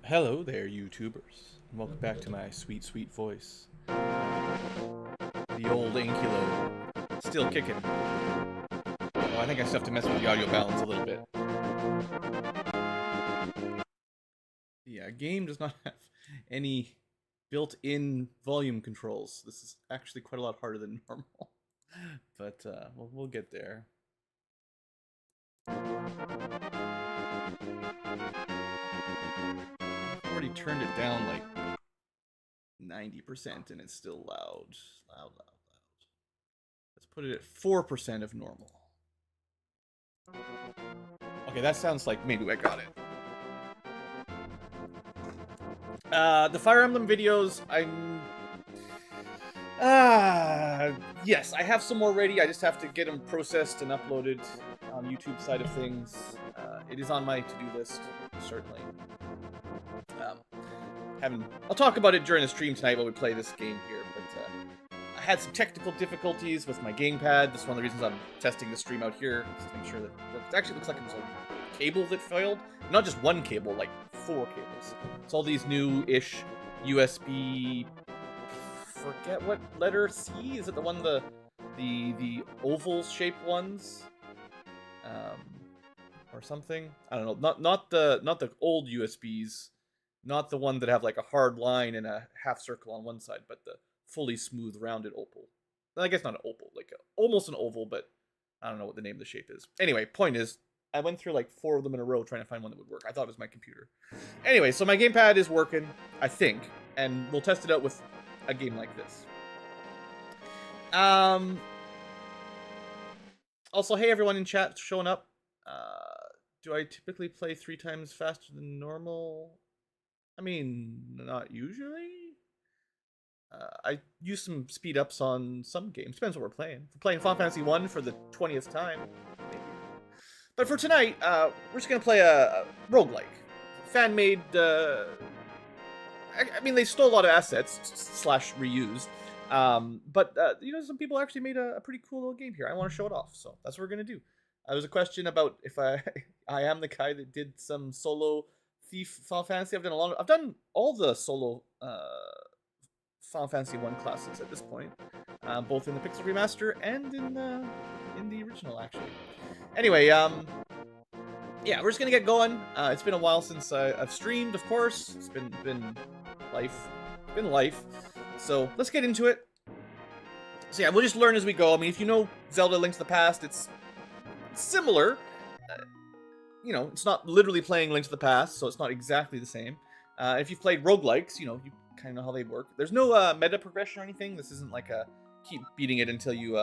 Hello there, YouTubers, and welcome back to my sweet, sweet voice. The old Ankylo, still kicking. Oh, I think I still have to mess with the audio balance a little bit. Yeah, game does not have any built-in volume controls. This is actually quite a lot harder than normal, but we'll get there. I've already turned it down like 90% and it's still loud. Loud. Let's put it at 4% of normal. Okay, that sounds like maybe I got it. The Fire Emblem videos, yes, I have some more ready. I just have to get them processed and uploaded on YouTube side of things. It is on my to-do list, certainly. I'll talk about it during the stream tonight while we play this game here, but I had some technical difficulties with my gamepad. That's one of the reasons I'm testing the stream out here, just to make sure that it works. It actually looks like it was a cable that failed. Not just one cable, like 4 cables. It's all these new-ish USB... Forget what letter C? Is it the one, the oval-shaped ones? Or something? I don't know. Not the old USBs. Not the one that have like a hard line and a half circle on one side, but the fully smooth, rounded opal. I guess not an opal, like almost an oval, but I don't know what the name of the shape is. Anyway, point is, I went through like 4 of them in a row trying to find one that would work. I thought it was my computer. Anyway, so my gamepad is working, I think, and we'll test it out with a game like this. Also, hey everyone in chat showing up. Do I typically play 3 times faster than normal? I mean, not usually. I use some speed ups on some games. Depends what we're playing. If we're playing Final Fantasy 1 for the 20th time, maybe. But for tonight, we're just gonna play a roguelike. Fan-made, I mean, they stole a lot of assets, slash reused. But you know, some people actually made a pretty cool little game here. I want to show it off, so that's what we're gonna do. There was a question about if I am the guy that did some solo Thief Final Fantasy. I've done all the solo Final Fantasy 1 classes at this point, both in the Pixel Remaster and in the original, actually. Anyway, yeah, we're just gonna get going. It's been a while since I've streamed, of course. It's been life. So let's get into it. So yeah, we'll just learn as we go. I mean, if you know Zelda: Link to the Past, it's similar. You know, it's not literally playing Link to the Past, so it's not exactly the same. If you've played roguelikes, you know, you kind of know how they work. There's no meta progression or anything. This isn't like a keep beating it until you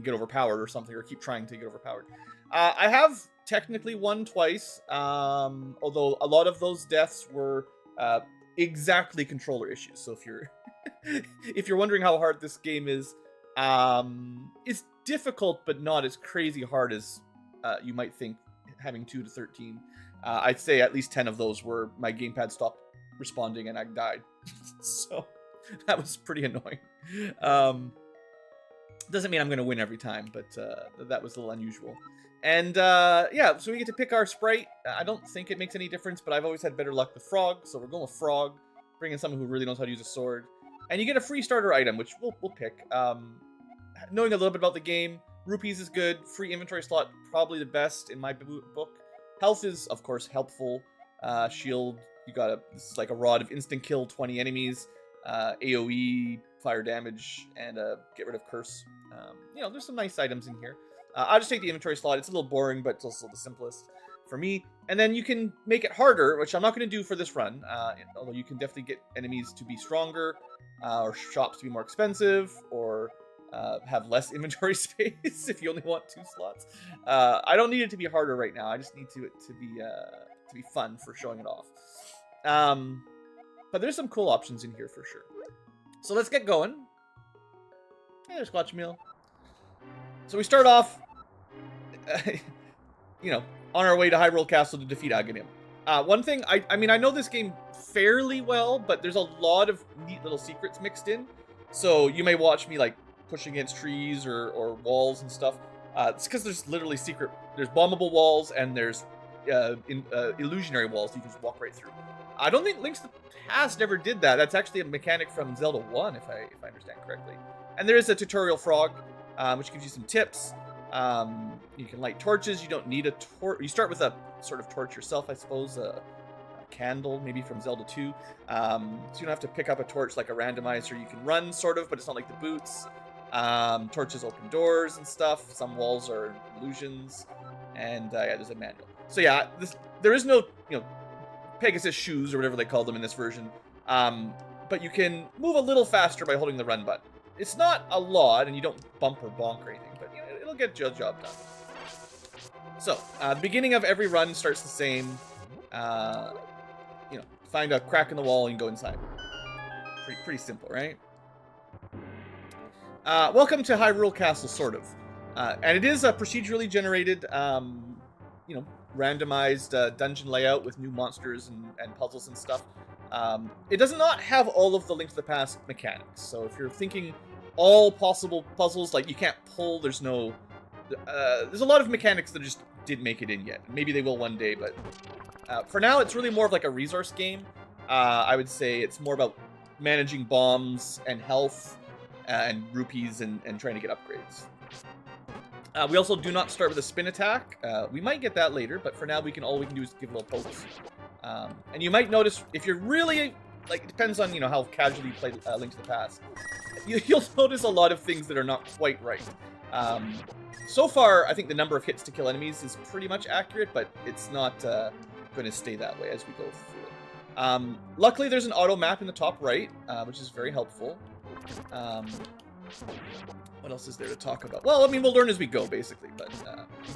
get overpowered or something, or keep trying to get overpowered. I have technically won twice, although a lot of those deaths were exactly controller issues. So if you're if you're wondering how hard this game is, it's difficult, but not as crazy hard as you might think, having 2 to 13. I'd say at least 10 of those were my gamepad stopped responding and I died. So that was pretty annoying. Doesn't mean I'm going to win every time, but that was a little unusual. And yeah, so we get to pick our sprite. I don't think it makes any difference, but I've always had better luck with Frog, so we're going with Frog. Bring in someone who really knows how to use a sword. And you get a free starter item, which we'll pick. Knowing a little bit about the game, Rupees is good. Free inventory slot, probably the best in my book. Health is, of course, helpful. Shield, this is like a rod of instant kill 20 enemies. AoE, fire damage, and get rid of curse. There's some nice items in here. I'll just take the inventory slot. It's a little boring, but it's also the simplest for me. And then you can make it harder, which I'm not going to do for this run, although you can definitely get enemies to be stronger, or shops to be more expensive, or have less inventory space if you only want 2 slots. I don't need it to be harder right now. I just need it to be fun for showing it off. But there's some cool options in here for sure. So let's get going. Hey, there's Squatch Meal. So we start off, on our way to Hyrule Castle to defeat Aghanim. One thing, I mean, I know this game fairly well, but there's a lot of neat little secrets mixed in. So you may watch me, like, push against trees or walls and stuff. It's because there's literally there's bombable walls and there's illusionary walls you can just walk right through. I don't think Link's the Past ever did that. That's actually a mechanic from Zelda 1, if I understand correctly. And there is a tutorial frog, which gives you some tips. You can light torches. You don't need a torch. You start with a sort of torch yourself, I suppose. A candle, maybe from Zelda 2. So you don't have to pick up a torch like a randomizer. You can run, sort of, but it's not like the boots. Torches open doors and stuff. Some walls are illusions. And yeah, there's a manual. So yeah, there is no, Pegasus shoes or whatever they call them in this version. But you can move a little faster by holding the run button. It's not a lot, and you don't bump or bonk or anything, but it'll get the job done. So, the beginning of every run starts the same. Find a crack in the wall and go inside. Pretty simple, right? Welcome to Hyrule Castle, sort of. And it is a procedurally generated, randomized dungeon layout with new monsters and puzzles and stuff. It does not have all of the Link to the Past mechanics. So if you're thinking all possible puzzles, like you can't pull, there's a lot of mechanics that just didn't make it in yet. Maybe they will one day, but for now it's really more of like a resource game. I would say it's more about managing bombs and health and rupees and trying to get upgrades. We also do not start with a spin attack. We might get that later, but for now all we can do is give little pokes. And you might notice, if you're really, like, it depends on, how casually you play Link to the Past. You'll notice a lot of things that are not quite right. So far, I think the number of hits to kill enemies is pretty much accurate, but it's not going to stay that way as we go through it. Luckily, there's an auto map in the top right, which is very helpful. What else is there to talk about? Well, I mean, we'll learn as we go, basically. But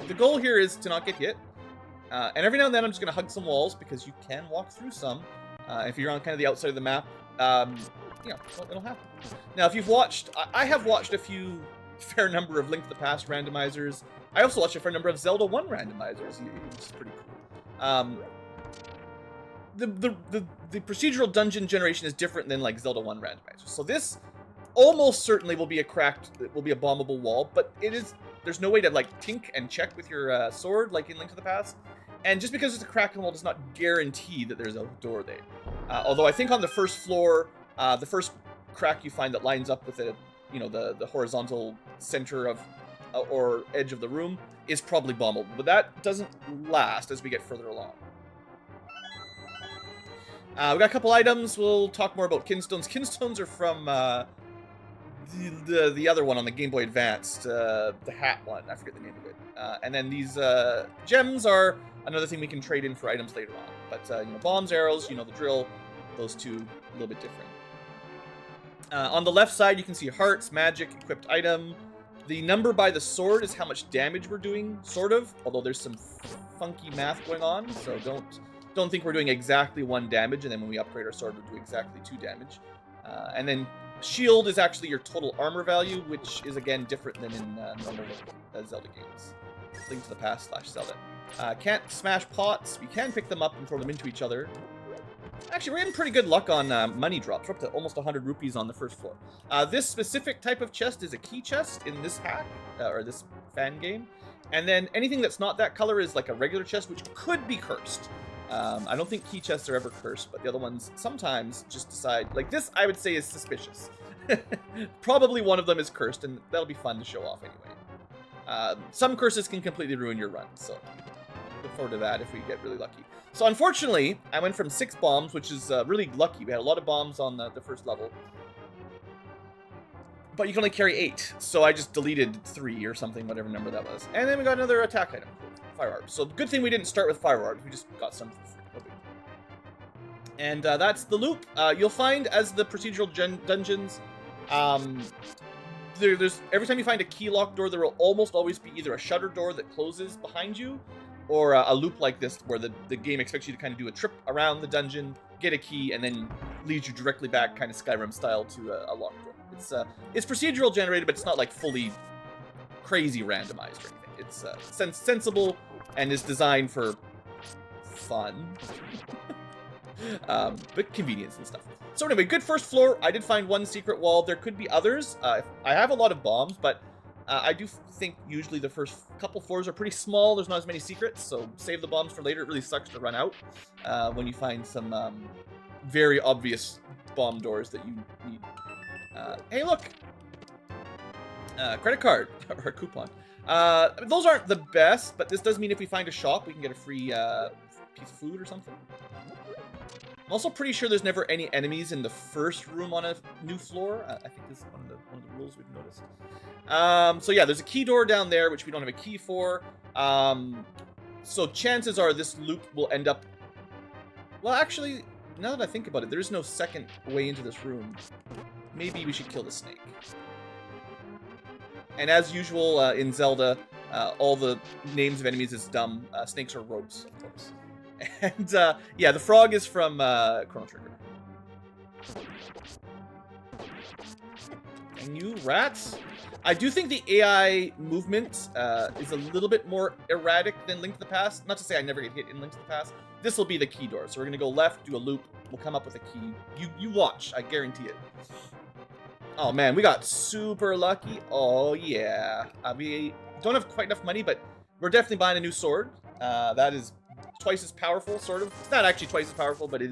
the goal here is to not get hit. And every now and then, I'm just going to hug some walls, because you can walk through some. If you're on kind of the outside of the map, it'll happen. Now, if you've watched... I have watched a fair number of Link to the Past randomizers. I also watched a fair number of Zelda 1 randomizers, which is pretty cool. The procedural dungeon generation is different than, like, Zelda 1 randomizers. So this... almost certainly will be a bombable wall, but there's no way to, like, tink and check with your sword like in Link to the Past. And just because it's a crack in the wall does not guarantee that there's a door there. Although I think on the first floor, the first crack you find that lines up with the horizontal center of or edge of the room is probably bombable, but that doesn't last as we get further along. We got a couple items. We'll talk more about kinstones. Kinstones are from the other one on the Game Boy Advance, the hat one. I forget the name of it. And then these gems are another thing we can trade in for items later on. But bombs, arrows, the drill. Those two a little bit different. On the left side, you can see hearts, magic, equipped item. The number by the sword is how much damage we're doing, sort of. Although there's some funky math going on, so don't think we're doing exactly 1 damage, and then when we upgrade our sword, we'll do exactly 2 damage. And then shield is actually your total armor value, which is, again, different than in normal Zelda games. Link to the Past / Zelda. Can't smash pots. We can pick them up and throw them into each other. Actually, we're getting pretty good luck on money drops. We're up to almost 100 rupees on the first floor. This specific type of chest is a key chest in this hack, or this fan game. And then anything that's not that color is like a regular chest, which could be cursed. I don't think key chests are ever cursed, but the other ones sometimes just decide... Like this, I would say, is suspicious. Probably one of them is cursed, and that'll be fun to show off anyway. Some curses can completely ruin your run, so look forward to that if we get really lucky. So unfortunately, I went from 6 bombs, which is really lucky. We had a lot of bombs on the first level. But you can only carry 8, so I just deleted 3 or something, whatever number that was. And then we got another attack item, fire orbs. So good thing we didn't start with fire orbs. We just got some for free. No big deal. And that's the loop. You'll find as the procedural dungeons, there's every time you find a key lock door, there will almost always be either a shutter door that closes behind you, or a loop like this where the game expects you to kind of do a trip around the dungeon, get a key, and then leads you directly back, kind of Skyrim style, to a locked door. It's procedural generated, but it's not like fully crazy randomized or anything. It's sensible and is designed for fun, but convenience and stuff. So anyway, good first floor. I did find 1 secret wall. There could be others. I have a lot of bombs, but I do think usually the first couple floors are pretty small. There's not as many secrets, so save the bombs for later. It really sucks to run out when you find some very obvious bomb doors that you need. Hey, look! Credit card, or a coupon. Those aren't the best, but this does mean if we find a shop, we can get a free piece of food or something. I'm also pretty sure there's never any enemies in the first room on a new floor. I think this is one of the rules we've noticed. So yeah, there's a key door down there, which we don't have a key for. So chances are this loop will end up... Well, actually, now that I think about it, there is no second way into this room. Maybe we should kill the snake. And as usual in Zelda, all the names of enemies is dumb. Snakes are ropes, of course. And yeah, the frog is from Chrono Trigger. And you rats? I do think the AI movement is a little bit more erratic than Link to the Past. Not to say I never get hit in Link to the Past. This will be the key door. So we're gonna go left, do a loop. We'll come up with a key. You watch. I guarantee it. Oh man, we got super lucky. Oh yeah. We don't have quite enough money, but we're definitely buying a new sword. That is twice as powerful, sort of. It's not actually twice as powerful, but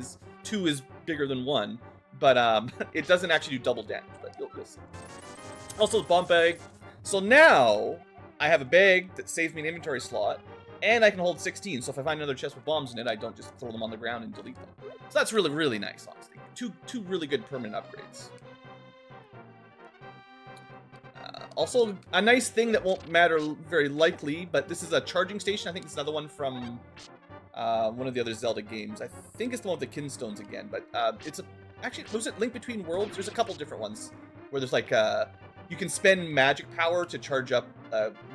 2 is bigger than 1. But it doesn't actually do double damage, but you'll see. Also, the bomb bag. So now I have a bag that saves me an inventory slot, and I can hold 16. So if I find another chest with bombs in it, I don't just throw them on the ground and delete them. So that's really, really nice, honestly. Two really good permanent upgrades. Also, a nice thing that won't matter very likely, but this is a charging station. I think this is another one from one of the other Zelda games. I think it's the one with the Kinstones again, but it's actually, was it Link Between Worlds? There's a couple different ones where there's like, you can spend magic power to charge up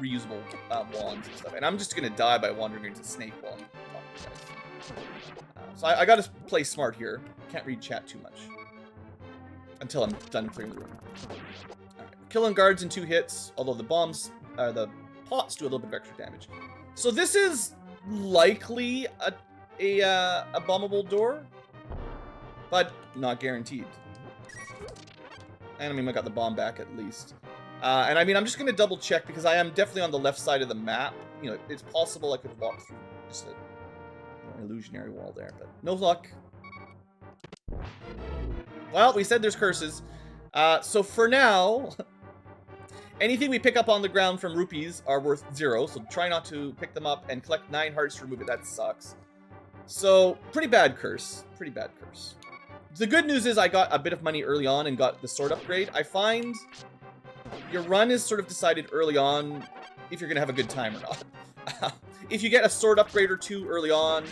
reusable wands and stuff. And I'm just gonna die by wandering into Snake while I'm talking to you guys. So I gotta play smart here. Can't read chat too much until I'm done clearing the room. Killing guards in 2 hits, although the bombs, the pots do a little bit of extra damage. So this is likely a bombable door, but not guaranteed. And I mean, I got the bomb back at least. And I mean, I'm just gonna double check because I am definitely on the left side of the map. You know, it's possible I could walk through just an illusionary wall there, but no luck. Well, we said there's curses. So for now, anything we pick up on the ground from rupees are worth 0, so try not to pick them up and collect 9 hearts to remove it. That sucks. So, pretty bad curse. Pretty bad curse. The good news is I got a bit of money early on and got the sword upgrade. I find your run is sort of decided early on if you're going to have a good time or not. If you get a sword upgrade or 2 early on,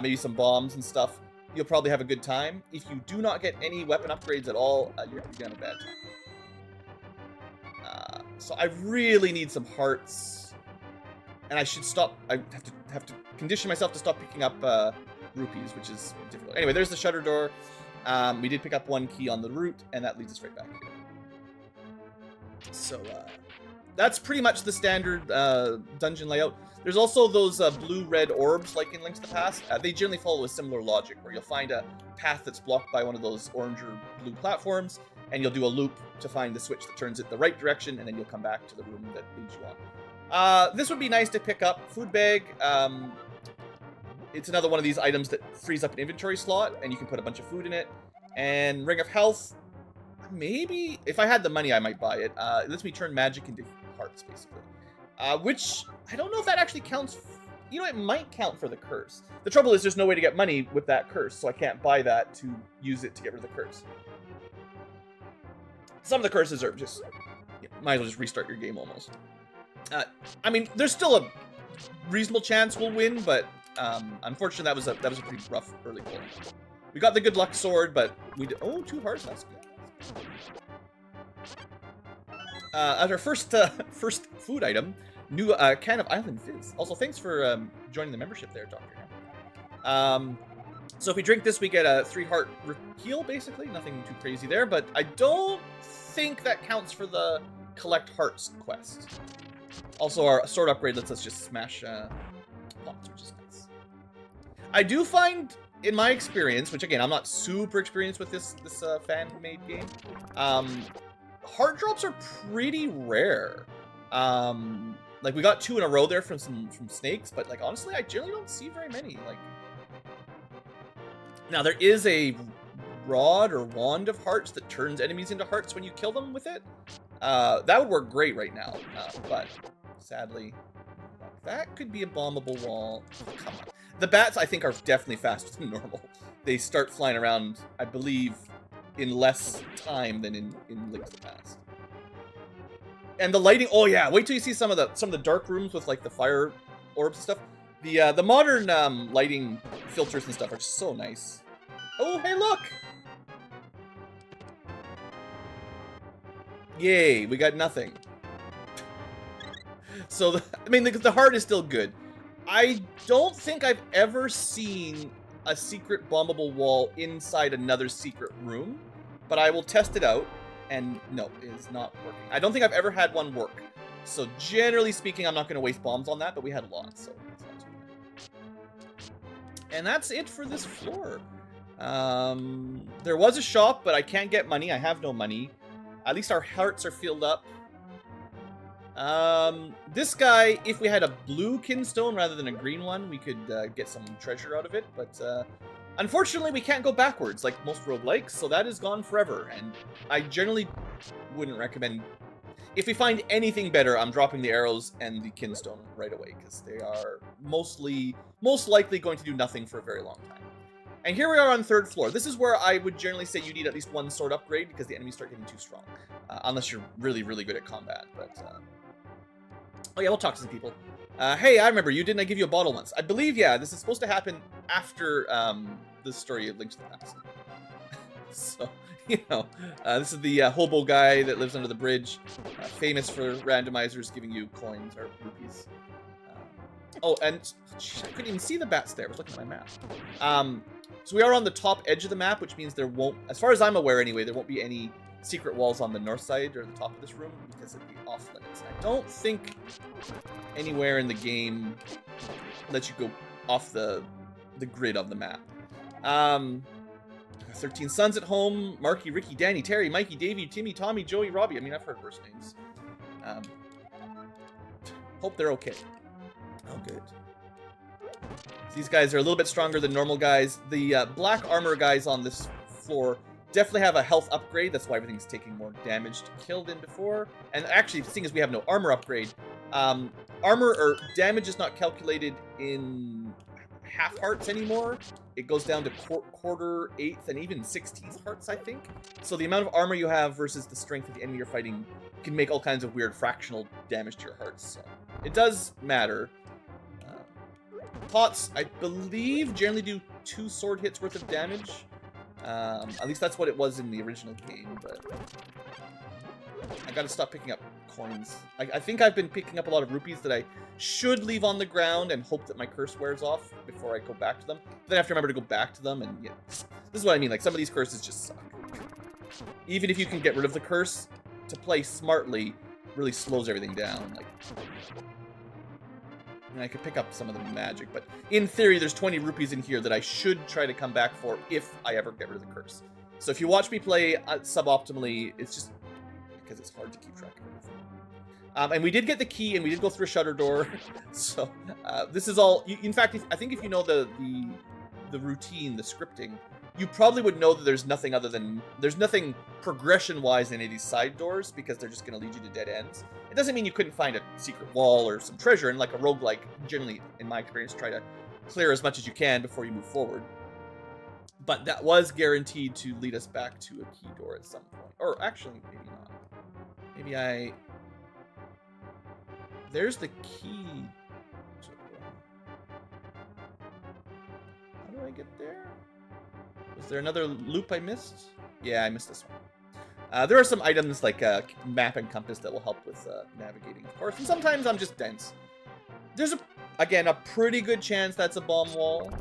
maybe some bombs and stuff, you'll probably have a good time. If you do not get any weapon upgrades at all, you're going to have a bad time. So I really need some hearts. And I should stop. I have to condition myself to stop picking up rupees, which is difficult. Anyway, there's the shutter door. We did pick up 1 key on the route, and that leads us right back here. So that's pretty much the standard dungeon layout. There's also those blue-red orbs, like in Link to the Past. They generally follow a similar logic, where you'll find a path that's blocked by one of those orange or blue platforms, and you'll do a loop to find the switch that turns it the right direction, and then you'll come back to the room that leads you on. This would be nice to pick up. Food bag. It's another one of these items that frees up an inventory slot, and you can put a bunch of food in it. And Ring of Health. Maybe. If I had the money, I might buy it. It lets me turn magic into hearts, basically. which I don't know if that actually counts. You know, it might count for the curse. The trouble is there's no way to get money with that curse, so I can't buy that to use it to get rid of the curse. Some of the curses are just, might as well just restart your game almost. I mean, there's still a reasonable chance we'll win, but unfortunately that was a pretty rough early pull. We got the good luck sword, but we did, 2 hearts, that's good. As our first food item, new can of Island Fizz. Also, thanks for joining the membership there, Doctor. So if we drink this, we get a 3-heart heal, basically. Nothing too crazy there, but I don't think that counts for the collect hearts quest. Also, our sword upgrade lets us just smash pots, which is nice. I do find, in my experience, which again, I'm not super experienced with this fan-made game, heart drops are pretty rare. Like, we got 2 in a row there from snakes, but like honestly, I generally don't see very many. Like, now there is a rod or wand of hearts that turns enemies into hearts when you kill them with it. That would work great right now, but sadly, that could be a bombable wall. Come on. The bats, I think, are definitely faster than normal. They start flying around, I believe, in less time than in Link to the Past. And the lighting, oh yeah, wait till you see some of the dark rooms with like the fire orbs and stuff. The modern lighting filters and stuff are just so nice. Oh, hey, look! Yay, we got nothing. So, I mean, the heart is still good. I don't think I've ever seen a secret bombable wall inside another secret room, but I will test it out, and no, it is not working. I don't think I've ever had one work. So, generally speaking, I'm not going to waste bombs on that, but we had a lot, so it's not too bad. And that's it for this floor. There was a shop, but I can't get money. I have no money. At least our hearts are filled up. This guy, if we had a blue kinstone rather than a green one, we could get some treasure out of it. But unfortunately, we can't go backwards like most roguelikes, so that is gone forever. And I generally wouldn't recommend. If we find anything better, I'm dropping the arrows and the kinstone right away, because they are most likely going to do nothing for a very long time. And here we are on the 3rd floor. This is where I would generally say you need at least 1 sword upgrade, because the enemies start getting too strong. Unless you're really, really good at combat. But oh yeah, we'll talk to some people. Hey, I remember you. Didn't I give you a bottle once? I believe, yeah, this is supposed to happen after the story of Link to the Past. So, you know, this is the hobo guy that lives under the bridge. Famous for randomizers giving you coins or rupees. Oh, and I couldn't even see the bats there. I was looking at my map. So we are on the top edge of the map, which means there won't, as far as I'm aware anyway, there won't be any secret walls on the north side or the top of this room, because it'd be off limits. I don't think anywhere in the game lets you go off the grid of the map. 13 sons at home: Marky, Ricky, Danny, Terry, Mikey, Davey, Timmy, Tommy, Joey, Robbie. I mean, I've heard worse names. Hope they're okay. Oh, good. These guys are a little bit stronger than normal guys. The black armor guys on this floor definitely have a health upgrade. That's why everything's taking more damage to kill than before. And actually, seeing as we have no armor upgrade, armor or damage is not calculated in half hearts anymore. It goes down to quarter, eighth, and even 16th hearts, I think. So the amount of armor you have versus the strength of the enemy you're fighting can make all kinds of weird fractional damage to your hearts. So it does matter. Pots, I believe, generally do 2 sword hits worth of damage. At least that's what it was in the original game, but I gotta stop picking up coins. I think I've been picking up a lot of rupees that I should leave on the ground and hope that my curse wears off before I go back to them. Then I have to remember to go back to them, and yeah, this is what I mean. Like, some of these curses just suck. Even if you can get rid of the curse, to play smartly really slows everything down. Like, and I could pick up some of the magic, but in theory, there's 20 rupees in here that I should try to come back for if I ever get rid of the curse. So if you watch me play suboptimally, it's just because it's hard to keep track of everything. And we did get the key, and we did go through a shutter door. So this is all. In fact, I think if you know the routine, the scripting, you probably would know that there's nothing progression-wise in any of these side doors, because they're just going to lead you to dead ends. It doesn't mean you couldn't find a secret wall or some treasure, and like a roguelike, generally, in my experience, try to clear as much as you can before you move forward. But that was guaranteed to lead us back to a key door at some point. Or actually, maybe not. Maybe there's the key. How do I get there? Was there another loop I missed? Yeah, I missed this one. There are some items like map and compass that will help with navigating, of course. And sometimes I'm just dense. There's, again, a pretty good chance that's a bomb wall.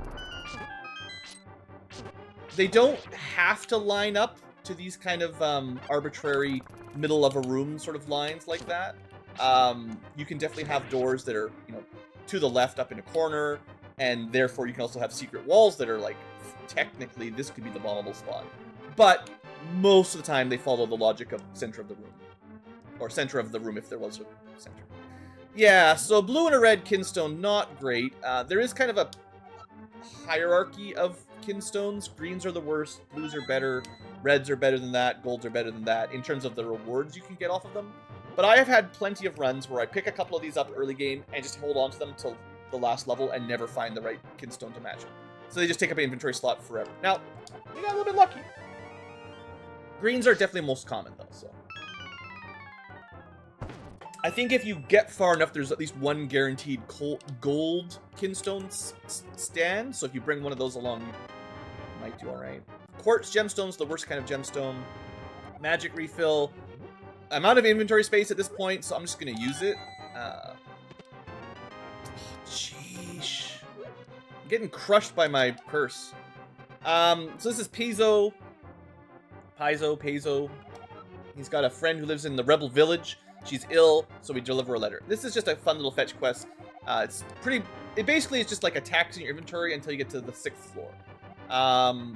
They don't have to line up to these kind of arbitrary middle of a room sort of lines like that. You can definitely have doors that are, you know, to the left up in a corner, and therefore you can also have secret walls that are like, technically this could be the bombable spot. But most of the time they follow the logic of center of the room. Or center of the room if there was a center. Yeah, so blue and a red kinstone, not great. There is kind of a hierarchy of kinstones. Greens are the worst, blues are better, reds are better than that, golds are better than that in terms of the rewards you can get off of them. But I have had plenty of runs where I pick a couple of these up early game and just hold on to them until the last level and never find the right kinstone to match them. So they just take up an inventory slot forever. Now, we got a little bit lucky. Greens are definitely most common though, so. I think if you get far enough, there's at least one guaranteed gold kinstone stand. So if you bring one of those along, you might do all right. Quartz gemstone's the worst kind of gemstone. Magic refill. I'm out of inventory space at this point, so I'm just going to use it. Sheesh. I'm getting crushed by my curse. So this is Paizo. He's got a friend who lives in the rebel village. She's ill, so we deliver a letter. This is just a fun little fetch quest. It basically is just like attacks in your inventory until you get to the 6th floor. Sheesh,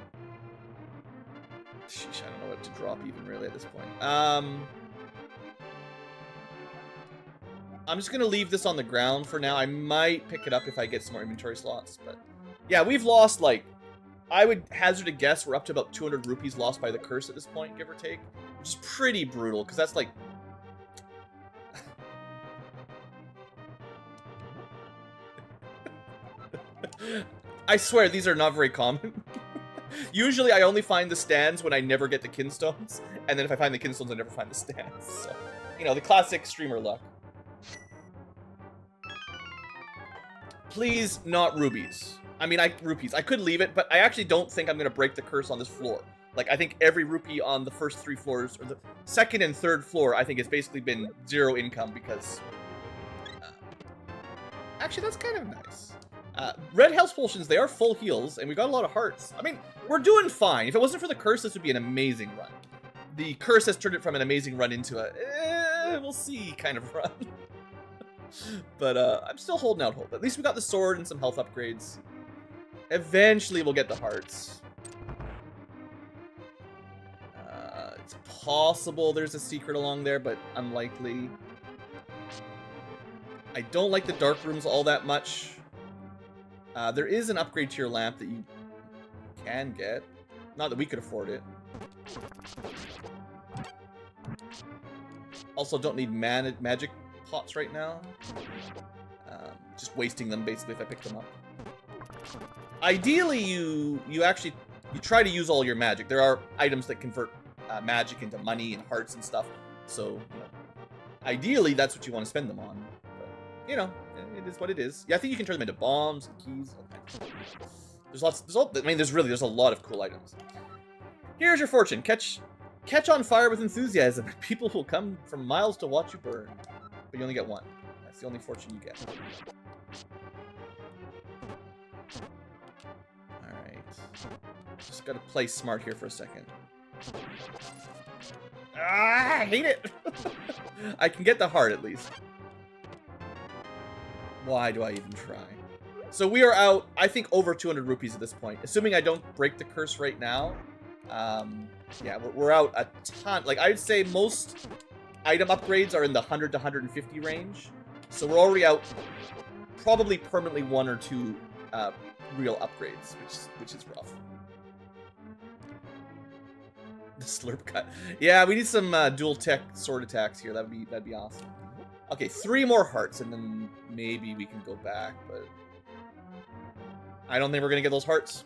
I don't know what to drop even really at this point. I'm just going to leave this on the ground for now. I might pick it up if I get some more inventory slots. But yeah, we've lost, like, I would hazard a guess we're up to about 200 rupees lost by the curse at this point, give or take. Which is pretty brutal, because that's like... I swear, these are not very common. Usually, I only find the stands when I never get the kinstones. And then if I find the kinstones, I never find the stands. So, you know, the classic streamer luck. Please, not rubies. I mean, rupees. I could leave it, but I actually don't think I'm going to break the curse on this floor. Like, I think every rupee on the first 3 floors, or the 2nd and 3rd floor, I think has basically been 0 income because... actually, that's kind of nice. Red health potions, they are full heals, and we got a lot of hearts. I mean, we're doing fine. If it wasn't for the curse, this would be an amazing run. The curse has turned it from an amazing run into a, we'll see kind of run. But I'm still holding out hope. At least we got the sword and some health upgrades. Eventually, we'll get the hearts. It's possible there's a secret along there, but unlikely. I don't like the dark rooms all that much. There is an upgrade to your lamp that you can get. Not that we could afford it. Also, don't need magic pots right now. Just wasting them, basically, if I pick them up. Ideally, you try to use all your magic. There are items that convert magic into money and hearts and stuff. So, you know, ideally, that's what you want to spend them on. But, you know, it is what it is. Yeah, I think you can turn them into bombs and keys. There's a lot of cool items. Here's your fortune. Catch on fire with enthusiasm. People will come from miles to watch you burn. But you only get one. That's the only fortune you get. Alright. Just gotta play smart here for a second. Ah, I hate it! I can get the heart at least. Why do I even try? So we are out, I think, over 200 rupees at this point. Assuming I don't break the curse right now. Yeah, we're out a ton. Like, I'd say most item upgrades are in the 100 to 150 range. So we're already out probably permanently 1 or 2 real upgrades, which is rough. The slurp cut. Yeah, we need some dual tech sword attacks here. That'd be awesome. Okay, 3 more hearts, and then maybe we can go back, but I don't think we're gonna get those hearts.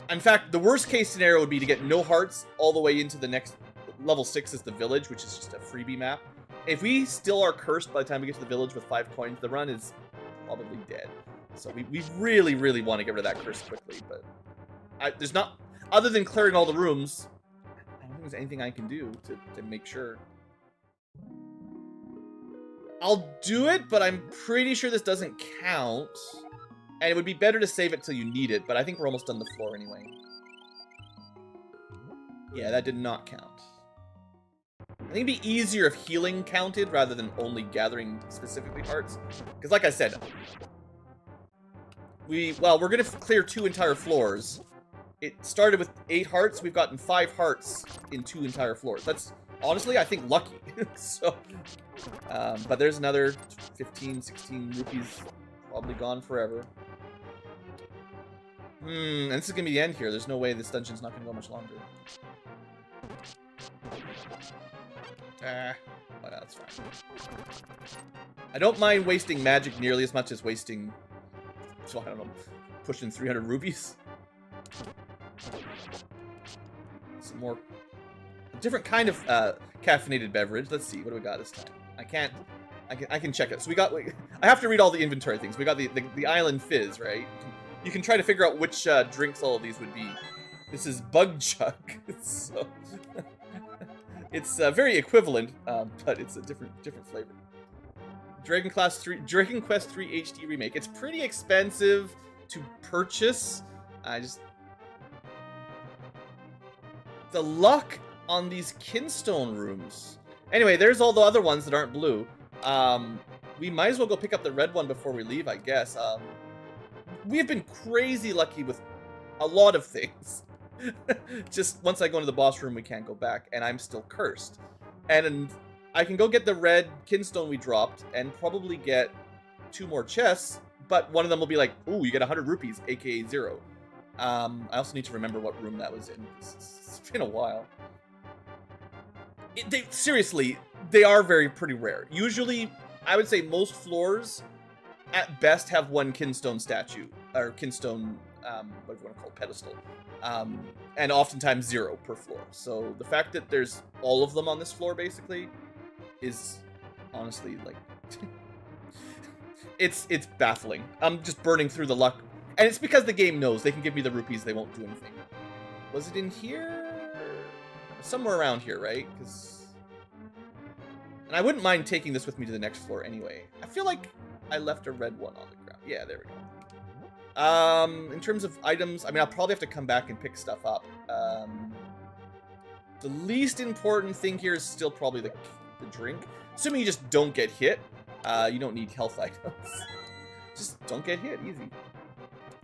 In fact, the worst case scenario would be to get no hearts all the way into the next level 6 is the village, which is just a freebie map. If we still are cursed by the time we get to the village with 5 coins, the run is probably dead. So we really, really want to get rid of that curse quickly, but there's not, other than clearing all the rooms, I don't think there's anything I can do to make sure. I'll do it, but I'm pretty sure this doesn't count. And it would be better to save it till you need it, but I think we're almost done the floor anyway. Yeah, that did not count. I think it'd be easier if healing counted rather than only gathering specifically hearts. Because like I said, we're going to clear 2 entire floors. It started with 8 hearts. We've gotten 5 hearts in 2 entire floors. That's, honestly, I think lucky. So, but there's another 15, 16 rupees probably gone forever. And this is going to be the end here. There's no way this dungeon's not going to go much longer. Well, that's fine. I don't mind wasting magic nearly as much as wasting, so I don't know, pushing 300 rupees. Some more, a different kind of caffeinated beverage. Let's see, what do we got this time? I can check it. So we got, I have to read all the inventory things. We got the Island Fizz, right? You can try to figure out which drinks all of these would be. This is Bug Chug, so it's very equivalent, but it's a different flavor. Dragon Quest 3 HD remake. It's pretty expensive to purchase. The luck on these Kinstone rooms. Anyway, there's all the other ones that aren't blue. We might as well go pick up the red one before we leave, I guess. We have been crazy lucky with a lot of things. Just once I go into the boss room, we can't go back, and I'm still cursed. And I can go get the red Kinstone we dropped, and probably get 2 more chests, but one of them will be like, ooh, you get 100 rupees, aka 0. I also need to remember what room that was in. It's been a while. Seriously, they are pretty rare. Usually, I would say most floors, at best, have 1 Kinstone statue, or Kinstone, what do you want to call it, pedestal. And oftentimes 0 per floor. So the fact that there's all of them on this floor, basically, is honestly, like, it's baffling. I'm just burning through the luck. And it's because the game knows they can give me the rupees, they won't do anything. Was it in here? Somewhere around here, right? And I wouldn't mind taking this with me to the next floor anyway. I feel like I left a red one on the ground. Yeah, there we go. In terms of items, I mean, I'll probably have to come back and pick stuff up. The least important thing here is still probably the drink. Assuming you just don't get hit. You don't need health items. Just don't get hit, easy.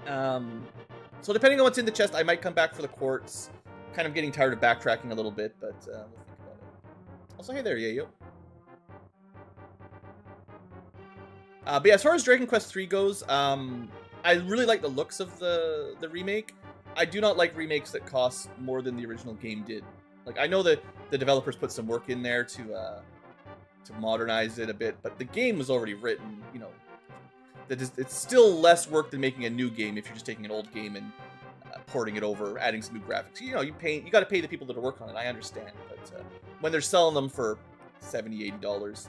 So depending on what's in the chest, I might come back for the quartz. Kind of getting tired of backtracking a little bit, but we'll think about it. Also, hey there, Yayo. But yeah, as far as Dragon Quest 3 goes, I really like the looks of the remake. I do not like remakes that cost more than the original game did. Like, I know that the developers put some work in there to modernize it a bit, but the game was already written, you know. It's still less work than making a new game if you're just taking an old game and porting it over, adding some new graphics. You know, you got to pay the people that are working on it. I understand, but when they're selling them for $70, $80,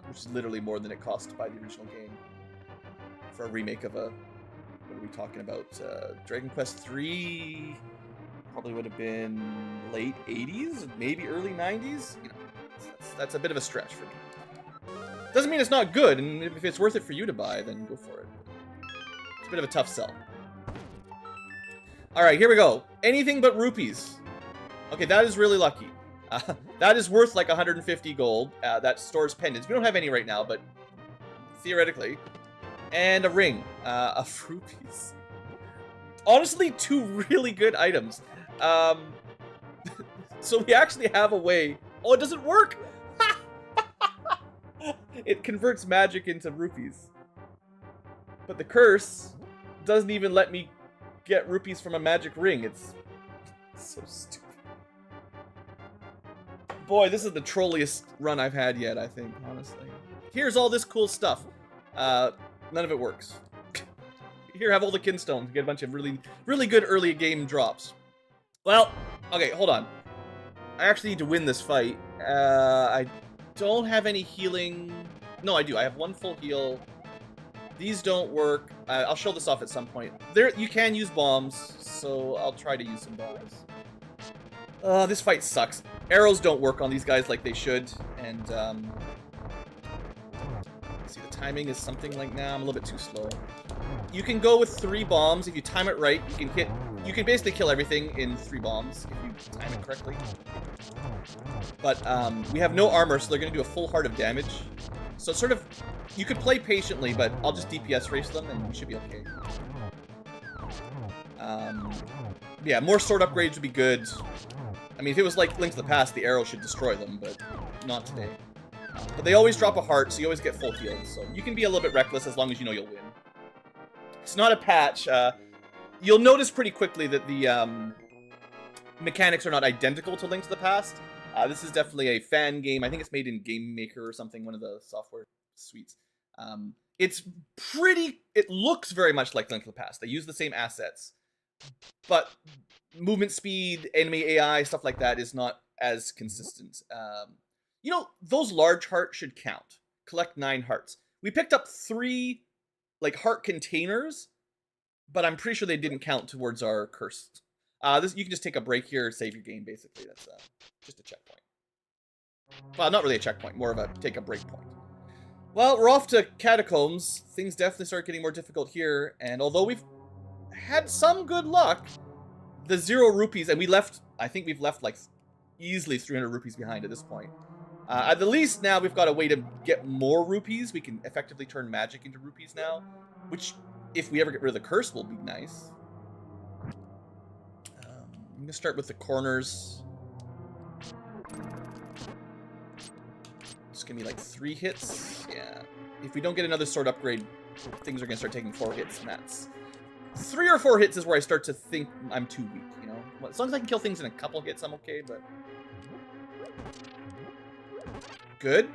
which is literally more than it cost to buy the original game for a remake of a, what are we talking about? Dragon Quest 3 probably would have been late 80s, maybe early 90s. You know, that's a bit of a stretch for me. Doesn't mean it's not good, and if it's worth it for you to buy, then go for it. It's a bit of a tough sell. Alright, here we go. Anything but rupees. Okay, that is really lucky. That is worth like 150 gold. That stores pendants. We don't have any right now, but theoretically. And a ring of rupees. Honestly, 2 really good items. So we actually have a way. Oh, it doesn't work! It converts magic into rupees. But the curse doesn't even let me get rupees from a magic ring. It's so stupid. Boy, this is the trolliest run I've had yet, I think, honestly. Here's all this cool stuff. None of it works. Here, have all the kinstones. Get a bunch of really, really good early game drops. Well, okay, hold on. I actually need to win this fight. I don't have any healing. No, I do. I have one full heal. These don't work. I'll show this off at some point. There, you can use bombs, so I'll try to use some bombs. This fight sucks. Arrows don't work on these guys like they should, and see, the timing is something like now. I'm a little bit too slow. You can go with 3 bombs if you time it right. You can hit. You can basically kill everything in 3 bombs if you time it correctly. But we have no armor, so they're going to do a full heart of damage. So it's sort of, you could play patiently, but I'll just DPS race them and we should be okay. Yeah, more sword upgrades would be good. I mean, if it was like Link to the Past, the arrow should destroy them, but not today. But they always drop a heart, so you always get full healed. So you can be a little bit reckless as long as you know you'll win. It's not a patch. You'll notice pretty quickly that the mechanics are not identical to Link to the Past. This is definitely a fan game. I think it's made in Game Maker or something, one of the software suites. It's pretty... It looks very much like Link to the Past. They use the same assets. But movement speed, enemy AI, stuff like that is not as consistent. You know, those large hearts should count. Collect 9 hearts. We picked up 3, like, heart containers, but I'm pretty sure they didn't count towards our curse. You can just take a break here, save your game, basically. That's just a checkpoint. Well, not really a checkpoint, more of a take a break point. Well, we're off to Catacombs. Things definitely start getting more difficult here, and although we've had some good luck, the 0 rupees, and we left, I think we've left like easily 300 rupees behind at this point. At the least now we've got a way to get more rupees. We can effectively turn magic into rupees now, which, if we ever get rid of the curse, will be nice. I'm going to start with the corners. It's going to be like 3 hits. Yeah. If we don't get another sword upgrade, things are going to start taking 4 hits, and that's... 3 or 4 hits is where I start to think I'm too weak, you know? As long as I can kill things in a couple hits, I'm okay, but... Good.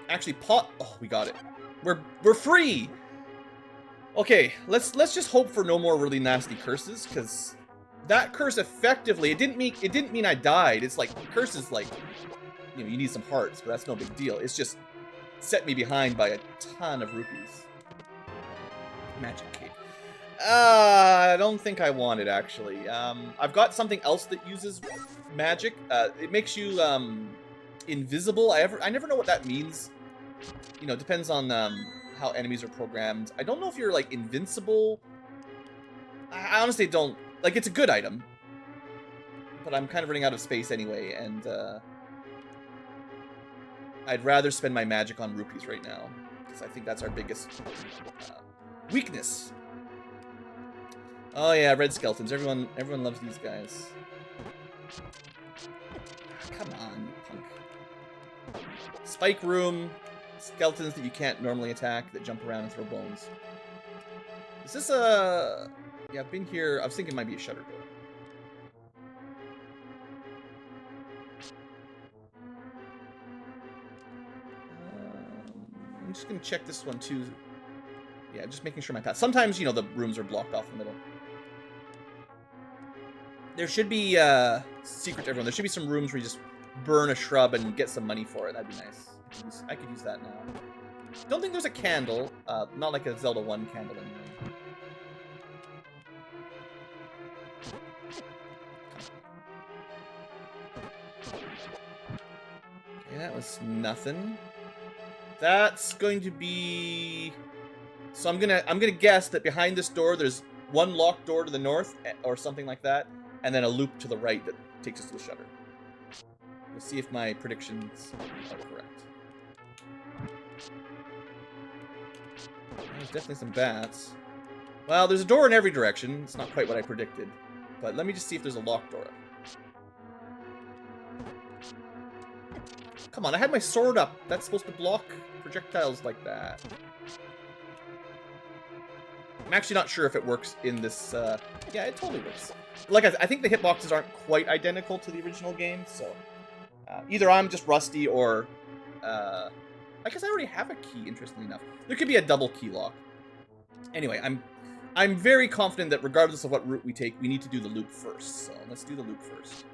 Actually, pot... Oh, we got it. We're free! Okay, let's just hope for no more really nasty curses, because that curse effectively, it didn't mean I died. It's like, curse is like, you know, you need some hearts, but that's no big deal. It's just set me behind by a ton of rupees. Magic cape. I don't think I want it, actually. I've got something else that uses magic. It makes you invisible. I never know what that means. You know, it depends on how enemies are programmed. I don't know if you're like invincible. I honestly don't. Like, it's a good item, but I'm kind of running out of space anyway, and I'd rather spend my magic on rupees right now, because I think that's our biggest weakness. Oh yeah, red skeletons. Everyone loves these guys. Come on, you punk. Spike room. Skeletons that you can't normally attack that jump around and throw bones. Is this a... Yeah, I've been here. I was thinking it might be a shutter door. I'm just going to check this one too. Yeah, just making sure my path. Sometimes, you know, the rooms are blocked off in the middle. There should be secret to everyone. There should be some rooms where you just burn a shrub and get some money for it. That'd be nice. I could use that now. Don't think there's a candle. Not like a Zelda 1 candle anyway. Okay, that was nothing. That's going to be... So I'm gonna guess that behind this door there's one locked door to the north or something like that, and then a loop to the right that takes us to the shutter. We'll see if my predictions are correct. There's definitely some bats. Well, there's a door in every direction. It's not quite what I predicted. But let me just see if there's a locked door. Come on, I had my sword up. That's supposed to block projectiles like that. I'm actually not sure if it works in this... Yeah, it totally works. like I think the hitboxes aren't quite identical to the original game, so either I'm just rusty or I guess I already have a key. Interestingly enough, there could be a double key lock. Anyway, I'm very confident that regardless of what route we take, we need to do the loop first. So let's do the loop first.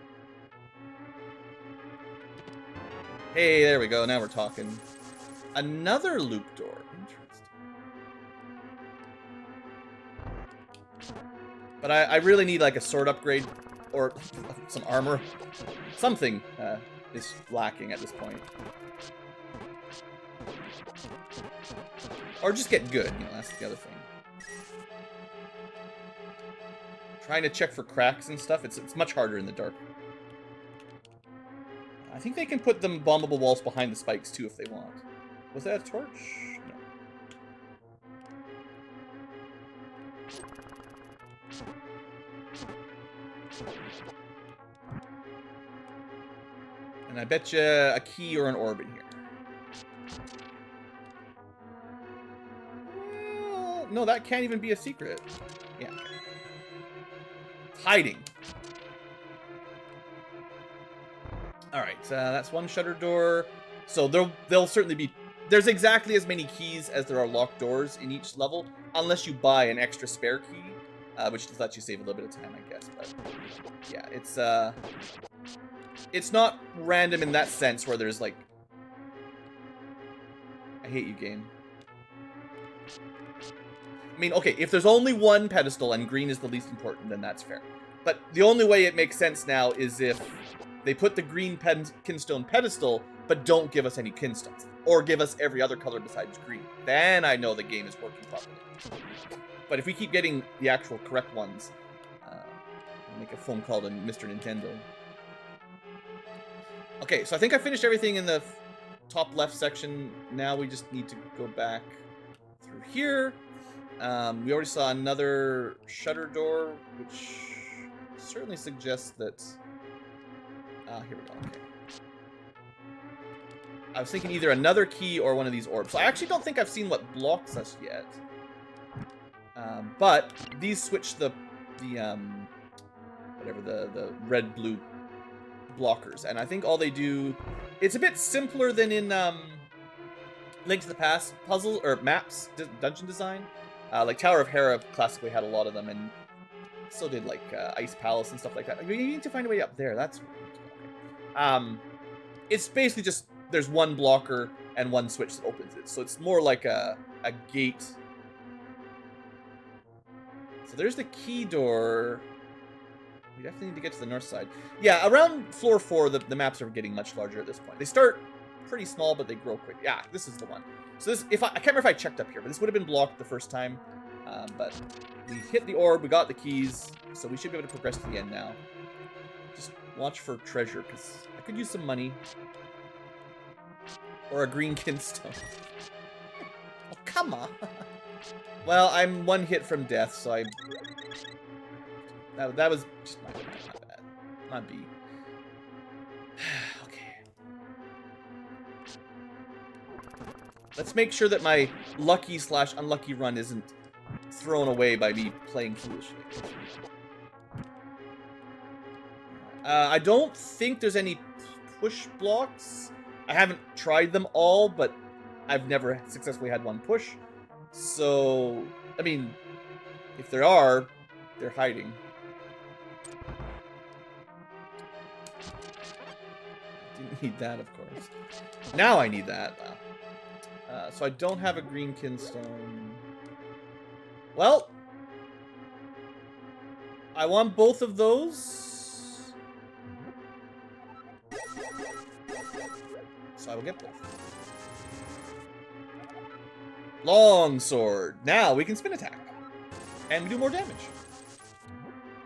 Hey, there we go. Now we're talking. Another loop door. Interesting. But I really need like a sword upgrade or some armor. Something is lacking at this point. Or just get good, you know, that's the other thing. Trying to check for cracks and stuff, it's much harder in the dark. I think they can put them bombable walls behind the spikes too if they want. Was that a torch? No. And I bet you a key or an orb in here. Well, no, that can't even be a secret. Yeah. It's hiding. Alright, that's one shutter door. So there'll certainly be... There's exactly as many keys as there are locked doors in each level, unless you buy an extra spare key, which just lets you save a little bit of time, I guess. But yeah, it's not random in that sense where there's like... I hate you, game. I mean, okay, if there's only one pedestal and green is the least important, then that's fair. But the only way it makes sense now is if they put the green kinstone pedestal, but don't give us any kinstones. Or give us every other color besides green. Then I know the game is working properly. But if we keep getting the actual correct ones, I'll make a phone call to Mr. Nintendo. Okay, so I think I finished everything in the top left section. Now we just need to go back through here. We already saw another shutter door, which certainly suggests that... here we go, okay. I was thinking either another key or one of these orbs. So I actually don't think I've seen what blocks us yet. But these switch the red-blue blockers. And I think all they do... It's a bit simpler than in Link to the Past puzzle, or maps, dungeon design. Like Tower of Hera classically had a lot of them, and so did like Ice Palace and stuff like that. We need to find a way up there. That's okay. It's basically just there's one blocker and one switch that opens it, so it's more like a gate. So there's the key door. We definitely need to get to the north side. Yeah, around floor 4, the maps are getting much larger at this point. They start pretty small, but they grow quick. Yeah, this is the one. So this, I can't remember if I checked up here, but this would have been blocked the first time. But we hit the orb, we got the keys, so we should be able to progress to the end now. Just watch for treasure, because I could use some money. Or a green kinstone. Oh, come on. Well, I'm one hit from death, so I... That was just my bad. My B. Okay. Let's make sure that my lucky/unlucky run isn't thrown away by me playing foolishly. I don't think there's any push blocks. I haven't tried them all, but I've never successfully had one push. So, I mean, if there are, they're hiding. Didn't need that, of course. Now I need that. So I don't have a green kinstone. Well, I want both of those. So I will get both. Long sword. Now we can spin attack. And we do more damage.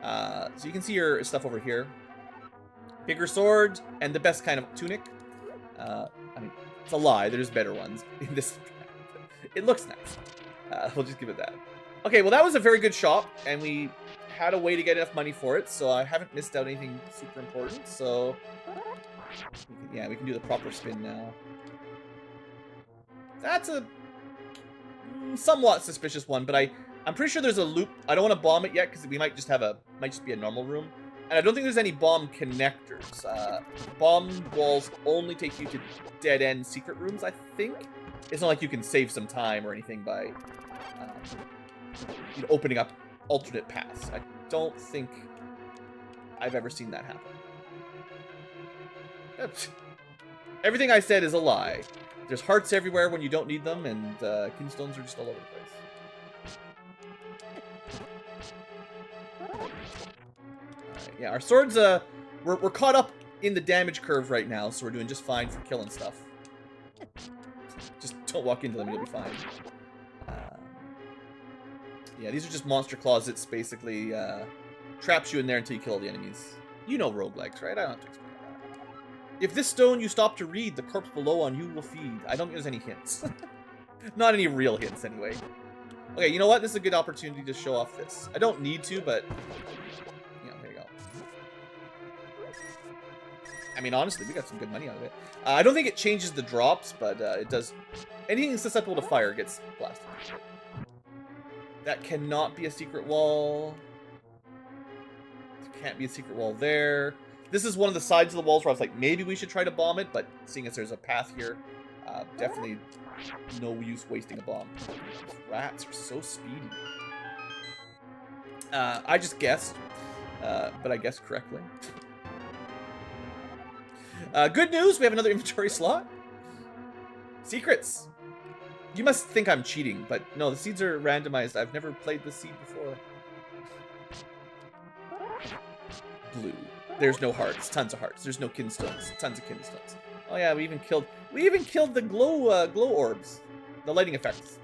So you can see your stuff over here. Bigger sword and the best kind of tunic. I mean, it's a lie. There's better ones in this. It looks nice. We'll just give it that. Okay, well that was a very good shop, and we had a way to get enough money for it, so I haven't missed out anything super important. So we can do the proper spin now. That's a somewhat suspicious one, but I'm pretty sure there's a loop. I don't want to bomb it yet because we might just have might just be a normal room. And I don't think there's any bomb connectors. Bomb walls only take you to dead-end secret rooms, I think. It's not like you can save some time or anything by opening up alternate paths. I don't think I've ever seen that happen. Everything I said is a lie. There's hearts everywhere when you don't need them, and kingstones are just all over the place. Yeah, our swords, we're caught up in the damage curve right now, so we're doing just fine for killing stuff. Just don't walk into them, you'll be fine. Yeah, these are just monster closets, basically. Traps you in there until you kill all the enemies. You know roguelikes, right? I don't have to explain that. If this stone you stop to read, the corpse below on you will feed. I don't think there's any hints. Not any real hints, anyway. Okay, you know what? This is a good opportunity to show off this. I don't need to, but... there you go. I mean, honestly, we got some good money out of it. I don't think it changes the drops, but it does... Anything susceptible to fire gets blasted. That cannot be a secret wall. There can't be a secret wall there. This is one of the sides of the walls where I was like, maybe we should try to bomb it, but seeing as there's a path here, definitely no use wasting a bomb. These rats are so speedy. I just guessed, but I guessed correctly. Good news, we have another inventory slot. Secrets. You must think I'm cheating, but no, the seeds are randomized. I've never played this seed before. Blue. There's no hearts. Tons of hearts. There's no kinstones. Tons of kinstones. Oh yeah, we even killed the glow orbs. The lighting effects.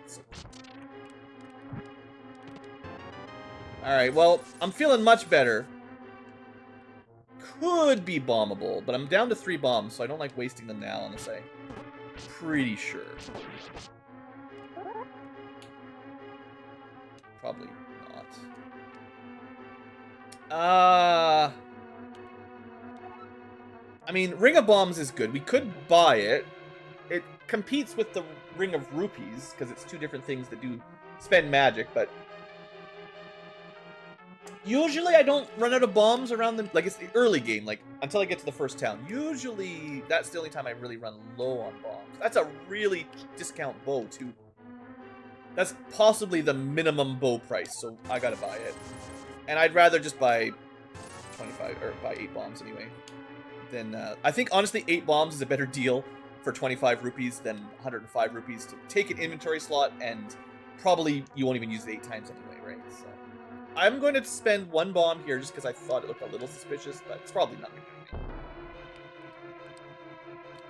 All right. Well, I'm feeling much better. Could be bombable, but I'm down to 3 bombs, so I don't like wasting them now unless I'm pretty sure. Probably not. I mean, Ring of Bombs is good. We could buy it. It competes with the Ring of Rupees, because it's 2 different things that do spend magic, but... Usually I don't run out of bombs around the... Like, it's the early game, like, until I get to the first town. Usually, that's the only time I really run low on bombs. That's a really discount bow, too. That's possibly the minimum bow price, so I gotta buy it. And I'd rather just buy 25, or buy 8 bombs anyway. Then, I think, honestly, 8 bombs is a better deal for 25 rupees than 105 rupees to take an inventory slot, and probably you won't even use it 8 times anyway, right? So, I'm going to spend 1 bomb here just because I thought it looked a little suspicious, but it's probably not going to do anything.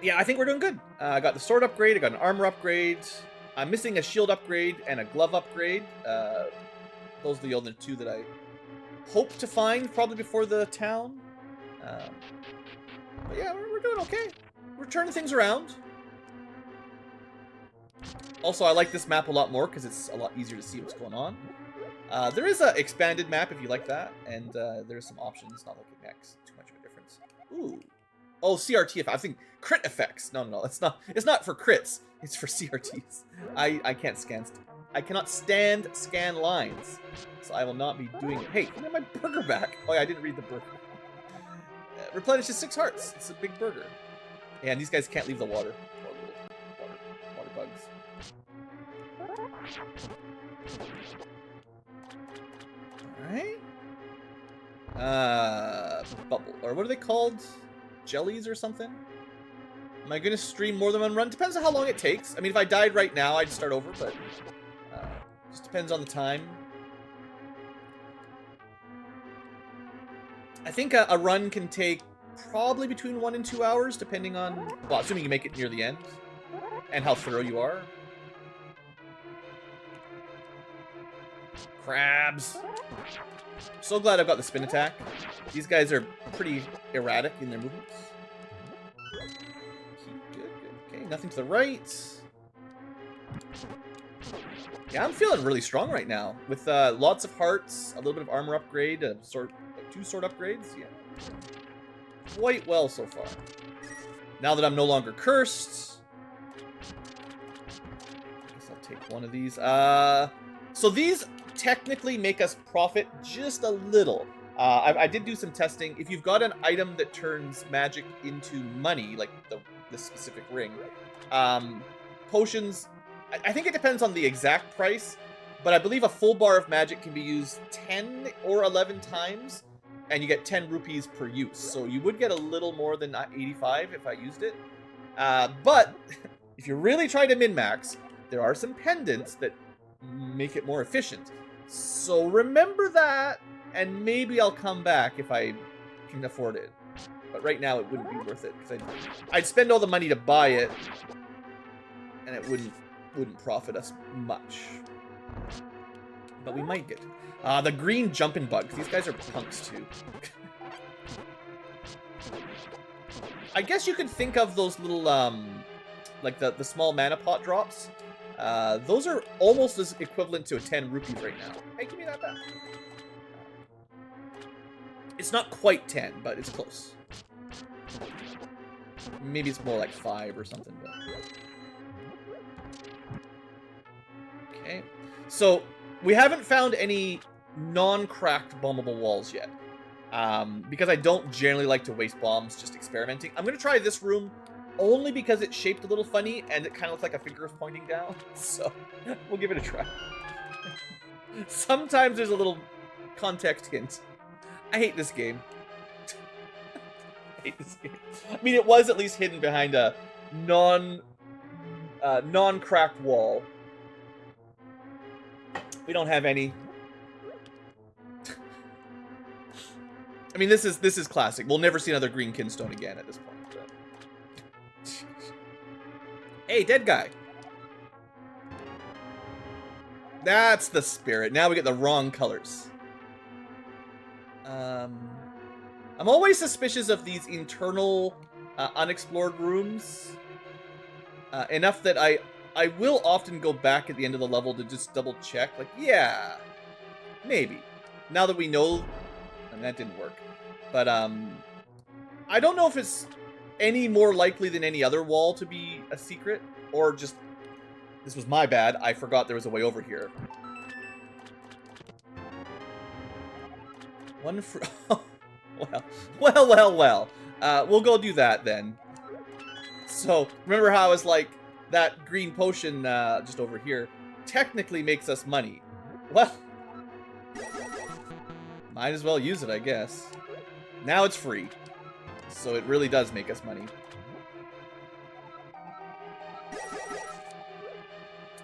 Yeah, I think we're doing good. I got the sword upgrade, I got an armor upgrade. I'm missing a shield upgrade and a glove upgrade. Those are the only 2 that I hope to find probably before the town. But yeah, we're doing okay. We're turning things around. Also, I like this map a lot more because it's a lot easier to see what's going on. There is an expanded map if you like that, and there's some options. Not like it makes too much of a difference. Ooh. Oh, CRT effects. I think crit effects. No, it's not. It's not for crits. It's for CRTs. I can't scan. I cannot stand scan lines, so I will not be doing it. Hey, give me my burger back. Oh yeah, I didn't read the burger. Replenishes 6 hearts. It's a big burger. And these guys can't leave the water. Poor little water bugs. Alright. Bubble. Or what are they called? Jellies or something? Am I going to stream more than 1 run? Depends on how long it takes. I mean, if I died right now, I'd start over, but... just depends on the time. I think a run can take probably between 1 and 2 hours, depending on... Well, assuming you make it near the end. And how thorough you are. Crabs. So glad I've got the spin attack. These guys are pretty erratic in their movements. Good. Okay, nothing to the right. Yeah, I'm feeling really strong right now. With lots of hearts, a little bit of armor upgrade, 2 sword upgrades. Yeah. Quite well so far. Now that I'm no longer cursed. I guess I'll take one of these. So these technically make us profit just a little. I did do some testing. If you've got an item that turns magic into money, like this specific ring, potions, I think it depends on the exact price, but I believe a full bar of magic can be used 10 or 11 times, and you get 10 rupees per use. So you would get a little more than 85 if I used it. But if you really try to min-max, there are some pendants that make it more efficient. So remember that, and maybe I'll come back if I can afford it. But right now it wouldn't be worth it, because I'd spend all the money to buy it, and it wouldn't profit us much. But we might get the green jumping bugs. These guys are punks too. I guess you could think of those little like the small mana pot drops. Those are almost as equivalent to a 10 rupees right now. Hey, give me that back. It's not quite 10, but it's close. Maybe it's more like 5 or something. But... Okay. So, we haven't found any non-cracked bombable walls yet. Because I don't generally like to waste bombs just experimenting. I'm going to try this room only because it's shaped a little funny and it kind of looks like a finger is pointing down. So, we'll give it a try. Sometimes there's a little context hint. I hate this game. I hate this game. I mean, it was at least hidden behind a non-cracked wall. We don't have any. I mean, this is classic. We'll never see another green kinstone again at this point. But... Hey, dead guy. That's the spirit. Now we get the wrong colors. I'm always suspicious of these internal unexplored rooms. Enough that I will often go back at the end of the level to just double check. Like, yeah, maybe. Now that we know, and that didn't work. But I don't know if it's any more likely than any other wall to be a secret, or just, this was my bad, I forgot there was a way over here. One for... well. We'll go do that then. So, remember how I was like, that green potion just over here technically makes us money. Well, might as well use it, I guess. Now it's free. So it really does make us money.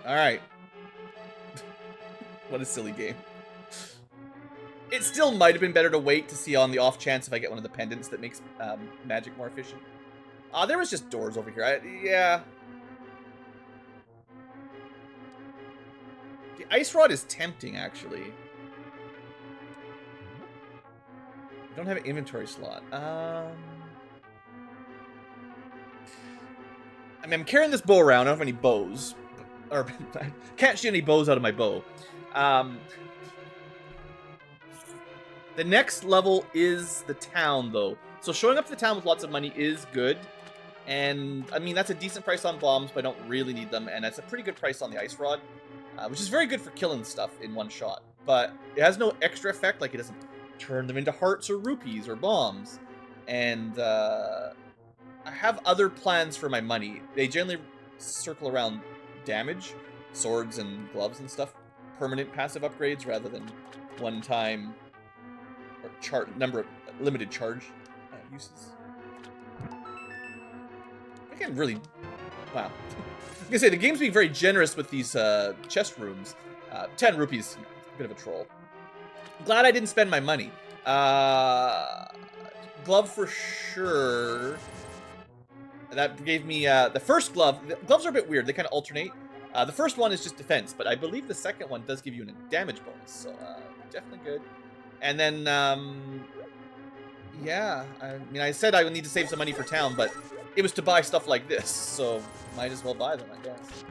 Alright. What a silly game. It still might have been better to wait to see on the off chance if I get one of the pendants that makes magic more efficient. There was just doors over here. Yeah. The ice rod is tempting, actually. I don't have an inventory slot. I mean, I'm carrying this bow around. I don't have any bows. Or, I can't shoot any bows out of my bow. The next level is the town, though. So showing up to the town with lots of money is good. And, I mean, that's a decent price on bombs, but I don't really need them. And that's a pretty good price on the ice rod. Which is very good for killing stuff in one shot. But it has no extra effect, like it doesn't turn them into hearts or rupees or bombs. And I have other plans for my money. They generally circle around damage, swords and gloves and stuff. Permanent passive upgrades rather than one-time or number of limited charge uses. I can really... Wow. I was gonna say, the game's being very generous with these chest rooms. 10 rupees, a bit of a troll. Glad I didn't spend my money. Glove for sure. That gave me the first glove. The gloves are a bit weird. They kind of alternate. The first one is just defense, but I believe the second one does give you a damage bonus. So definitely good. And then, yeah. I mean, I said I would need to save some money for town, but it was to buy stuff like this. So might as well buy them, I guess.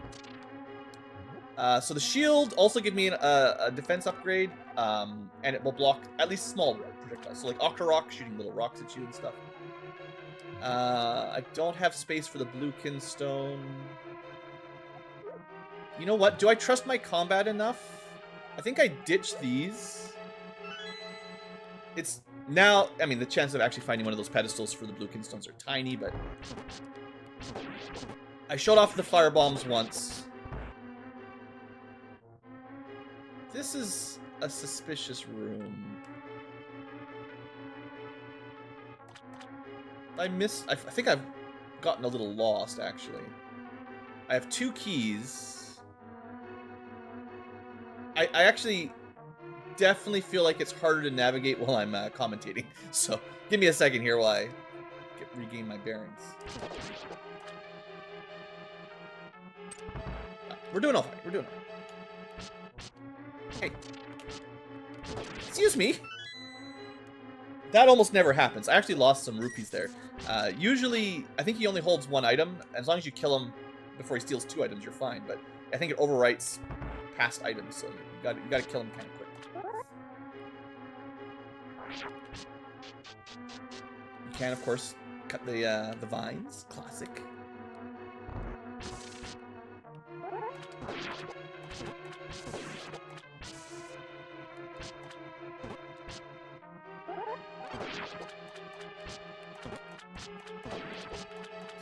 So the shield also give me a defense upgrade, and it will block at least small projectiles. So like Octorok shooting little rocks at you and stuff. I don't have space for the blue kinstone. You know what? Do I trust my combat enough I think I ditched these. It's now, I mean, the chance of actually finding one of those pedestals for the blue kinstones are tiny, but I showed off the fire bombs once. This is a suspicious room. I think I've gotten a little lost, actually. I have 2 keys. I actually definitely feel like it's harder to navigate while I'm commentating. So give me a second here while I regain my bearings. We're doing all right. We're doing all right. Hey. Excuse me. That almost never happens. I actually lost some rupees there. Usually, I think he only holds 1 item. As long as you kill him before he steals 2 items, you're fine. But I think it overwrites past items, so you gotta kill him kind of quick. You can, of course, cut the vines. Classic.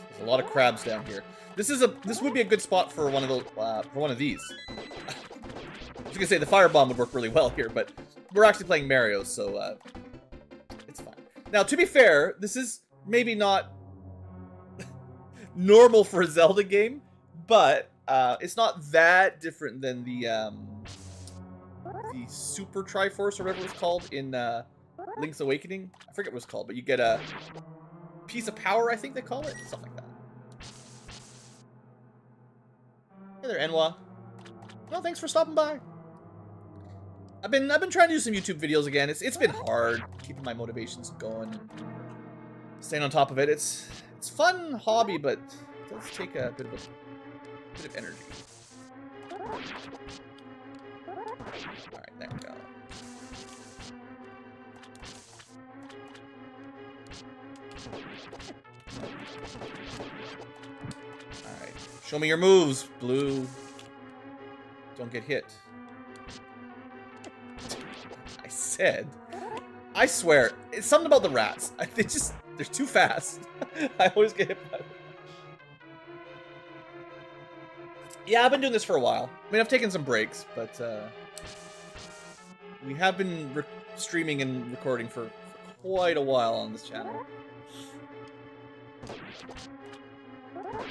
There's a lot of crabs down here. This would be a good spot for one of those these. I was gonna say the firebomb would work really well here, but we're actually playing Mario, so it's fine. Now, to be fair, this is maybe not normal for a Zelda game, but it's not that different than the Super Triforce or whatever it was called in Link's Awakening. I forget what it's called, but you get a piece of power, I think they call it, something like that. Hey there, Enwa. Well, thanks for stopping by. I've been trying to do some YouTube videos again. It's been hard keeping my motivations going, staying on top of it. It's fun hobby, but it does take a bit of energy. All right, there we go. All right, show me your moves, Blue. Don't get hit. I swear, it's something about the rats. They're too fast. I always get hit by them. Yeah, I've been doing this for a while. I mean, I've taken some breaks, but we have been streaming and recording for quite a while on this channel.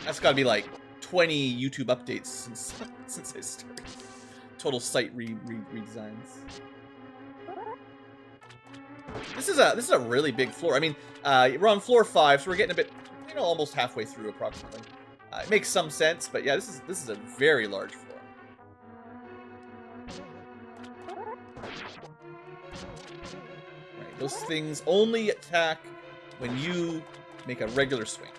That's got to be like 20 YouTube updates since I started. Total site redesigns. This is a really big floor. I mean, we're on floor 5, so we're getting a bit, almost halfway through approximately. It makes some sense, but yeah, this is a very large floor. Right, those things only attack when you make a regular swing.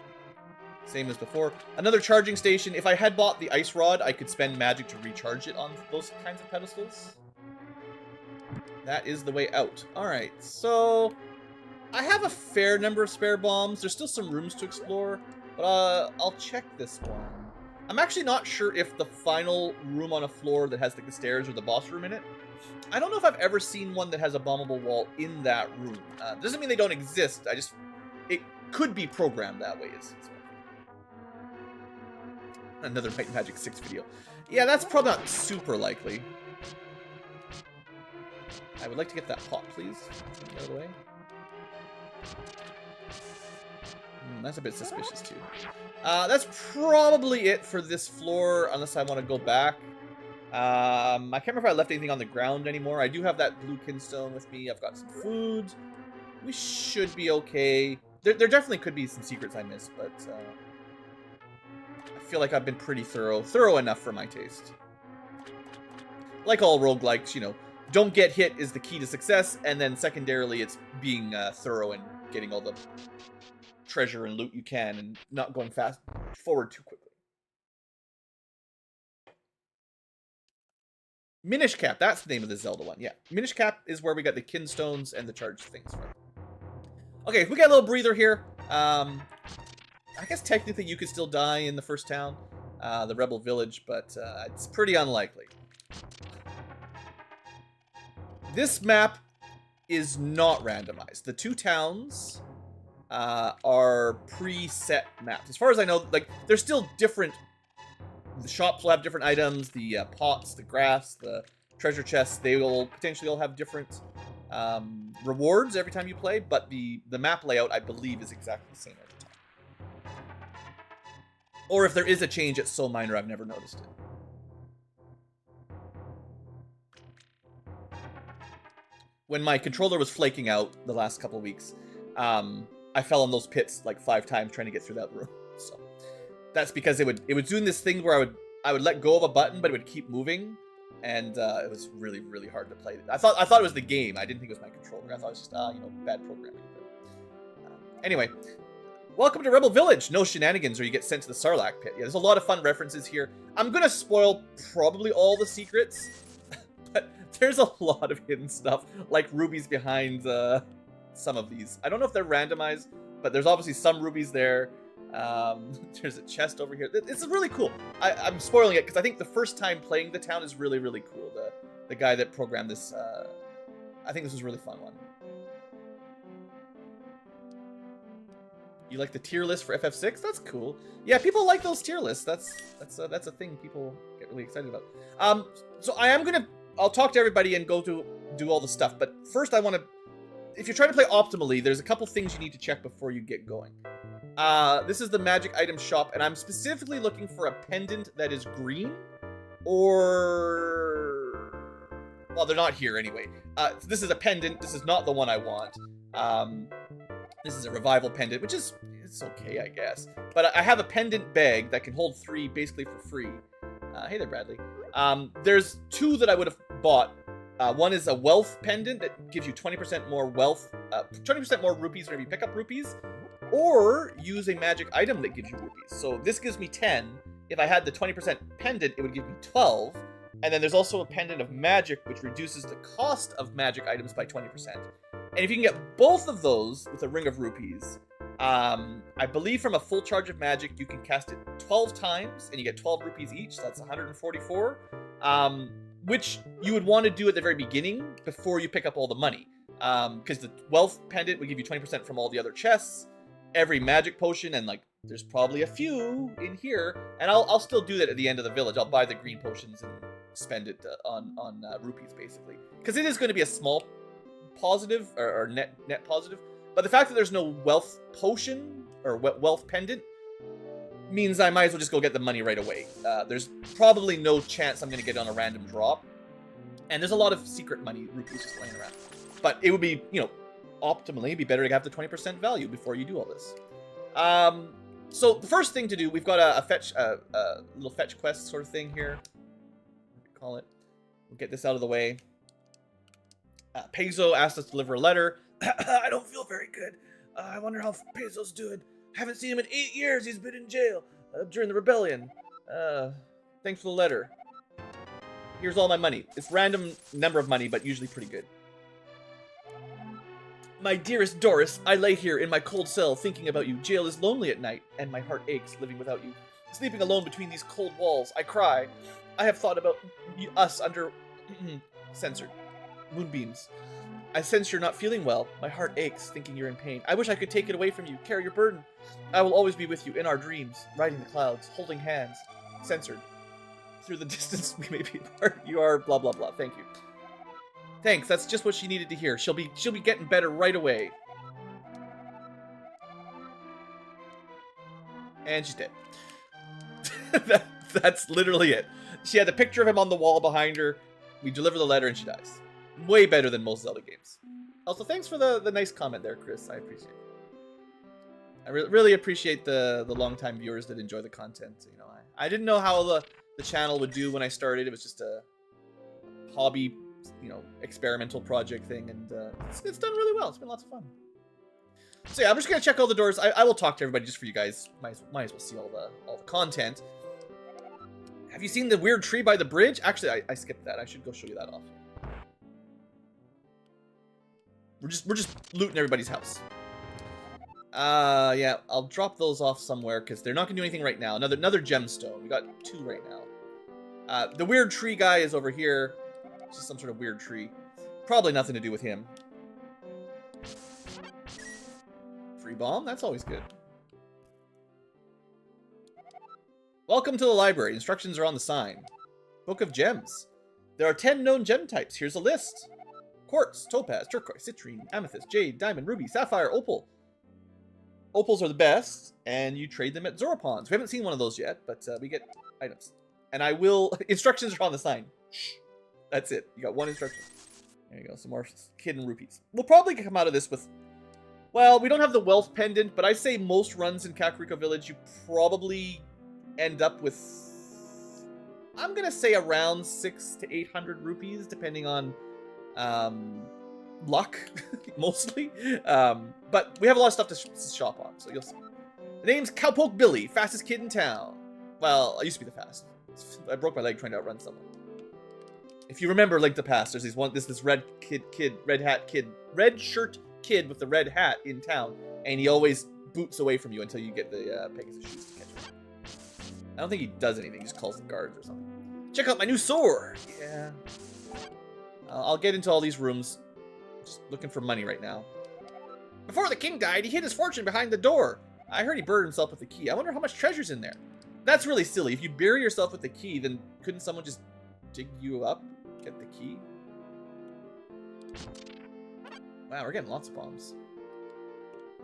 Same as before. Another charging station. If I had bought the ice rod, I could spend magic to recharge it on those kinds of pedestals. That is the way out. Alright, so I have a fair number of spare bombs. There's still some rooms to explore, but I'll check this one. I'm actually not sure if the final room on a floor that has like the stairs or the boss room in it. I don't know if I've ever seen one that has a bombable wall in that room. Doesn't mean they don't exist. It could be programmed that way. Another Might and Magic 6 video. Yeah, that's probably not super likely. I would like to get that pot, please. Get out of the way. That's a bit suspicious, too. That's probably it for this floor, unless I want to go back. I can't remember if I left anything on the ground anymore. I do have that blue kinstone with me. I've got some food. We should be okay. There definitely could be some secrets I missed, but I feel like I've been pretty thorough. Thorough enough for my taste. Like all roguelikes, don't get hit is the key to success, and then secondarily it's being thorough and getting all the treasure and loot you can and not going forward too quickly. Minish Cap, that's the name of the Zelda one. Yeah, Minish Cap is where we got the kinstones and the charged things from. Okay, we got a little breather here. I guess technically you could still die in the first town, the Rebel Village, but it's pretty unlikely. this map is not randomized. The 2 towns are preset maps. As far as I know, like, they're still different. The shops will have different items. The pots, the grass, the treasure chests, they will potentially all have different rewards every time you play, but the map layout, I believe, is exactly the same every time. Or if there is a change, it's so minor I've never noticed it. When my controller was flaking out the last couple weeks, I fell in those pits like 5 times trying to get through that room. So that's because it would do this thing where I would let go of a button, but it would keep moving, and it was really, really hard to play. I thought it was the game. I didn't think it was my controller. I thought it was just bad programming. But, anyway, welcome to Rebel Village. No shenanigans or you get sent to the Sarlacc pit. Yeah, there's a lot of fun references here. I'm gonna spoil probably all the secrets, but there's a lot of hidden stuff, like rubies behind some of these. I don't know if they're randomized, but there's obviously some rubies there. There's a chest over here. It's really cool. I'm spoiling it because I think the first time playing the town is really, really cool. The guy that programmed this, I think this was a really fun one. You like the tier list for FF6? That's cool. Yeah, people like those tier lists. That's a thing people get really excited about. So I'll talk to everybody and go to do all the stuff. But first I want to, if you're trying to play optimally, there's a couple things you need to check before you get going. This is the magic item shop, and I'm specifically looking for a pendant that is green, or... well, they're not here anyway. This is a pendant. This is not the one I want. This is a revival pendant, which is, it's okay, I guess. But I have a pendant bag that can hold 3 basically for free. Hey there, Bradley. There's 2 that I would have bought. One is a wealth pendant that gives you 20% more wealth, 20% more rupees whenever you pick up rupees, or use a magic item that gives you rupees. So this gives me 10. If I had the 20% pendant, it would give me 12. And then there's also a pendant of magic, which reduces the cost of magic items by 20%. And if you can get both of those with a ring of rupees, I believe from a full charge of magic, you can cast it 12 times, and you get 12 rupees each, so that's 144. Which you would want to do at the very beginning before you pick up all the money. Because the wealth pendant would give you 20% from all the other chests, every magic potion, and like there's probably a few in here. And I'll still do that at the end of the village. I'll buy the green potions and spend it on rupees, basically. Because it is going to be a small positive, or net positive. But the fact that there's no wealth potion, or wealth pendant, means I might as well just go get the money right away. There's probably no chance I'm going to get on a random drop. And there's a lot of secret money, rupees just laying around. But it would be, optimally, it'd be better to have the 20% value before you do all this. So the first thing to do, we've got a little fetch quest sort of thing here. Call it. We'll get this out of the way. Peso asked us to deliver a letter. I don't feel very good. I wonder how Peso's doing. Haven't seen him in 8 years. He's been in jail during the rebellion. Thanks for the letter. Here's all my money. It's random number of money, but usually pretty good. My dearest Doris, I lay here in my cold cell thinking about you. Jail is lonely at night, and my heart aches living without you. Sleeping alone between these cold walls, I cry. I have thought about us under censored moonbeams. I sense you're not feeling well. My heart aches, thinking you're in pain. I wish I could take it away from you, carry your burden. I will always be with you in our dreams, riding the clouds, holding hands. Censored. Through the distance we may be apart. You are blah blah blah. Thank you. Thanks, that's just what she needed to hear. She'll be getting better right away. And she's dead. That's literally it. She had a picture of him on the wall behind her. We deliver the letter and she dies. Way better than most Zelda games. Also, thanks for the nice comment there, Chris. I appreciate it. I really appreciate the longtime viewers that enjoy the content. I didn't know how the channel would do when I started. It was just a hobby, experimental project thing, and it's done really well. It's been lots of fun. So yeah, I'm just gonna check all the doors. I will talk to everybody just for you guys. Might as well see all the content. Have you seen the weird tree by the bridge? Actually, I skipped that. I should go show you that off. We're just looting everybody's house. Yeah, I'll drop those off somewhere because they're not gonna do anything right now. Another gemstone. We got 2 right now. The weird tree guy is over here. It's just some sort of weird tree. Probably nothing to do with him. Free bomb? That's always good. Welcome to the library. Instructions are on the sign. Book of Gems. There are 10 known gem types. Here's a list. Quartz, topaz, turquoise, citrine, amethyst, jade, diamond, ruby, sapphire, opal. Opals are the best, and you trade them at Zoropons. We haven't seen one of those yet, but we get items. And I will... Instructions are on the sign. Shh. That's it. You got one instruction. There you go. Some more hidden rupees. We'll probably come out of this with... Well, we don't have the wealth pendant, but I'd say most runs in Kakariko Village, you probably end up with... I'm going to say around 600 to 800 rupees, depending on luck, mostly. But we have a lot of stuff to shop on, so you'll see. The name's Cowpoke Billy, fastest kid in town. Well, I used to be the fastest. I broke my leg trying to outrun someone. If you remember Link to the Past, there's this red shirt kid with the red hat in town, and he always boots away from you until you get the Pegasus shoes to catch him. I don't think he does anything, he just calls the guards or something. Check out my new sword! Yeah. I'll get into all these rooms. Just looking for money right now. Before the king died, he hid his fortune behind the door. I heard he buried himself with the key. I wonder how much treasure's in there. That's really silly. If you bury yourself with the key, then couldn't someone just dig you up? Get the key? Wow, we're getting lots of bombs.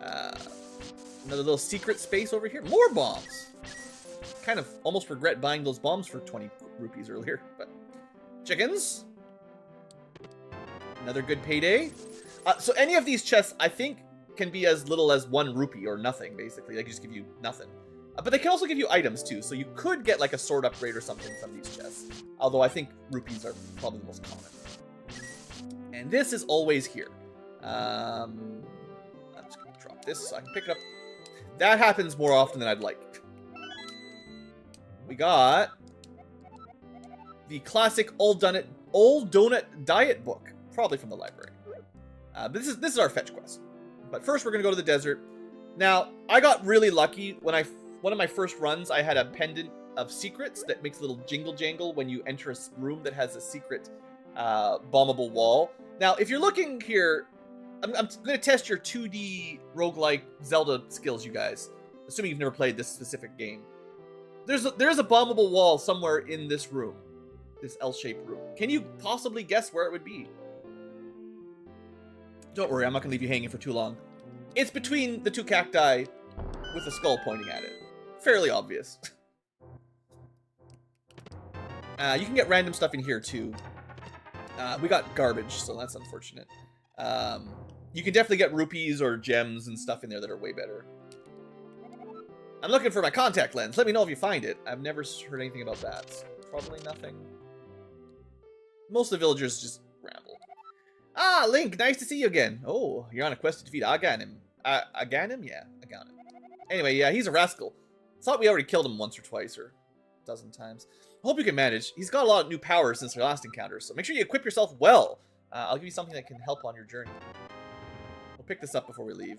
Another little secret space over here. More bombs! Kind of almost regret buying those bombs for 20 rupees earlier, but... Chickens? Another good payday. So any of these chests, I think, can be as little as 1 rupee or nothing, basically. They just give you nothing. But they can also give you items, too. So you could get, like, a sword upgrade or something from these chests. Although I think rupees are probably the most common. And this is always here. I'm just going to drop this so I can pick it up. That happens more often than I'd like. We got the classic Old Donut Diet book. Probably from the library. This is our fetch quest. But first we're going to go to the desert. Now, I got really lucky when one of my first runs, I had a pendant of secrets that makes a little jingle jangle when you enter a room that has a secret bombable wall. Now, if you're looking here, I'm going to test your 2D roguelike Zelda skills, you guys. Assuming you've never played this specific game. There's a bombable wall somewhere in this room. This L-shaped room. Can you possibly guess where it would be? Don't worry, I'm not going to leave you hanging for too long. It's between the 2 cacti with a skull pointing at it. Fairly obvious. You can get random stuff in here, too. We got garbage, so that's unfortunate. You can definitely get rupees or gems and stuff in there that are way better. I'm looking for my contact lens. Let me know if you find it. I've never heard anything about that. So probably nothing. Most of the villagers just ramble. Ah, Link, nice to see you again. Oh, you're on a quest to defeat Aganim. Aganim? Yeah, Aganim. Anyway, yeah, he's a rascal. Thought we already killed him once or twice, or a dozen times. Hope you can manage. He's got a lot of new powers since our last encounter, so make sure you equip yourself well. I'll give you something that can help on your journey. We'll pick this up before we leave.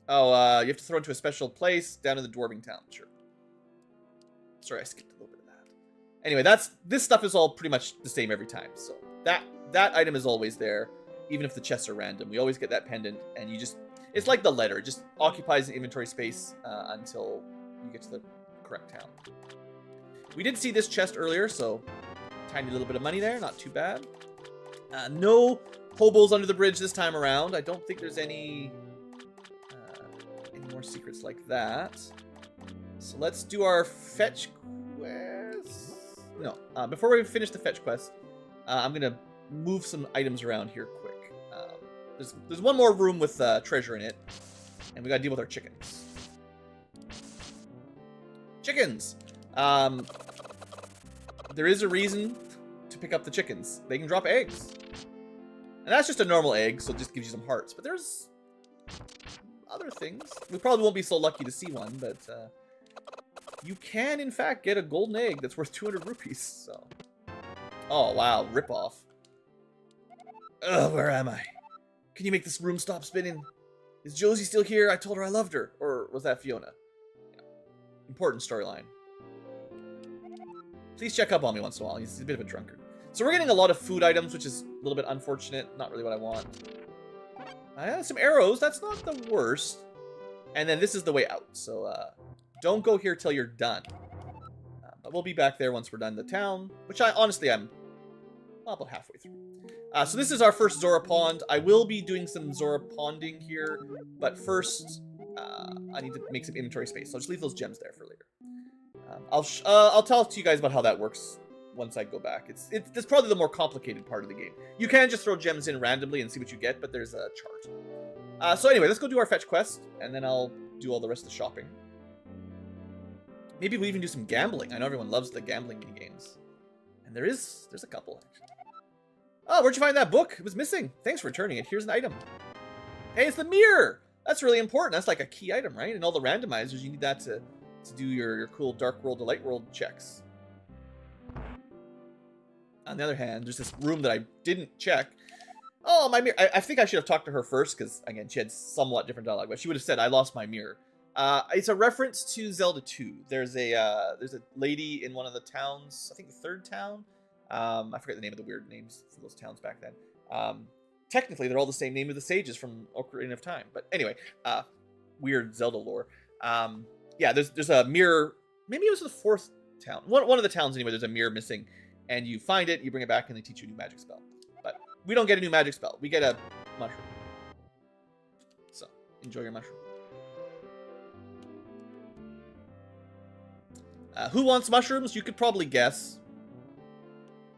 Oh, you have to throw it into a special place down in the dwarving town. Sure. Sorry, I skipped a little bit of that. Anyway, this stuff is all pretty much the same every time, so that item is always there, even if the chests are random. We always get that pendant, and you just... It's like the letter. It just occupies the inventory space until you get to the correct town. We did see this chest earlier, so tiny little bit of money there. Not too bad. No hobos under the bridge this time around. I don't think there's any more secrets like that. So let's do our fetch quest. No, before we finish the fetch quest, I'm going to move some items around here quick. There's one more room with treasure in it, and we got to deal with our chickens. Chickens! There is a reason to pick up the chickens. They can drop eggs. And that's just a normal egg, so it just gives you some hearts. But there's other things. We probably won't be so lucky to see one, but you can, in fact, get a golden egg that's worth 200 rupees. So, oh, wow. Rip-off. Ugh, where am I? Can you make this room stop spinning? Is Josie still here? I told her I loved her. Or was that Fiona? Yeah. Important storyline. Please check up on me once in a while. He's a bit of a drunkard. So we're getting a lot of food items, which is a little bit unfortunate. Not really what I want. Some arrows. That's not the worst. And then this is the way out. So don't go here till you're done. But we'll be back there once we're done the town, which honestly, I'm about halfway through. So this is our first Zora Pond. I will be doing some Zora Ponding here, but first I need to make some inventory space. So I'll just leave those gems there for later. I'll talk to you guys about how that works once I go back. It's probably the more complicated part of the game. You can just throw gems in randomly and see what you get, but there's a chart. So anyway, let's go do our fetch quest, and then I'll do all the rest of the shopping. Maybe we even do some gambling. I know everyone loves the gambling mini games, and there's a couple actually. Oh, where'd you find that book? It was missing. Thanks for returning it. Here's an item. Hey, it's the mirror. That's really important. That's like a key item, right? And all the randomizers, you need that to do your cool Dark World to Light World checks. On the other hand, there's this room that I didn't check. Oh, my mirror. I think I should have talked to her first, because, again, she had somewhat different dialogue, but she would have said, I lost my mirror. It's a reference to Zelda 2. There's a lady in one of the towns, I think the third town. I forget the name of the weird names for those towns back then. Technically, they're all the same name of the sages from Ocarina of Time. But anyway, weird Zelda lore. Yeah, there's a mirror. Maybe it was the fourth town. One of the towns anyway, there's a mirror missing. And you find it, you bring it back, and they teach you a new magic spell. But we don't get a new magic spell. We get a mushroom. So, enjoy your mushroom. Who wants mushrooms? You could probably guess.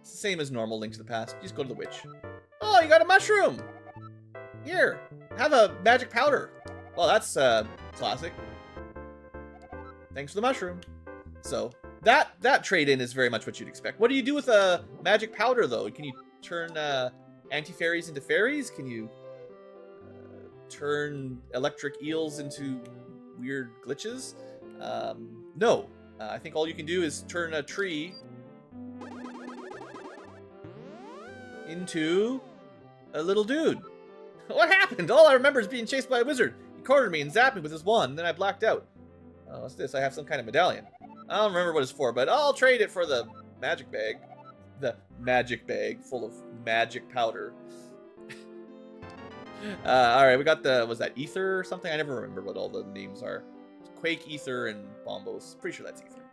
It's the same as normal Link to the Past. You just go to the witch. Oh, you got a mushroom! Here, have a magic powder. Well, that's classic. Thanks for the mushroom. So, that trade-in is very much what you'd expect. What do you do with a magic powder, though? Can you turn anti-fairies into fairies? Can you turn electric eels into weird glitches? No. I think all you can do is turn a tree into a little dude. What happened? All I remember is being chased by a wizard. He cornered me and zapped me with his wand, and then I blacked out. Oh, what's this? I have some kind of medallion. I don't remember what it's for, but I'll trade it for the magic bag. The magic bag full of magic powder. Alright, we got the, was that Ether or something? I never remember what all the names are. Quake, Ether, and Bombos. Pretty sure that's Ether.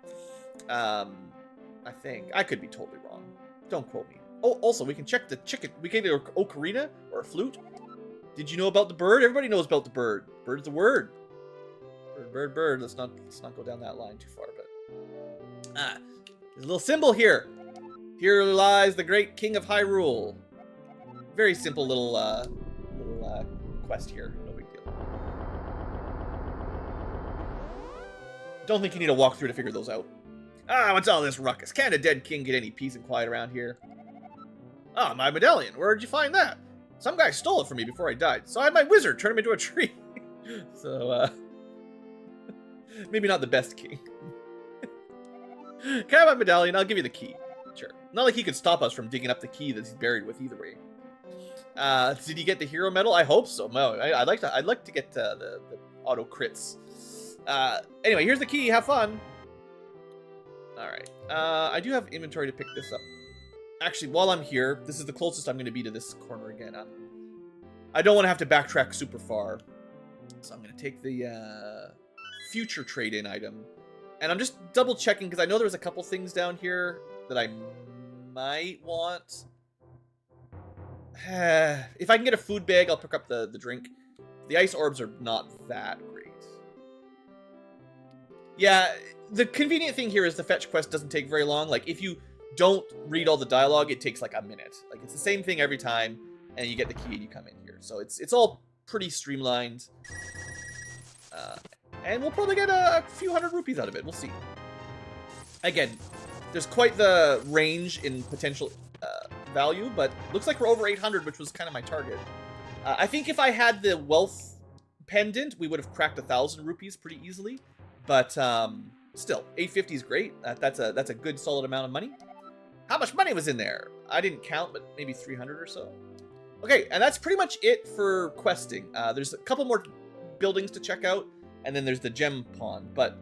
I think. I could be totally wrong. Don't quote me. Oh, also, we can check the chicken. We can get an ocarina or a flute. Did you know about the bird? Everybody knows about the bird. Bird's the word. Bird, bird, bird. Let's not go down that line too far, but there's a little symbol here. Here lies the great king of Hyrule. Very simple little quest here. No big deal. Don't think you need to walk through to figure those out. Ah, what's all this ruckus? Can't a dead king get any peace and quiet around here? Ah, my medallion. Where'd you find that? Some guy stole it from me before I died, so I had my wizard turn him into a tree. So, maybe not the best king. Can I have my medallion? I'll give you the key. Sure. Not like he could stop us from digging up the key that he's buried with either way. Did he get the hero medal? I hope so. No, I'd like to get the auto crits. Anyway, here's the key. Have fun. All right. I do have inventory to pick this up. Actually, while I'm here, this is the closest I'm going to be to this corner again. I don't want to have to backtrack super far, so I'm going to take the future trade-in item. And I'm just double checking because I know there's a couple things down here that I might want. If I can get a food bag, I'll pick up the drink. The ice orbs are not that great. Yeah, the convenient thing here is the fetch quest doesn't take very long. Like, if you don't read all the dialogue, it takes like a minute. Like, it's the same thing every time, and you get the key and you come in here. So it's all pretty streamlined. And we'll probably get a few hundred rupees out of it. We'll see. Again, there's quite the range in potential value, but looks like we're over 800, which was kind of my target. I think if I had the wealth pendant, we would have cracked 1,000 rupees pretty easily. But still, 850 is great. That's a good solid amount of money. How much money was in there? I didn't count, but maybe 300 or so. Okay, and that's pretty much it for questing. There's a couple more buildings to check out, and then there's the gem pond. But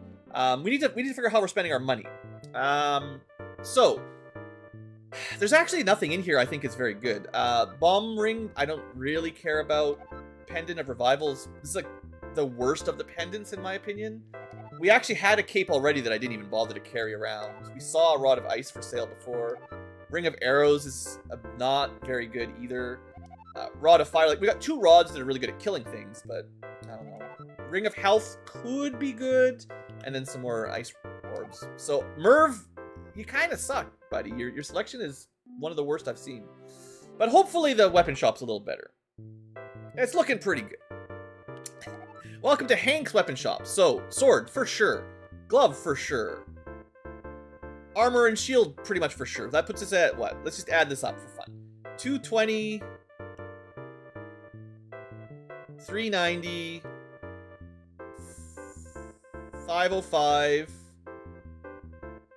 we need to figure out how we're spending our money. So There's actually nothing in here I think is very good. Bomb Ring, I don't really care about. Pendant of Revivals, this is like the worst of the pendants in my opinion. We actually had a cape already that I didn't even bother to carry around. We saw a Rod of Ice for sale before. Ring of Arrows is not very good either. Rod of Fire, like we got 2 rods that are really good at killing things, but I don't know. Ring of Health could be good, and then some more ice orbs. So Merv, you kind of suck, buddy. Your selection is one of the worst I've seen. But hopefully the weapon shop's a little better. It's looking pretty good. Welcome to Hank's Weapon Shop. So, sword, for sure. Glove, for sure. Armor and shield, pretty much for sure. That puts us at what? Let's just add this up for fun. 220. 390. 505.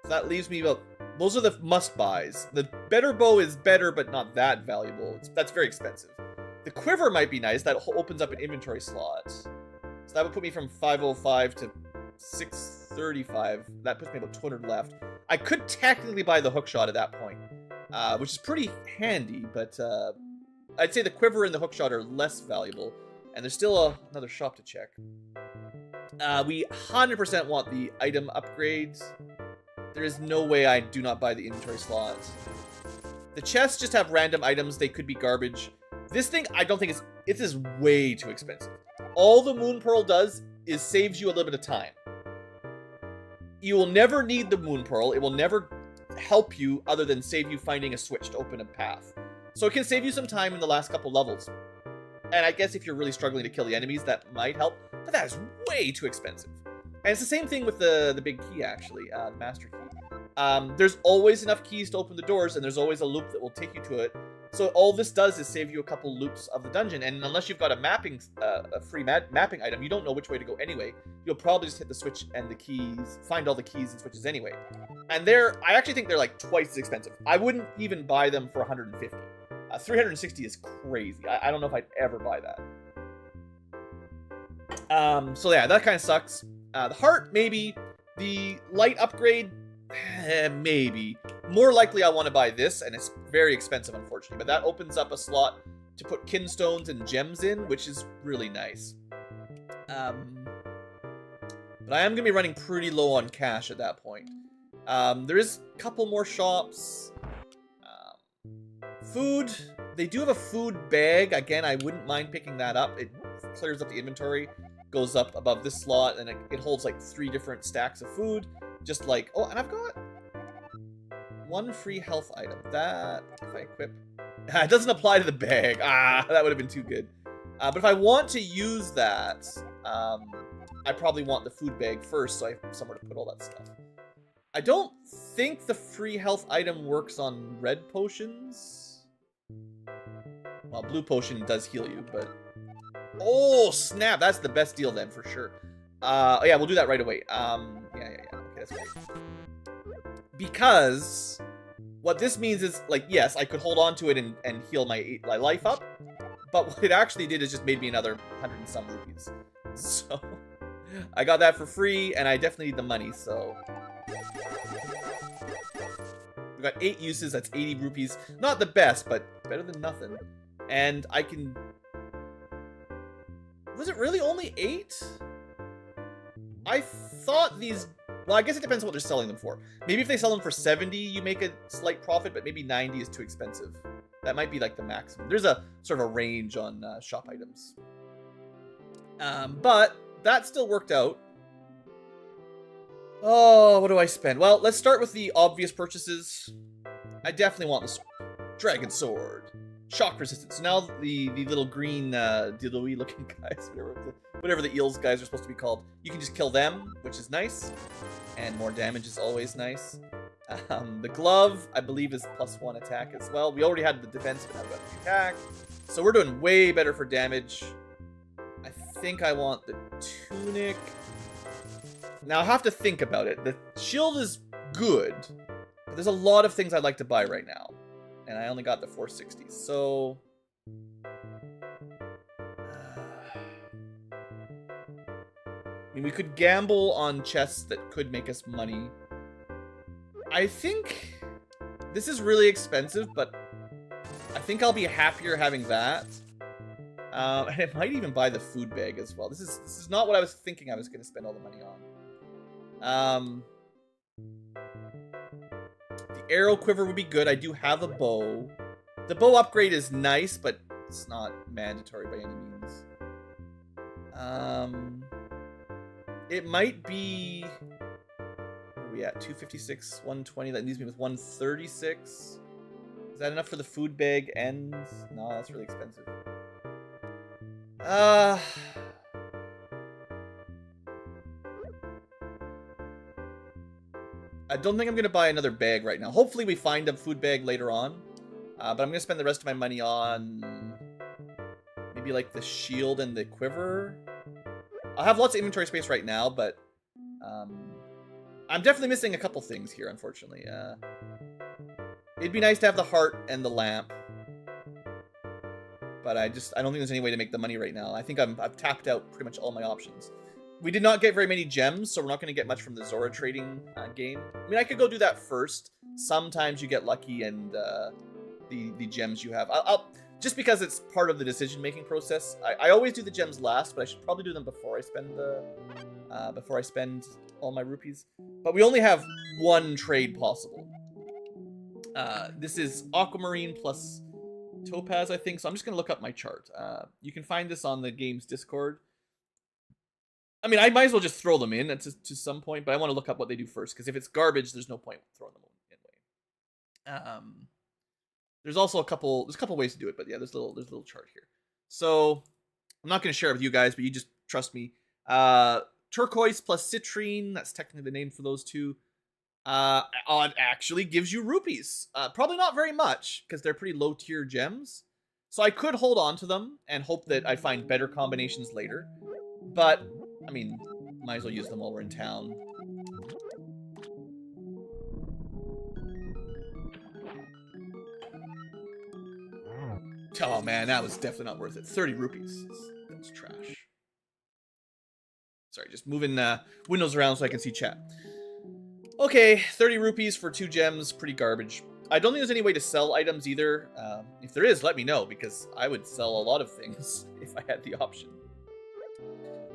So that leaves me about... Those are the must-buys. The better bow is better, but not that valuable. That's very expensive. The quiver might be nice. That opens up an inventory slot. So that would put me from 505 to 635. That puts me about 200 left. I could technically buy the hookshot at that point, which is pretty handy, but I'd say the quiver and the hookshot are less valuable. And there's still another shop to check. We 100% want the item upgrades. There is no way I do not buy the inventory slots. The chests just have random items. They could be garbage. This thing, I don't think it is way too expensive. All the Moon Pearl does is saves you a little bit of time. You will never need the Moon Pearl. It will never help you other than save you finding a switch to open a path. So it can save you some time in the last couple levels. And I guess if you're really struggling to kill the enemies, that might help. But that is way too expensive. And it's the same thing with the big key, actually, the Master Key. There's always enough keys to open the doors, and there's always a loop that will take you to it. So all this does is save you a couple loops of the dungeon, and unless you've got a free mapping item, you don't know which way to go anyway. You'll probably just hit the switch and the keys, find all the keys and switches anyway. And I actually think they're like twice as expensive. I wouldn't even buy them for 150. 360 is crazy. I don't know if I'd ever buy that. So yeah, that kind of sucks. The heart, maybe. The light upgrade, maybe. More likely I want to buy this, and it's very expensive, unfortunately. But that opens up a slot to put kinstones and gems in, which is really nice. But I am going to be running pretty low on cash at that point. There is a couple more shops. Food. They do have a food bag. Again, I wouldn't mind picking that up. It clears up the inventory. Goes up above this slot, and it holds like 3 different stacks of food. Just like... Oh, and I've got 1 free health item. That, if I equip... It doesn't apply to the bag. Ah, that would have been too good. But if I want to use that, I probably want the food bag first, so I have somewhere to put all that stuff. I don't think the free health item works on red potions. Well, blue potion does heal you, but... Oh, snap! That's the best deal then, for sure. Oh, yeah, we'll do that right away. Yeah. Okay, that's great. Because what this means is, like, yes, I could hold on to it and heal my life up, but what it actually did is just made me another 100 and some rupees. So, I got that for free, and I definitely need the money, so... We got 8 uses, that's 80 rupees. Not the best, but better than nothing. And I can... Was it really only 8? I thought these... Well, I guess it depends on what they're selling them for. Maybe if they sell them for 70, you make a slight profit, but maybe 90 is too expensive. That might be like the maximum. There's a sort of a range on shop items. But that still worked out. Oh, what do I spend? Well, let's start with the obvious purchases. I definitely want the Dragon Sword. Shock resistance. So now the little green dilly looking guys, whatever the eels guys are supposed to be called, you can just kill them, which is nice. And more damage is always nice. The glove, I believe, is +1 attack as well. We already had the defense, but now we've got the attack. So we're doing way better for damage. I think I want the tunic. Now, I'll have to think about it. The shield is good, but there's a lot of things I'd like to buy right now. And I only got the 460, so... I mean, we could gamble on chests that could make us money. I think This is really expensive, but I think I'll be happier having that. And it might even buy the food bag as well. This is not what I was thinking I was going to spend all the money on. The arrow quiver would be good. I do have a bow. The bow upgrade is nice, but it's not mandatory by any means. It might be... Where are we at? 256, 120. That leaves me with 136. Is that enough for the food bag and... No, that's really expensive. I don't think I'm going to buy another bag right now. Hopefully we find a food bag later on. But I'm going to spend the rest of my money on... maybe like the shield and the quiver. I'll have lots of inventory space right now, but... I'm definitely missing a couple things here, unfortunately. It'd be nice to have the heart and the lamp. But I don't think there's any way to make the money right now. I think I've tapped out pretty much all my options. We did not get very many gems, so we're not going to get much from the Zora trading game. I mean, I could go do that first. Sometimes you get lucky and the gems you have. I'll just because it's part of the decision-making process. I always do the gems last, but I should probably do them before I spend all my rupees. But we only have one trade possible. This is Aquamarine plus Topaz, I think. So I'm just going to look up my chart. You can find this on the game's Discord. I mean, I might as well just throw them in to some point, but I want to look up what they do first, because if it's garbage, there's no point throwing them in anyway. There's also a couple ways to do it, but yeah, there's a little chart here. So I'm not going to share it with you guys, but you just trust me. Turquoise plus citrine, that's technically the name for those two. It actually gives you rupees. Probably not very much, because they're pretty low tier gems. So I could hold on to them and hope that I find better combinations later. But, I mean, might as well use them while we're in town. Oh man, that was definitely not worth it. 30 rupees. That's trash. Sorry, just moving windows around so I can see chat. Okay, 30 rupees for 2 gems, pretty garbage. I don't think there's any way to sell items either. If there is, let me know, because I would sell a lot of things if I had the option.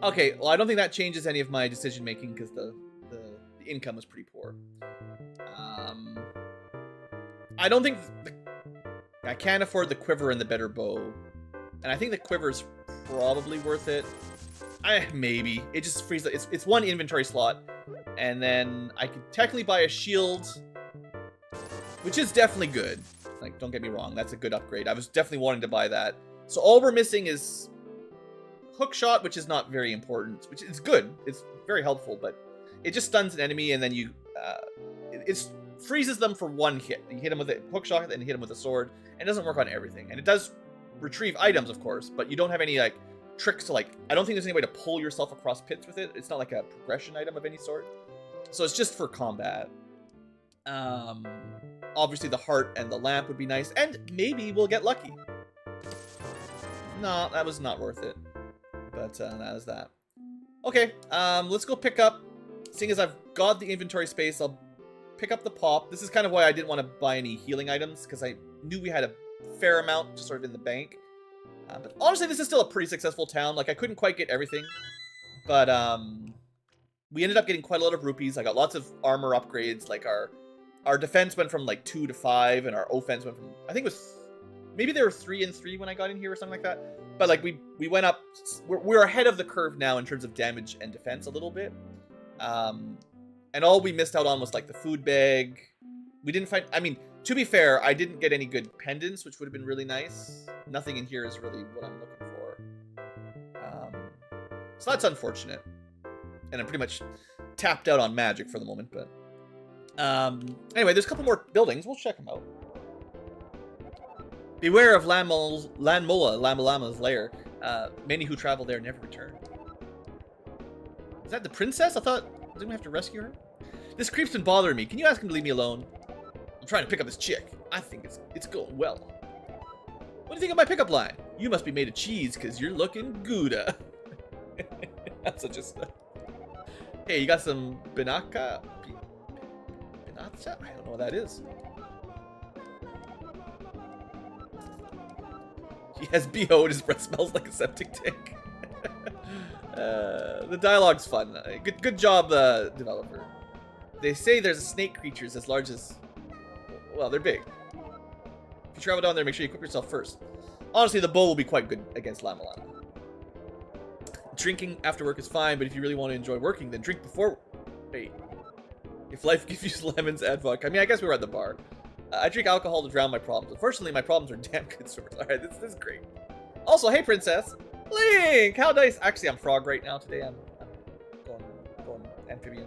Okay, well, I don't think that changes any of my decision-making, because the income was pretty poor. I don't think... I can't afford the quiver and the better bow. And I think the quiver's probably worth it. Maybe. It just frees... It's one inventory slot. And then I could technically buy a shield, which is definitely good. Like, don't get me wrong, that's a good upgrade. I was definitely wanting to buy that. So all we're missing is hook shot, which is not very important. Which is good. It's very helpful, but it just stuns an enemy, and then you... it freezes them for one hit. You hit them with a hook shot, then you hit them with a sword. And it doesn't work on everything. And it does retrieve items, of course, but you don't have any, like, tricks to, like... I don't think there's any way to pull yourself across pits with it. It's not like a progression item of any sort. So it's just for combat. Obviously the heart and the lamp would be nice, and maybe we'll get lucky. No, that was not worth it. But that is that. Okay, let's go pick up. Seeing as I've got the inventory space, I'll pick up the pop. This is kind of why I didn't want to buy any healing items, because I knew we had a fair amount just sort of in the bank. But honestly, this is still a pretty successful town. Like, I couldn't quite get everything, but we ended up getting quite a lot of rupees. I got lots of armor upgrades. Like, our defense went from like 2 to 5, and our offense went from, I think it was, maybe they were 3 and 3 when I got in here or something like that. But like, we went up, we're ahead of the curve now in terms of damage and defense a little bit. And all we missed out on was like the food bag. We didn't find, I mean, to be fair, I didn't get any good pendants, which would have been really nice. Nothing in here is really what I'm looking for. So that's unfortunate. And I'm pretty much tapped out on magic for the moment, but... anyway, there's a couple more buildings. We'll check them out. Beware of Lama-Lama's lair. Many who travel there never return. Is that the princess? I thought... Didn't we have to rescue her? This creep's been bothering me. Can you ask him to leave me alone? I'm trying to pick up this chick. I think it's going well. What do you think of my pickup line? You must be made of cheese, because you're looking Gouda. That's such a stuff. Hey, you got some Binaka? Binacha? I don't know what that is. He has BO and his breath smells like a septic tank. The dialogue's fun. Good job, developer. They say there's snake creatures as large as... Well, they're big. If you travel down there, make sure you equip yourself first. Honestly, the bow will be quite good against Llama Llama. Drinking after work is fine, but if you really want to enjoy working, then drink before... Wait. If life gives you lemons, add vodka. I mean, I guess we were at the bar. I drink alcohol to drown my problems. Unfortunately, my problems are damn good swords. Alright, this is great. Also, hey, princess. Link! How nice. Actually, I'm frog right now today. I'm going amphibian.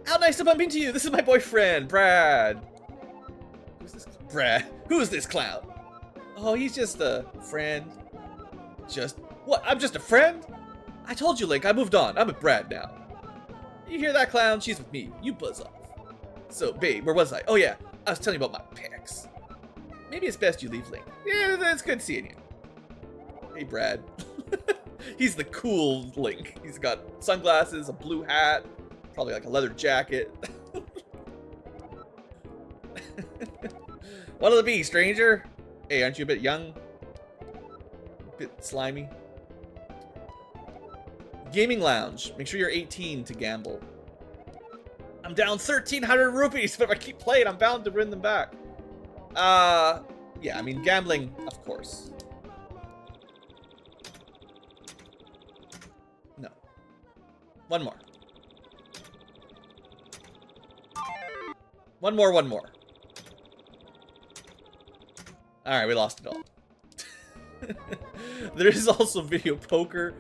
How nice to bump into you. This is my boyfriend, Brad. Who's this? Brad. Who's this clown? Oh, he's just a friend. What? I'm just a friend? I told you, Link. I moved on. I'm with Brad now. You hear that, clown? She's with me. You buzz off. So, babe, where was I? Oh, yeah. I was telling you about my pecs. Maybe it's best you leave, Link. Yeah, it's good seeing you. Hey, Brad. He's the cool Link. He's got sunglasses, a blue hat, probably like a leather jacket. What'll it be, stranger? Hey, aren't you a bit young? A bit slimy? Gaming lounge. Make sure you're 18 to gamble. I'm down 1,300 rupees, but if I keep playing, I'm bound to win them back. Yeah, I mean, gambling, of course. No. One more. One more. Alright, we lost it all. There is also video poker.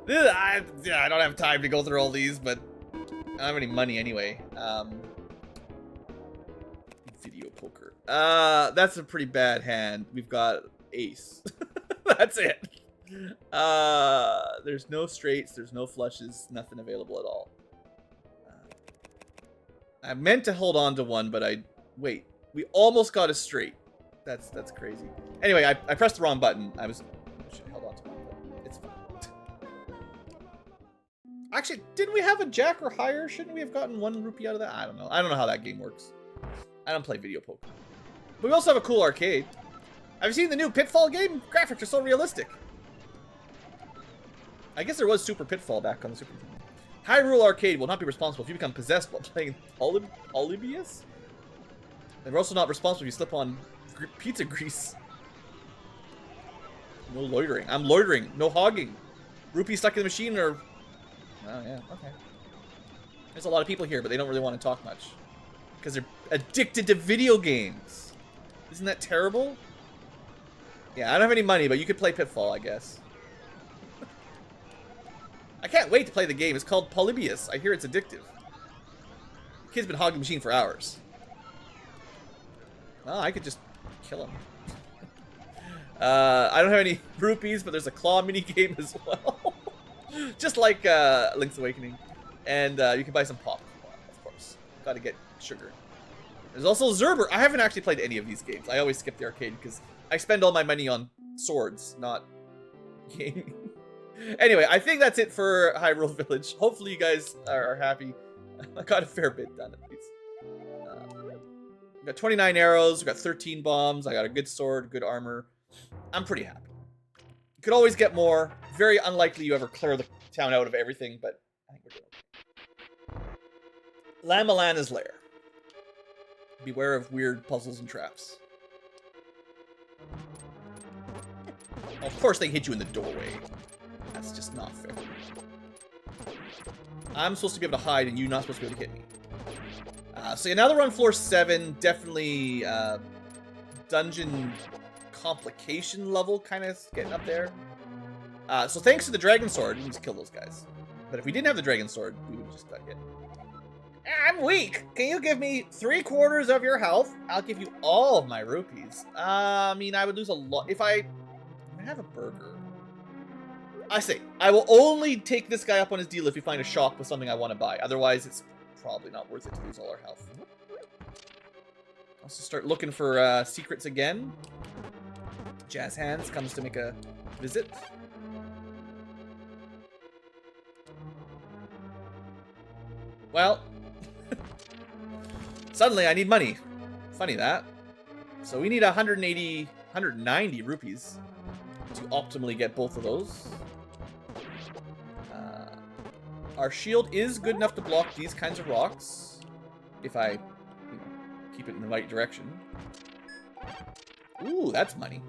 I don't have time to go through all these, but I don't have any money anyway. Video poker. That's a pretty bad hand. We've got ace. That's it. There's no straights, there's no flushes, nothing available at all. I meant to hold on to one, but wait. We almost got a straight. That's crazy. Anyway, I pressed the wrong button. I should have held on to one, but it's fine. Actually, didn't we have a jack or higher? Shouldn't we have gotten 1 rupee out of that? I don't know. I don't know how that game works. I don't play video poker. But we also have a cool arcade. Have you seen the new Pitfall game? Graphics are so realistic. I guess there was Super Pitfall back on the Super Nintendo. Hyrule Arcade will not be responsible if you become possessed while playing Polybius. And we're also not responsible if you slip on pizza grease. No loitering. I'm loitering. No hogging. Rupee stuck in the machine or... Oh, yeah. Okay. There's a lot of people here, but they don't really want to talk much. Because they're addicted to video games. Isn't that terrible? Yeah, I don't have any money, but you could play Pitfall, I guess. I can't wait to play the game. It's called Polybius. I hear it's addictive. The kid's been hogging the machine for hours. Oh, I could just kill him. I don't have any rupees, but there's a claw mini game as well. Just like Link's Awakening. And you can buy some popcorn, of course. Gotta get sugar. There's also Zerber. I haven't actually played any of these games. I always skip the arcade because I spend all my money on swords, not gaming. Anyway, I think that's it for Hyrule Village. Hopefully you guys are happy. I got a fair bit done at least. We got 29 arrows, we got 13 bombs, I got a good sword, good armor. I'm pretty happy. You could always get more. Very unlikely you ever clear the town out of everything, but I think we're doing okay. Lamalana's Lair. Beware of weird puzzles and traps. Of course they hit you in the doorway. That's just not fair. I'm supposed to be able to hide and you're not supposed to be able to hit me. So yeah, now that we're on floor 7, definitely dungeon complication level kind of getting up there. So thanks to the dragon sword, we can just kill those guys. But if we didn't have the dragon sword, we would have just got hit. I'm weak. Can you give me 3/4 of your health? I'll give you all of my rupees. I mean, I would lose a lot if I have a burger. I say, I will only take this guy up on his deal if we find a shop with something I want to buy. Otherwise, it's probably not worth it to lose all our health. Also start looking for secrets again. Jazz Hands comes to make a visit. Well, suddenly I need money. Funny that. So we need 190 rupees. to optimally get both of those. Our shield is good enough to block these kinds of rocks, if I keep it in the right direction. Ooh, that's money.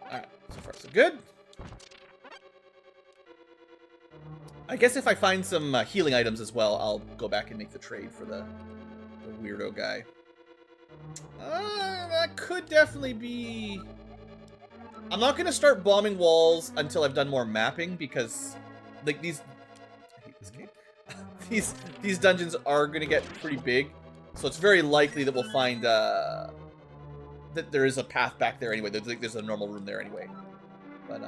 Alright, so far so good. I guess if I find some healing items as well, I'll go back and make the trade for the weirdo guy. That could definitely be... I'm not going to start bombing walls until I've done more mapping, because like these... I hate this game. these dungeons are going to get pretty big, so it's very likely that we'll find that there is a path back there anyway. There's a normal room there anyway. But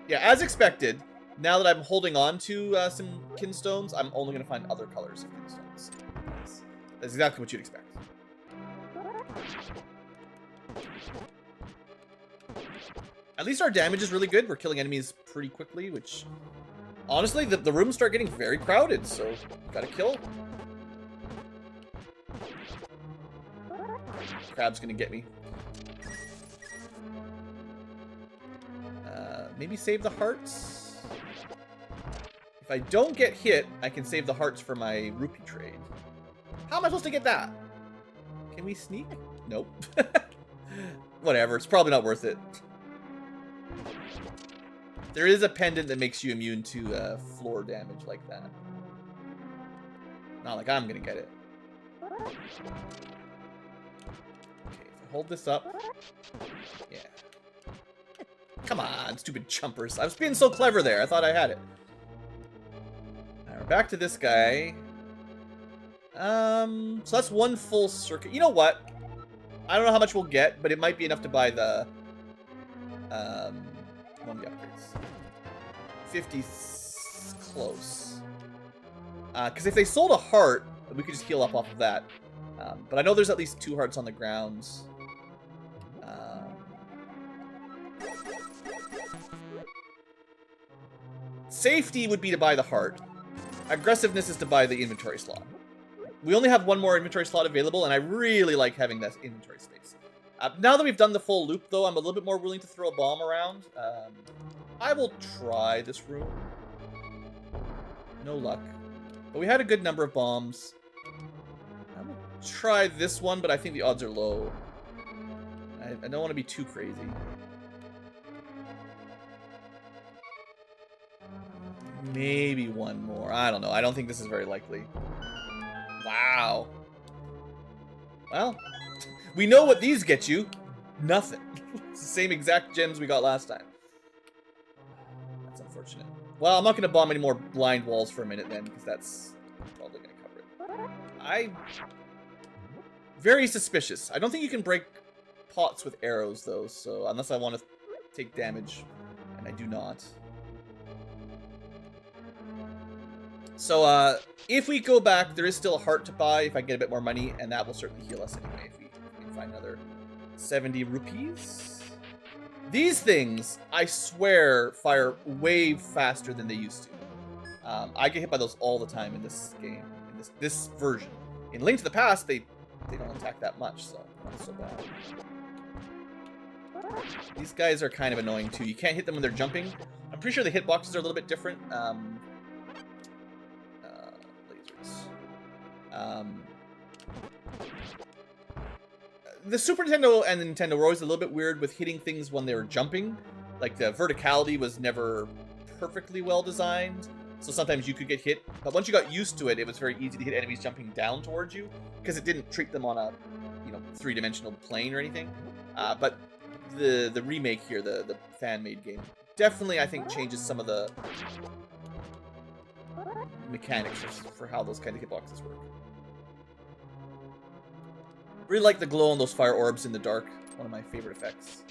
yeah, as expected, now that I'm holding on to some kinstones, I'm only going to find other colors of kinstones. That's exactly what you'd expect. At least our damage is really good. We're killing enemies pretty quickly, which... Honestly, the rooms start getting very crowded, so gotta kill. Crab's gonna get me. Maybe save the hearts? If I don't get hit, I can save the hearts for my rupee trade. How am I supposed to get that? Can we sneak? Nope. Whatever, it's probably not worth it. There is a pendant that makes you immune to floor damage like that. Not like I'm gonna get it. Okay, if I hold this up... Yeah. Come on, stupid chumpers. I was being so clever there. I thought I had it. Alright, we're back to this guy. So that's one full circuit. You know what? I don't know how much we'll get, but it might be enough to buy the... one of the upgrades. 50's close. Because if they sold a heart, we could just heal up off of that. But I know there's at least 2 hearts on the ground. Safety would be to buy the heart. Aggressiveness is to buy the inventory slot. We only have one more inventory slot available, and I really like having that inventory space. Now that we've done the full loop, though, I'm a little bit more willing to throw a bomb around. I will try this room. No luck. But we had a good number of bombs. I will try this one, but I think the odds are low. I don't want to be too crazy. Maybe one more. I don't know. I don't think this is very likely. Wow. Well, we know what these get you. Nothing. It's the same exact gems we got last time. That's unfortunate. Well, I'm not going to bomb any more blind walls for a minute then, because that's probably going to cover it. Very suspicious. I don't think you can break pots with arrows, though, so unless I want to take damage, and I do not. So, if we go back, there is still a heart to buy if I get a bit more money, and that will certainly heal us anyway if we can find another 70 rupees. These things, I swear, fire way faster than they used to. I get hit by those all the time in this game, in this version. In Link to the Past, they don't attack that much, so not so bad. These guys are kind of annoying too. You can't hit them when they're jumping. I'm pretty sure the hitboxes are a little bit different. The Super Nintendo and the Nintendo were always a little bit weird with hitting things when they were jumping. Like, the verticality was never perfectly well designed, so sometimes you could get hit. But once you got used to it, it was very easy to hit enemies jumping down towards you, because it didn't treat them on a, three-dimensional plane or anything. But the remake here, the fan-made game, definitely, I think, changes some of the mechanics for how those kind of hitboxes work. Really like the glow on those fire orbs in the dark. One of my favorite effects.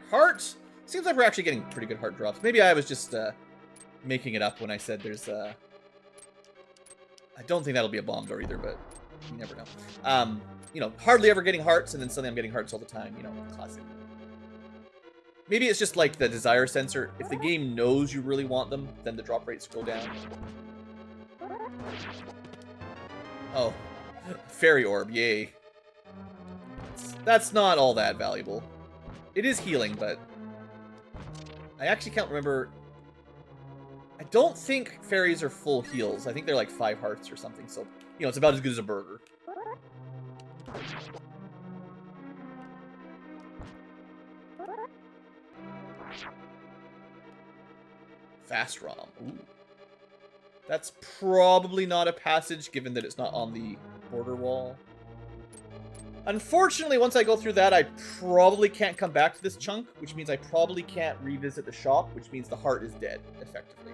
Heart! Seems like we're actually getting pretty good heart drops. Maybe I was just making it up when I said there's I don't think that'll be a bomb door either, but you never know. Hardly ever getting hearts, and then suddenly I'm getting hearts all the time. Classic. Maybe it's just like the desire sensor. If the game knows you really want them, then the drop rates go down. Oh. Fairy orb, yay. That's not all that valuable. It is healing, but I actually can't remember. I don't think fairies are full heals. I think they're like 5 hearts or something, so, you know, it's about as good as a burger. Fast ROM. Ooh. That's probably not a passage, given that it's not on the border wall. Unfortunately, once I go through that, I probably can't come back to this chunk, which means I probably can't revisit the shop, which means the heart is dead, effectively.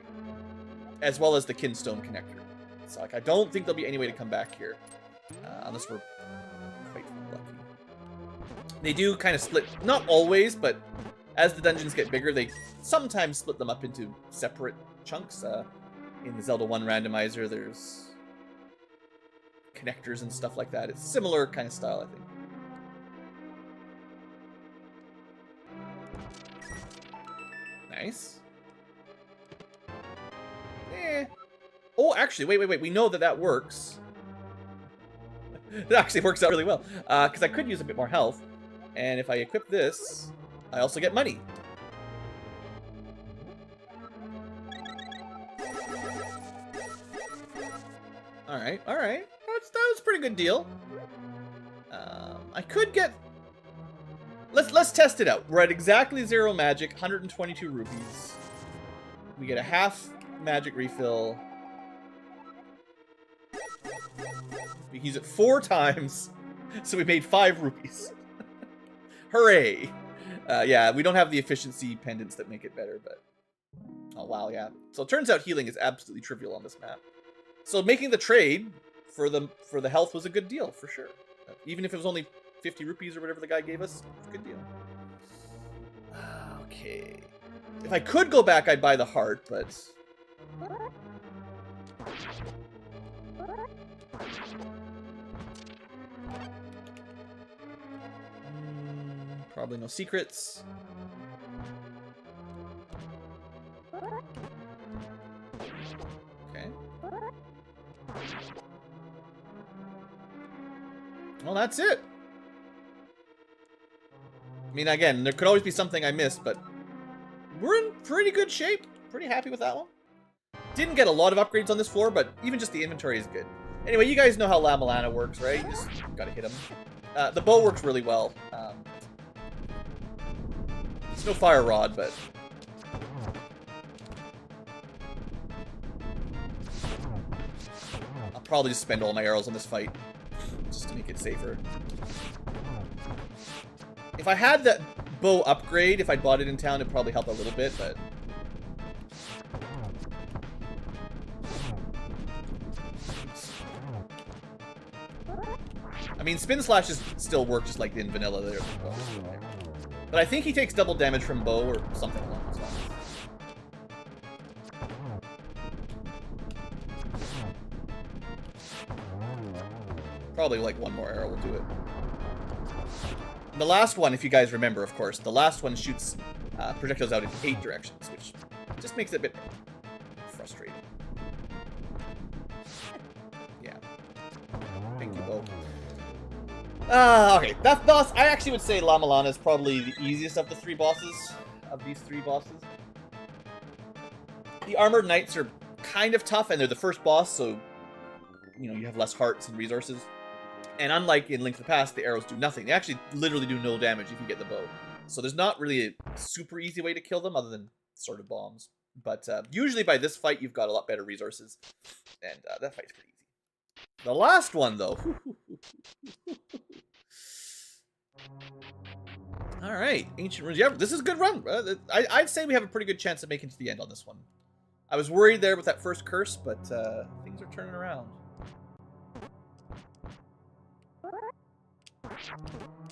As well as the kinstone connector. So, like, I don't think there'll be any way to come back here. Unless we're quite lucky. They do kind of split, not always, but as the dungeons get bigger, they sometimes split them up into separate chunks. In the Zelda 1 randomizer, there's connectors and stuff like that. It's similar kind of style, I think. Nice. Oh, actually, wait. We know that that works. It actually works out really well. Because I could use a bit more health. And if I equip this, I also get money. Alright. That was a pretty good deal. I could get... Let's test it out. We're at exactly 0 magic, 122 rupees. We get a half magic refill. We use it 4 times, so we made 5 rupees. Hooray! Yeah, we don't have the efficiency pendants that make it better, but... Oh, wow, yeah. So it turns out healing is absolutely trivial on this map. So making the trade for the health was a good deal, for sure. Even if it was only 50 rupees or whatever the guy gave us, it's a good deal. Okay. If I could go back, I'd buy the heart, but... Probably no secrets. Okay. Well, that's it. I mean, again, there could always be something I missed, but we're in pretty good shape. Pretty happy with that one. Didn't get a lot of upgrades on this floor, but even just the inventory is good. Anyway, you guys know how La Milana works, right? You just gotta hit him. The bow works really well. It's no fire rod, but... I'll probably just spend all my arrows on this fight, just to make it safer. If I had that bow upgrade, if I'd bought it in town, it'd probably help a little bit, but... I mean, Spin Slashes still work just like in vanilla there. But I think he takes double damage from bow or something along those lines. Probably like one more arrow will do it. And the last one, if you guys remember, of course, the last one shoots projectiles out in 8 directions, which just makes it a bit frustrating. Yeah. Thank you, bow. Okay, that boss, I actually would say La Milana is probably the easiest of the 3 bosses, of these 3 bosses. The Armored Knights are kind of tough, and they're the first boss, so, you know, you have less hearts and resources. And unlike in Link to the Past, the arrows do nothing. They actually literally do no damage if you get the bow. So there's not really a super easy way to kill them, other than sort of bombs. But usually by this fight, you've got a lot better resources, and that fight's pretty easy. The last one, though. All right, Ancient Ruins. Yeah, this is a good run. I'd say we have a pretty good chance of making it to the end on this one. I was worried there with that first curse, but things are turning around.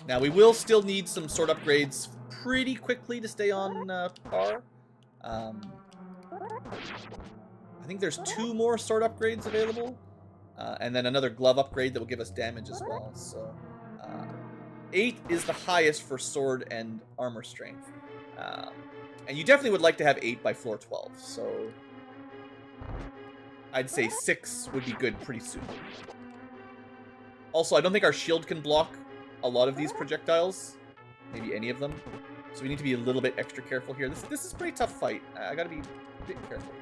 Now, we will still need some sword upgrades pretty quickly to stay on par. I think there's 2 more sword upgrades available. And then another glove upgrade that will give us damage as well. So 8 is the highest for sword and armor strength. Um, and you definitely would like to have 8 by floor 12. So I'd say 6 would be good pretty soon. Also, I don't think our shield can block a lot of these projectiles. Maybe any of them. So we need to be a little bit extra careful here. This is a pretty tough fight. I gotta be a bit careful here.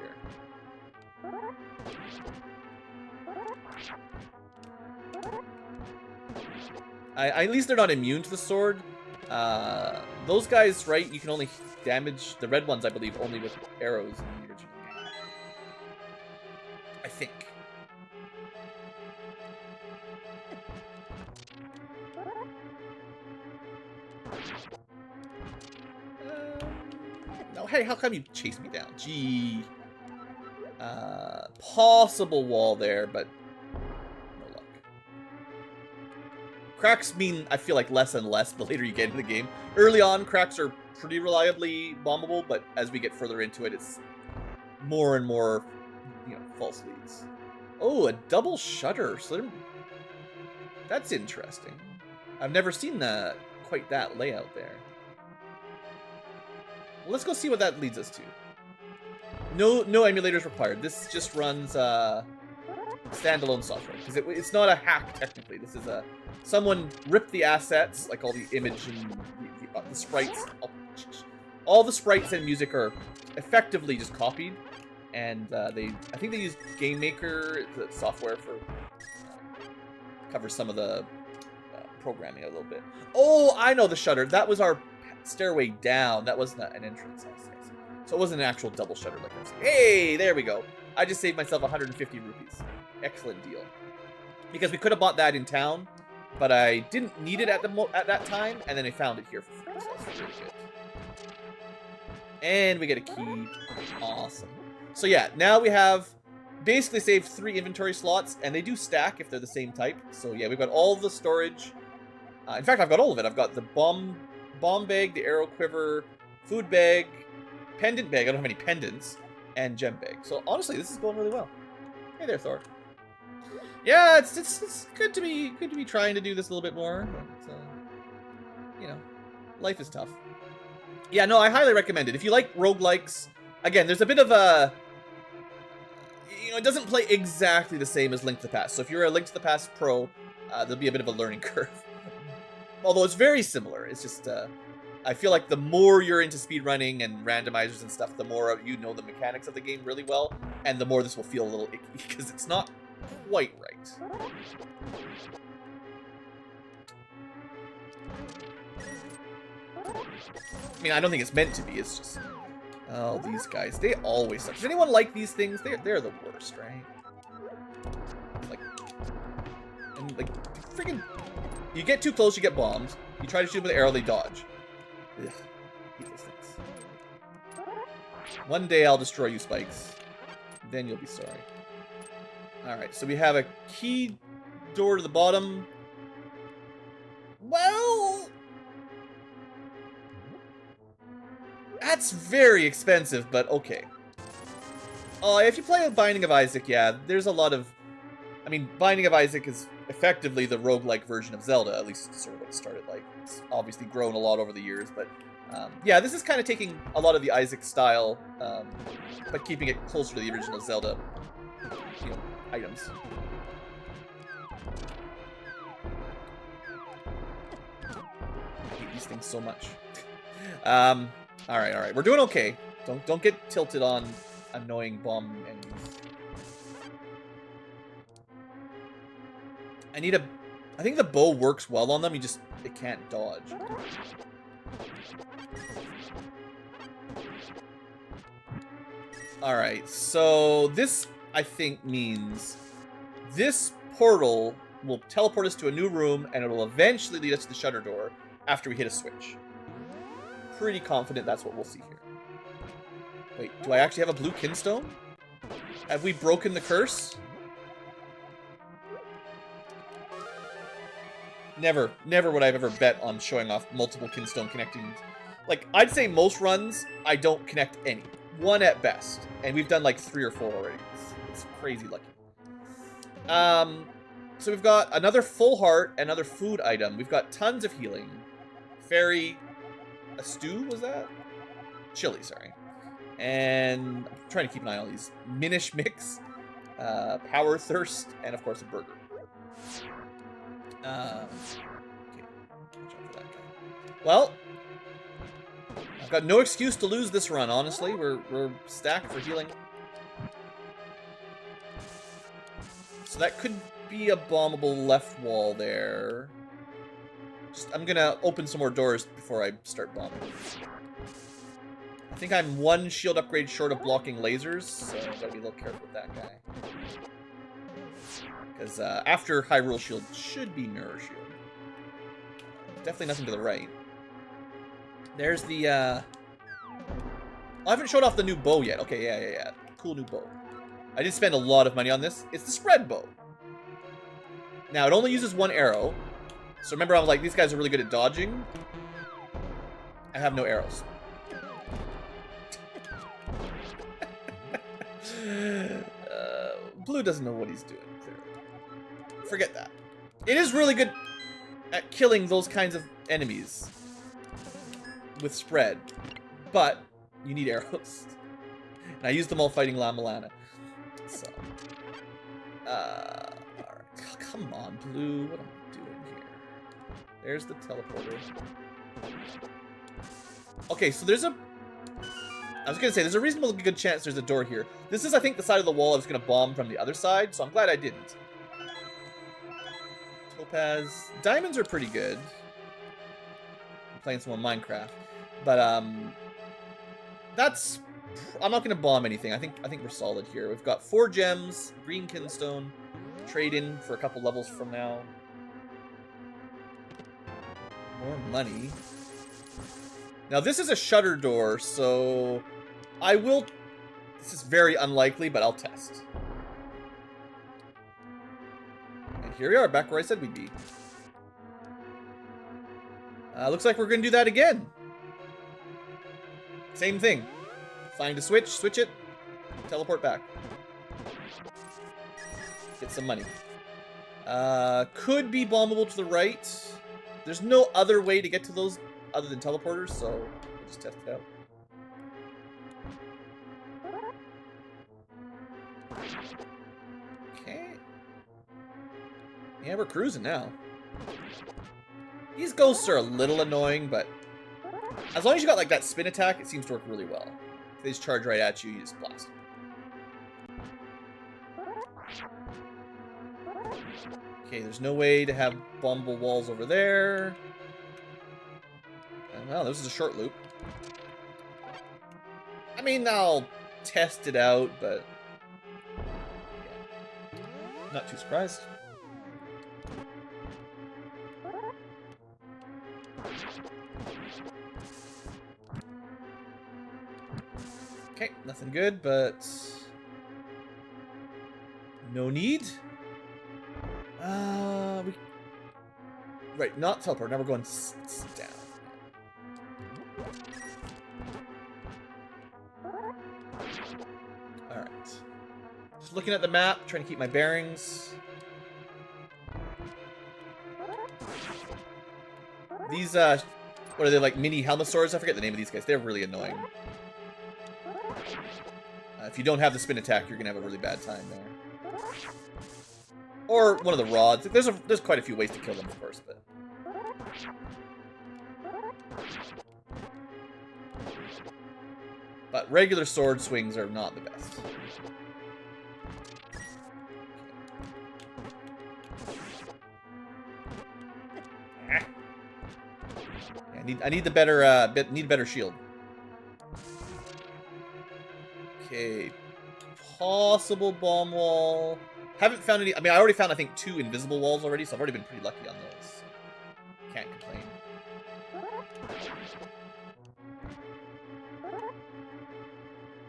At least they're not immune to the sword. Those guys, right, you can only damage the red ones, I believe, only with arrows in the original game. I think. No, hey, how come you chased me down? Gee. Possible wall there, but no luck. Cracks mean, I feel like, less and less the later you get into the game. Early on, cracks are pretty reliably bombable, but as we get further into it, it's more and more, you know, false leads. Oh, a double shutter. So that's interesting. I've never seen quite that layout there. Well, let's go see what that leads us to. No emulators required. This just runs standalone software because it's not a hack technically. This is someone ripped the assets, like all the image and the sprites. All the sprites and music are effectively just copied, and I think they use Game Maker, the software for cover some of the programming a little bit. Oh, I know the shutter. That was our stairway down. That wasn't an entrance. So it wasn't an actual double shutter like this. Hey, there we go. I just saved myself 150 rupees. Excellent deal. Because we could have bought that in town, but I didn't need it at that time, and then I found it here for free. So that's really good. And we get a key. Awesome. So yeah, now we have basically saved 3 inventory slots, and they do stack if they're the same type. So yeah, we've got all the storage. In fact, I've got all of it. I've got the bomb bag, the arrow quiver, food bag, pendant bag. I don't have any pendants, and gem bag. So honestly, this is going really well. Hey there, Thor. Yeah, it's good to be trying to do this a little bit more. But, you know, life is tough. Yeah, no, I highly recommend it. If you like roguelikes, again, there's a bit of a, you know, it doesn't play exactly the same as Link to the Past. So if you're a Link to the Past pro, there'll be a bit of a learning curve. Although it's very similar. It's just, I feel like the more you're into speedrunning and randomizers and stuff, the more you know the mechanics of the game really well, and the more this will feel a little icky, because it's not quite right. I mean, I don't think it's meant to be, it's just... Oh, these guys, they always suck. Does anyone like these things? They're the worst, right? Like, freaking... You get too close, you get bombed. You try to shoot with an arrow, they dodge. Ugh, hate those things. One day I'll destroy you, Spikes. Then you'll be sorry. Alright, so we have a key door to the bottom. Well... That's very expensive, but okay. If you play Binding of Isaac, yeah, there's a lot of... I mean, Binding of Isaac is effectively the roguelike version of Zelda, at least sort of what it started like. It's obviously grown a lot over the years, but yeah, this is kind of taking a lot of the Isaac style, but keeping it closer to the original Zelda, you know, items. I hate these things so much. All right, we're doing okay. Don't get tilted on annoying bomb enemies. I think the bow works well on them, it can't dodge. Alright, so this, I think, means this portal will teleport us to a new room, and it will eventually lead us to the shutter door after we hit a switch. Pretty confident that's what we'll see here. Wait, do I actually have a blue kinstone? Have we broken the curse? Never would I have ever bet on showing off multiple kinstone connecting. Like, I'd say most runs, I don't connect any. One at best. And we've done like 3 or 4 already. It's crazy lucky. So we've got another full heart, another food item. We've got tons of healing. Fairy... A stew, was that? chili, sorry. And I'm trying to keep an eye on all these. Minish Mix, Power Thirst, and of course a burger. Okay, watch out for that guy. Well, I've got no excuse to lose this run, honestly. We're stacked for healing. So that could be a bombable left wall there. I'm gonna open some more doors before I start bombing. I think I'm one shield upgrade short of blocking lasers, so I gotta be a little careful with that guy. Because after Hyrule Shield should be Mirror Shield. Definitely nothing to the right. There's the, I haven't showed off the new bow yet. Okay, yeah. Cool new bow. I did spend a lot of money on this. It's the spread bow. Now, it only uses one arrow. So remember, I was like, these guys are really good at dodging. I have no arrows. Blue doesn't know what he's doing, clearly. Forget that. It is really good at killing those kinds of enemies with spread, but you need arrows. And I used them all fighting La Milana. So, alright. Oh, come on, Blue. What am I doing here? There's the teleporter. Okay, so there's a... I was going to say, there's a reasonable good chance there's a door here. This is, I think, the side of the wall I was going to bomb from the other side, so I'm glad I didn't. Topaz. Diamonds are pretty good. I'm playing some more Minecraft. But, that's... I'm not going to bomb anything. I think we're solid here. We've got 4 gems, green kinstone, trade in for a couple levels from now. More money. Now, this is a shutter door, so I will... This is very unlikely, but I'll test. And here we are, back where I said we'd be. Looks like we're going to do that again. Same thing. Find a switch, switch it, teleport back. Get some money. Could be bombable to the right. There's no other way to get to those other than teleporters, so we'll just test it out. Okay. Yeah, we're cruising now. These ghosts are a little annoying, but as long as you got like that spin attack, it seems to work really well. If they just charge right at you, you just blast them. Okay, there's no way to have bombable walls over there. Well, this is a short loop. I mean, I'll test it out, but yeah. Not too surprised. Okay, nothing good, but no need. Right, not teleport. Now we're going down. Alright. Just looking at the map, trying to keep my bearings. These, what are they, like mini Helmosaurs? I forget the name of these guys. They're really annoying. If you don't have the spin attack, you're going to have a really bad time there. Or one of the rods. There's quite a few ways to kill them, of course, but... But regular sword swings are not the best. Yeah, I need the better need a better shield. Okay, possible bomb wall. Haven't found any. I mean, I already found I think 2 invisible walls already, so I've already been pretty lucky on those. Can't complain.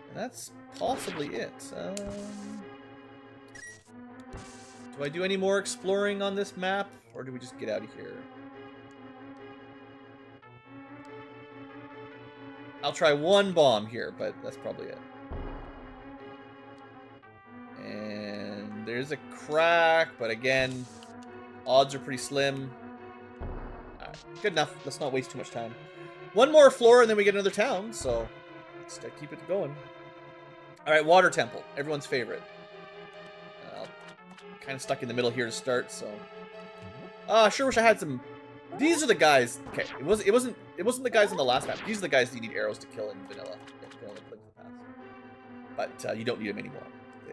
And that's possibly it. Do I do any more exploring on this map, or do we just get out of here? I'll try one bomb here, but that's probably it. And there's a crack, but again, odds are pretty slim. Alright, good enough. Let's not waste too much time. One more floor, and then we get another town, so Just gotta keep it going. All right, Water Temple, everyone's favorite. Kind of stuck in the middle here to start, so. I sure wish I had some. These are the guys. Okay, it wasn't the guys on the last map. These are the guys you need arrows to kill in vanilla. But you don't need them anymore.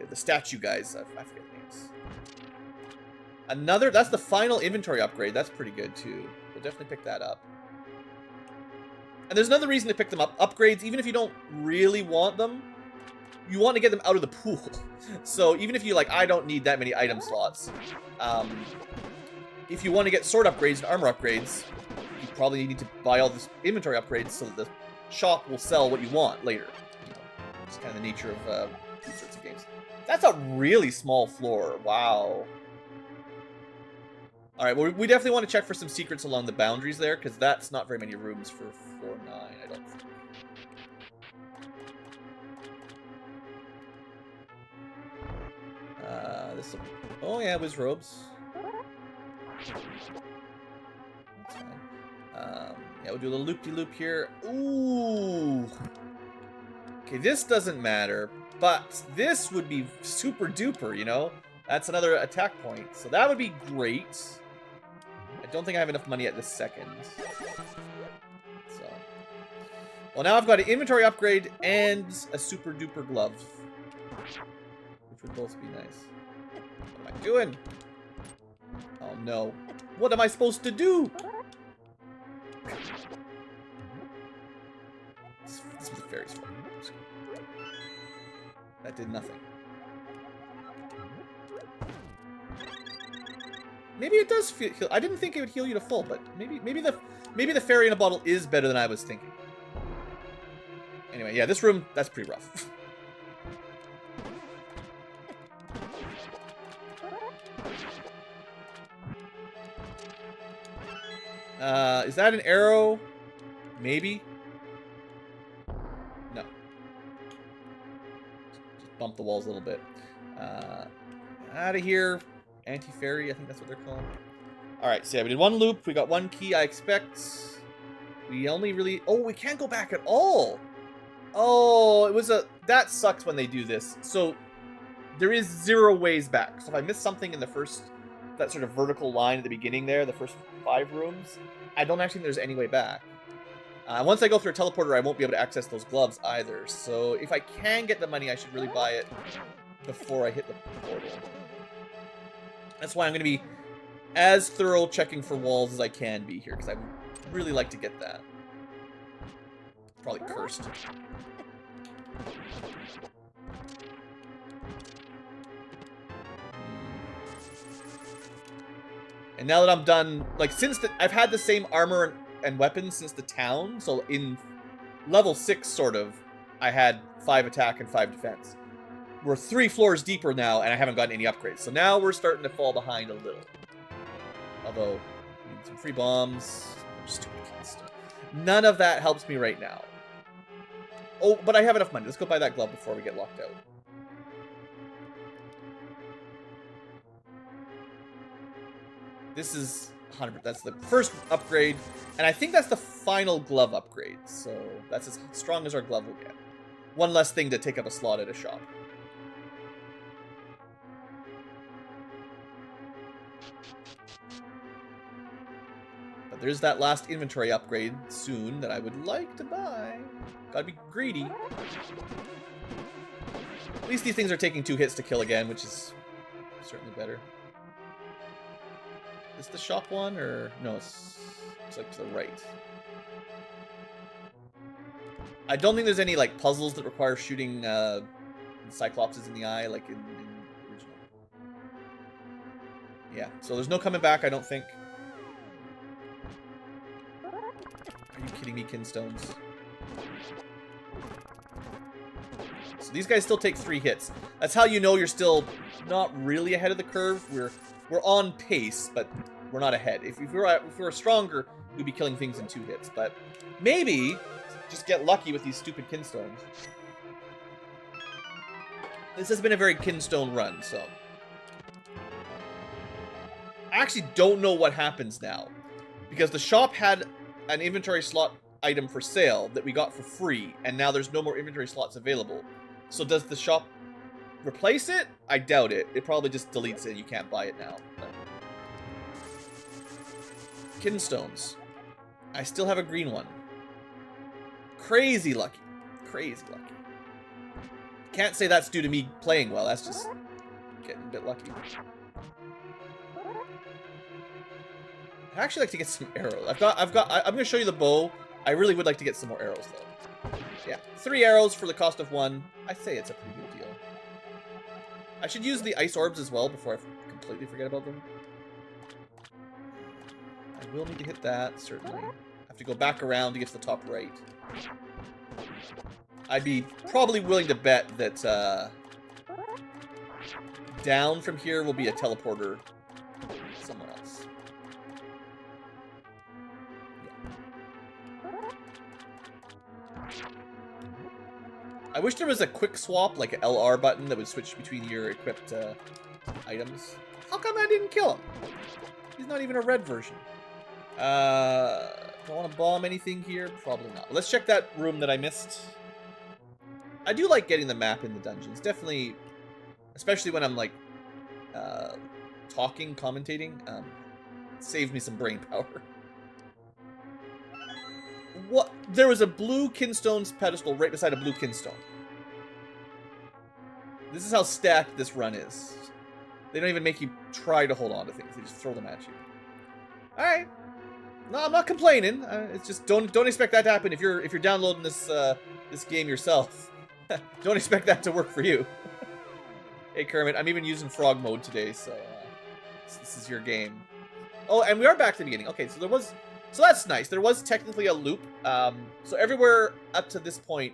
The statue guys, I forget the names. That's the final inventory upgrade. That's pretty good too. We'll definitely pick that up. And there's another reason to pick them up. Upgrades, even if you don't really want them, you want to get them out of the pool. So even if you like, I don't need that many item slots. If you want to get sword upgrades and armor upgrades, you probably need to buy all this inventory upgrades so that the shop will sell what you want later. It's kind of the nature of these sorts of games. That's a really small floor. Wow. All right, well, we definitely want to check for some secrets along the boundaries there, because that's not very many rooms for floor 9, I don't think. This. Oh yeah, Wiz robes. That's fine. Yeah, we'll do a little loop-de-loop here. Ooh. Okay, this doesn't matter, but this would be super duper, you know? That's another attack point, so that would be great. I don't think I have enough money at this second. So. Well, now I've got an inventory upgrade and a super duper glove. Which would both be nice. What am I doing? Oh no. What am I supposed to do? This is the fairies for. That did nothing. Maybe it does heal. I didn't think it would heal you to full, but maybe the fairy in a bottle is better than I was thinking. Anyway, yeah, this room, that's pretty rough. Is that an arrow? Maybe. No. Just bump the walls a little bit. Out of here. Anti-fairy, I think that's what they're called. Alright, so yeah, we did one loop. We got one key, I expect. We only really... Oh, we can't go back at all. Oh, it was a... That sucks when they do this. So, there is 0 ways back. So if I miss something in the first... That sort of vertical line at the beginning there, the first 5 rooms, I don't actually think there's any way back. Once I go through a teleporter, I won't be able to access those gloves either. So if I can get the money, I should really buy it before I hit the portal. That's why I'm going to be as thorough checking for walls as I can be here, because I would really like to get that. Probably cursed. And now that I'm done, like, I've had the same armor and weapons since the town, so in level 6, sort of, I had 5 attack and 5 defense. We're 3 floors deeper now, and I haven't gotten any upgrades. So now we're starting to fall behind a little. Although, some free bombs. Stupid stuff. None of that helps me right now. Oh, but I have enough money. Let's go buy that glove before we get locked out. This is 100%. That's the first upgrade. And I think that's the final glove upgrade. So that's as strong as our glove will get. One less thing to take up a slot at a shop. But there's that last inventory upgrade soon that I would like to buy. Gotta be greedy. At least these things are taking 2 hits to kill again, which is certainly better. Is the shop one, or no? It's like to the right. I don't think there's any like puzzles that require shooting Cyclopses in the eye, like in the original. Yeah, so there's no coming back, I don't think. Are you kidding me, Kinstones? So these guys still take 3 hits. That's how you know you're still not really ahead of the curve. We're on pace, but we're not ahead. If we were stronger, we'd be killing things in 2 hits. But maybe just get lucky with these stupid Kinstones. This has been a very Kinstone run, so. I actually don't know what happens now. Because the shop had an inventory slot item for sale that we got for free, and now there's no more inventory slots available. So does the shop replace it? I doubt it. It probably just deletes it and you can't buy it now. But... Kidden stones. I still have a green one. Crazy lucky. Crazy lucky. Can't say that's due to me playing well. That's just getting a bit lucky. I'd actually like to get some arrows. I'm gonna show you the bow. I really would like to get some more arrows though. Yeah, 3 arrows for the cost of 1. I say it's a pretty good deal. I should use the ice orbs as well before I completely forget about them. I will need to hit that, certainly. I have to go back around to get to the top right. I'd be probably willing to bet that down from here will be a teleporter somewhere else. Yeah. I wish there was a quick swap, like an LR button that would switch between your equipped items. How come I didn't kill him? He's not even a red version. Do I want to bomb anything here? Probably not. Let's check that room that I missed. I do like getting the map in the dungeons. Definitely, especially when I'm like talking, commentating. Saves me some brain power. What? There was a blue kinstone's pedestal right beside a blue kinstone. This is how stacked this run is. They don't even make you try to hold on to things. They just throw them at you. All right. No, I'm not complaining. It's just don't expect that to happen if you're downloading this this game yourself. Don't expect that to work for you. Hey Kermit, I'm even using frog mode today, so this is your game. Oh, and we are back to the beginning. Okay, so that's nice. There was technically a loop. So everywhere up to this point,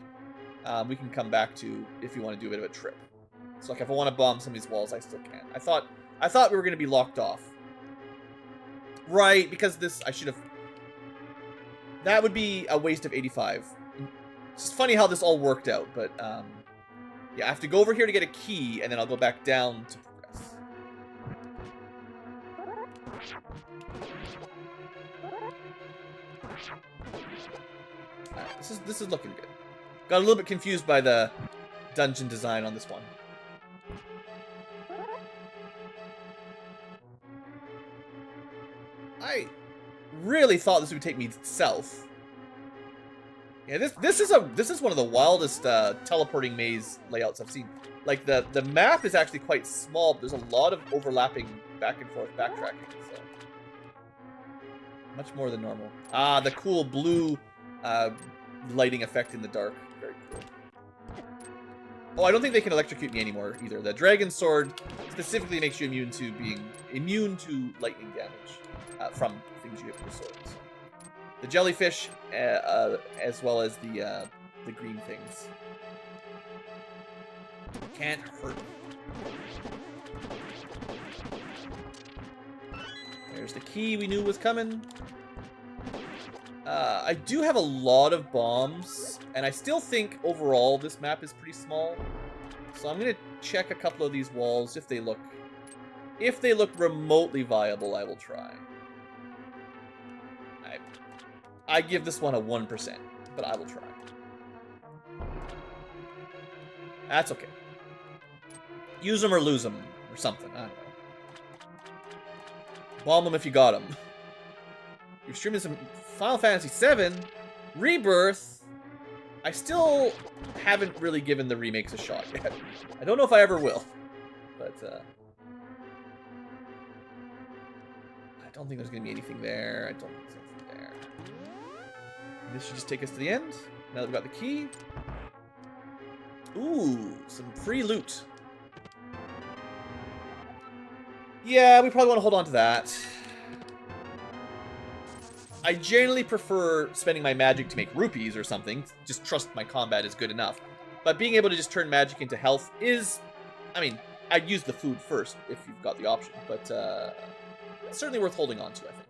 we can come back to if you want to do a bit of a trip. So like if I want to bomb some of these walls, I still can. I thought we were going to be locked off. Right, because this, I should have... That would be a waste of 85. It's funny how this all worked out, but, yeah, I have to go over here to get a key, and then I'll go back down to progress. Alright, this is looking good. Got a little bit confused by the dungeon design on this one. I really thought this would take me south. Yeah, this is one of the wildest teleporting maze layouts I've seen. Like the map is actually quite small, but there's a lot of overlapping back and forth backtracking. So much more than normal. Ah, the cool blue lighting effect in the dark. Very cool. Oh, I don't think they can electrocute me anymore either. The dragon sword specifically makes you immune to lightning damage from things you hit with the swords. The jellyfish, as well as the green things, can't hurt. There's the key we knew was coming. I do have a lot of bombs, and I still think overall this map is pretty small. So I'm gonna check a couple of these walls if they look remotely viable. I will try. I give this one a 1%, but I will try. That's okay. Use them or lose them, or something. I don't know. Bomb them if you got them. You're streaming some Final Fantasy VII Rebirth. I still haven't really given the remakes a shot yet. I don't know if I ever will, but I don't think there's gonna be anything there. I don't think there's anything there. This should just take us to the end. Now that we've got the key. Ooh, some free loot. Yeah, we probably want to hold on to that. I generally prefer spending my magic to make rupees or something. Just trust my combat is good enough. But being able to just turn magic into health is... I mean, I'd use the food first if you've got the option. But it's certainly worth holding on to, I think.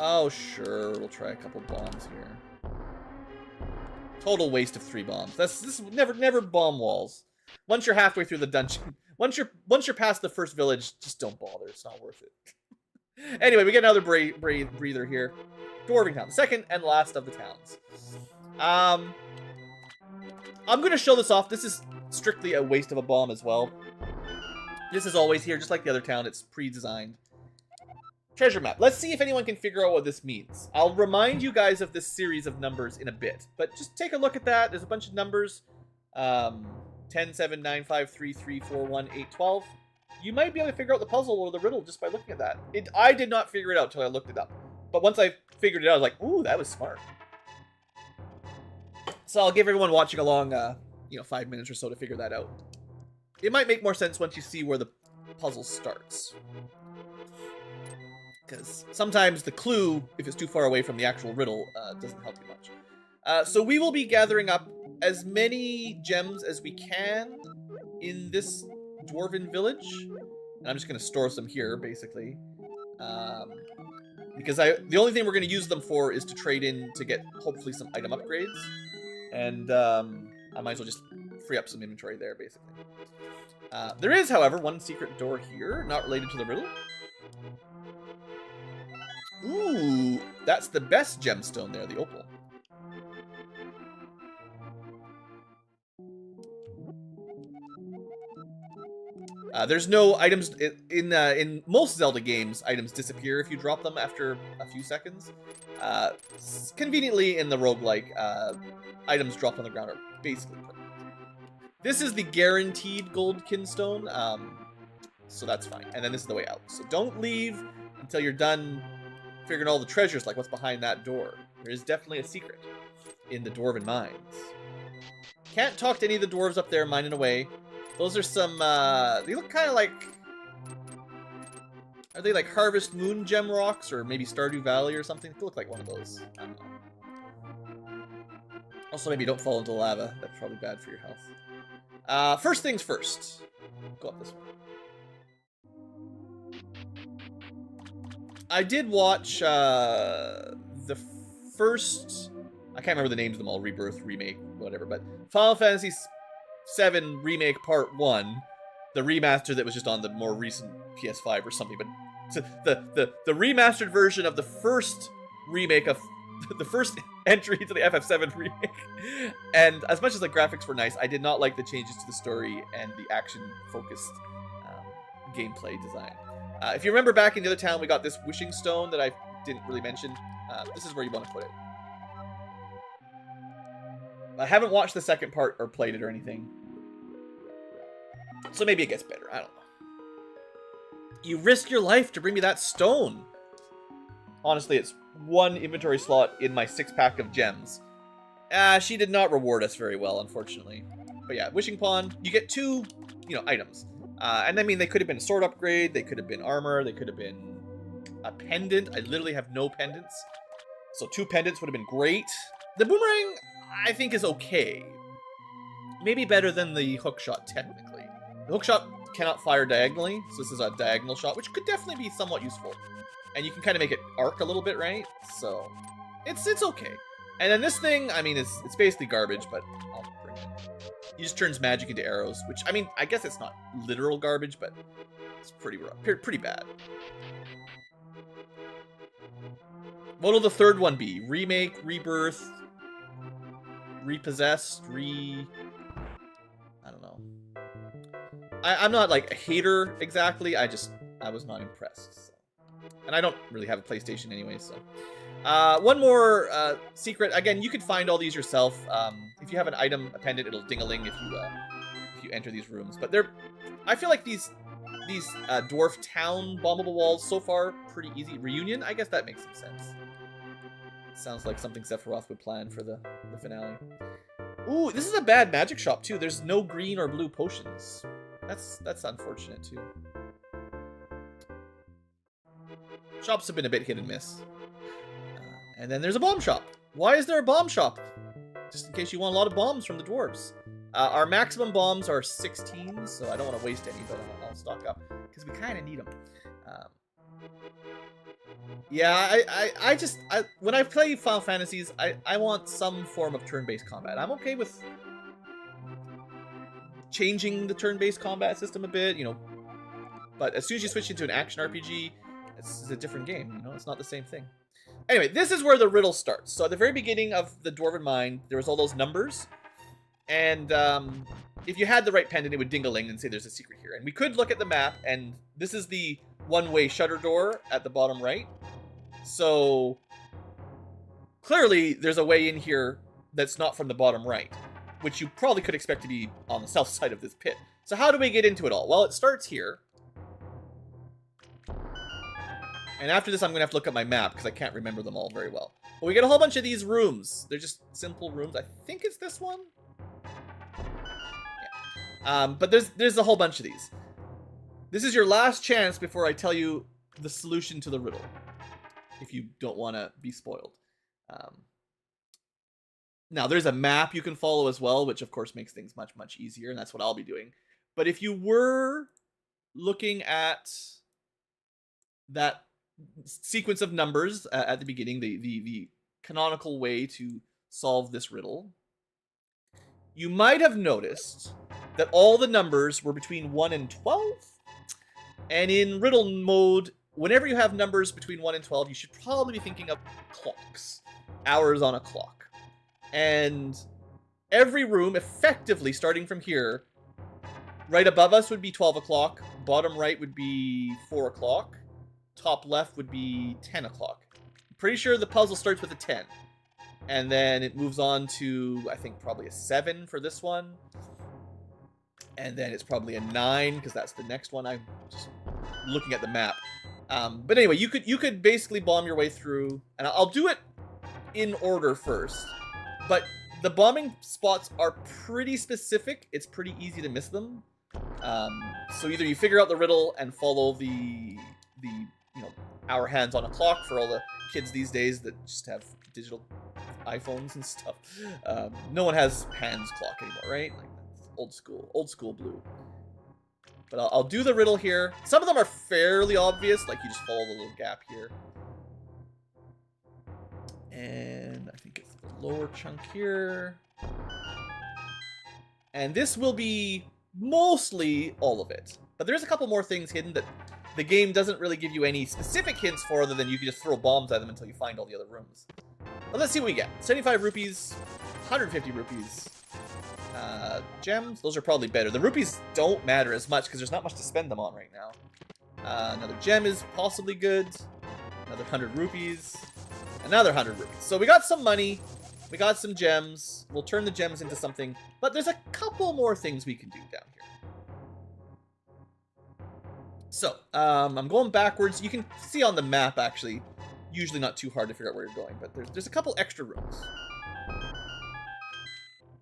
Oh, sure. We'll try a couple bombs here. Total waste of 3 bombs. This is never bomb walls. Once you're halfway through the dungeon, Once you're past the first village, just don't bother. It's not worth it. Anyway, we get another breather here. Dwarven Town, the second and last of the towns. I'm going to show this off. This is strictly a waste of a bomb as well. This is always here, just like the other town. It's pre-designed. Treasure map. Let's see if anyone can figure out what this means. I'll remind you guys of this series of numbers in a bit, but just take a look at that. There's a bunch of numbers. 10, 7, 9, 5, 3, 3, 4, 1, 8, 12. You might be able to figure out the puzzle or the riddle just by looking at that. I did not figure it out until I looked it up. But once I figured it out, I was like, ooh, that was smart. So I'll give everyone watching along, 5 minutes or so to figure that out. It might make more sense once you see where the puzzle starts. Because sometimes the clue, if it's too far away from the actual riddle, doesn't help you much. So we will be gathering up as many gems as we can in this dwarven village. And I'm just going to store some here, basically. Because the only thing we're going to use them for is to trade in to get, hopefully, some item upgrades. And I might as well just free up some inventory there, basically. There is, however, one secret door here, not related to the riddle. Ooh, that's the best gemstone there, the opal. There's no items in most Zelda games. Items disappear if you drop them after a few seconds. Conveniently, in the roguelike, items dropped on the ground are basically permanent. This is the guaranteed gold kinstone, so that's fine. And then this is the way out. So don't leave until you're done figuring all the treasures, like what's behind that door. There is definitely a secret in the dwarven mines. Can't talk to any of the dwarves up there mining away. Those are some, they look kind of like, are they like Harvest Moon gem rocks or maybe Stardew Valley or something? They look like one of those. I don't know. Also, maybe don't fall into lava. That's probably bad for your health. First things first. Go up this way. I did watch the first, I can't remember the names of them all, Rebirth, Remake, whatever, but Final Fantasy VII Remake Part 1, the remaster that was just on the more recent PS5 or something, but the remastered version of the first remake of the first entry to the FF7 remake. And as much as the graphics were nice, I did not like the changes to the story and the action-focused gameplay design. If you remember back in the other town, we got this wishing stone that I didn't really mention. This is where you want to put it. I haven't watched the second part or played it or anything. So maybe it gets better. I don't know. You risk your life to bring me that stone. Honestly, it's one inventory slot in my 6-pack of gems. She did not reward us very well, unfortunately. But yeah, Wishing Pond, you get 2, items. And I mean, they could have been a sword upgrade, they could have been armor, they could have been a pendant. I literally have no pendants. So 2 pendants would have been great. The boomerang, I think, is okay. Maybe better than the hook shot, technically. The hook shot cannot fire diagonally, so this is a diagonal shot, which could definitely be somewhat useful. And you can kind of make it arc a little bit, right? So, it's okay. And then this thing, I mean, it's basically garbage, but I'll bring it. He just turns magic into arrows, which, I mean, I guess it's not literal garbage, but it's pretty rough, pretty bad. What will the third one be? Remake, Rebirth, Repossessed, I don't know. I'm not, like, a hater, exactly. I was not impressed. So. And I don't really have a PlayStation anyway, so. One more secret. Again, you could find all these yourself. If you have an item, a pendant, it'll ding-a-ling if you enter these rooms. But I feel like these dwarf town bombable walls so far pretty easy. Reunion, I guess that makes some sense. Sounds like something Sephiroth would plan for the finale. Ooh, this is a bad magic shop too. There's no green or blue potions. That's unfortunate too. Shops have been a bit hit and miss. And then there's a bomb shop. Why is there a bomb shop? Just in case you want a lot of bombs from the dwarves. Our maximum bombs are 16, so I don't want to waste any, but I'll stock up. Because we kind of need them. Yeah, when I play Final Fantasies, I want some form of turn-based combat. I'm okay with changing the turn-based combat system a bit, you know. But as soon as you switch into an action RPG, it's a different game, you know. It's not the same thing. Anyway, this is where the riddle starts. So at the very beginning of the Dwarven Mine, there was all those numbers. And if you had the right pendant, it would ding-a-ling and say there's a secret here. And we could look at the map, and this is the one-way shutter door at the bottom right. So clearly, there's a way in here that's not from the bottom right, which you probably could expect to be on the south side of this pit. So how do we get into it all? Well, it starts here. And after this, I'm going to have to look at my map because I can't remember them all very well. But we get a whole bunch of these rooms. They're just simple rooms. I think it's this one. Yeah. But there's a whole bunch of these. This is your last chance before I tell you the solution to the riddle, if you don't want to be spoiled. Now, there's a map you can follow as well, which of course makes things much, much easier, and that's what I'll be doing. But if you were looking at that sequence of numbers at the beginning, the canonical way to solve this riddle, you might have noticed that all the numbers were between 1 and 12. And in riddle mode, whenever you have numbers between 1 and 12, you should probably be thinking of clocks, hours on a clock. And every room, effectively, starting from here, right above us would be 12 o'clock, bottom right would be 4 o'clock, top left would be 10 o'clock. I'm pretty sure the puzzle starts with a 10. And then it moves on to, I think, probably a 7 for this one. And then it's probably a 9, because that's the next one. I'm just looking at the map. But anyway, you could basically bomb your way through. And I'll do it in order first. But the bombing spots are pretty specific. It's pretty easy to miss them. So either you figure out the riddle and follow the hour hands on a clock for all the kids these days that just have digital iPhones and stuff. No one has hands clock anymore, right? Like, that's old school blue. But I'll do the riddle here. Some of them are fairly obvious, like you just follow the little gap here. And I think it's the lower chunk here. And this will be mostly all of it. But there's a couple more things hidden that the game doesn't really give you any specific hints for, other than you can just throw bombs at them until you find all the other rooms. But let's see what we get. 75 rupees, 150 rupees. Gems, those are probably better. The rupees don't matter as much because there's not much to spend them on right now. Another gem is possibly good. Another 100 rupees. Another 100 rupees. So we got some money. We got some gems. We'll turn the gems into something. But there's a couple more things we can do down here. So, I'm going backwards. You can see on the map, actually. Usually not too hard to figure out where you're going. But there's a couple extra rooms.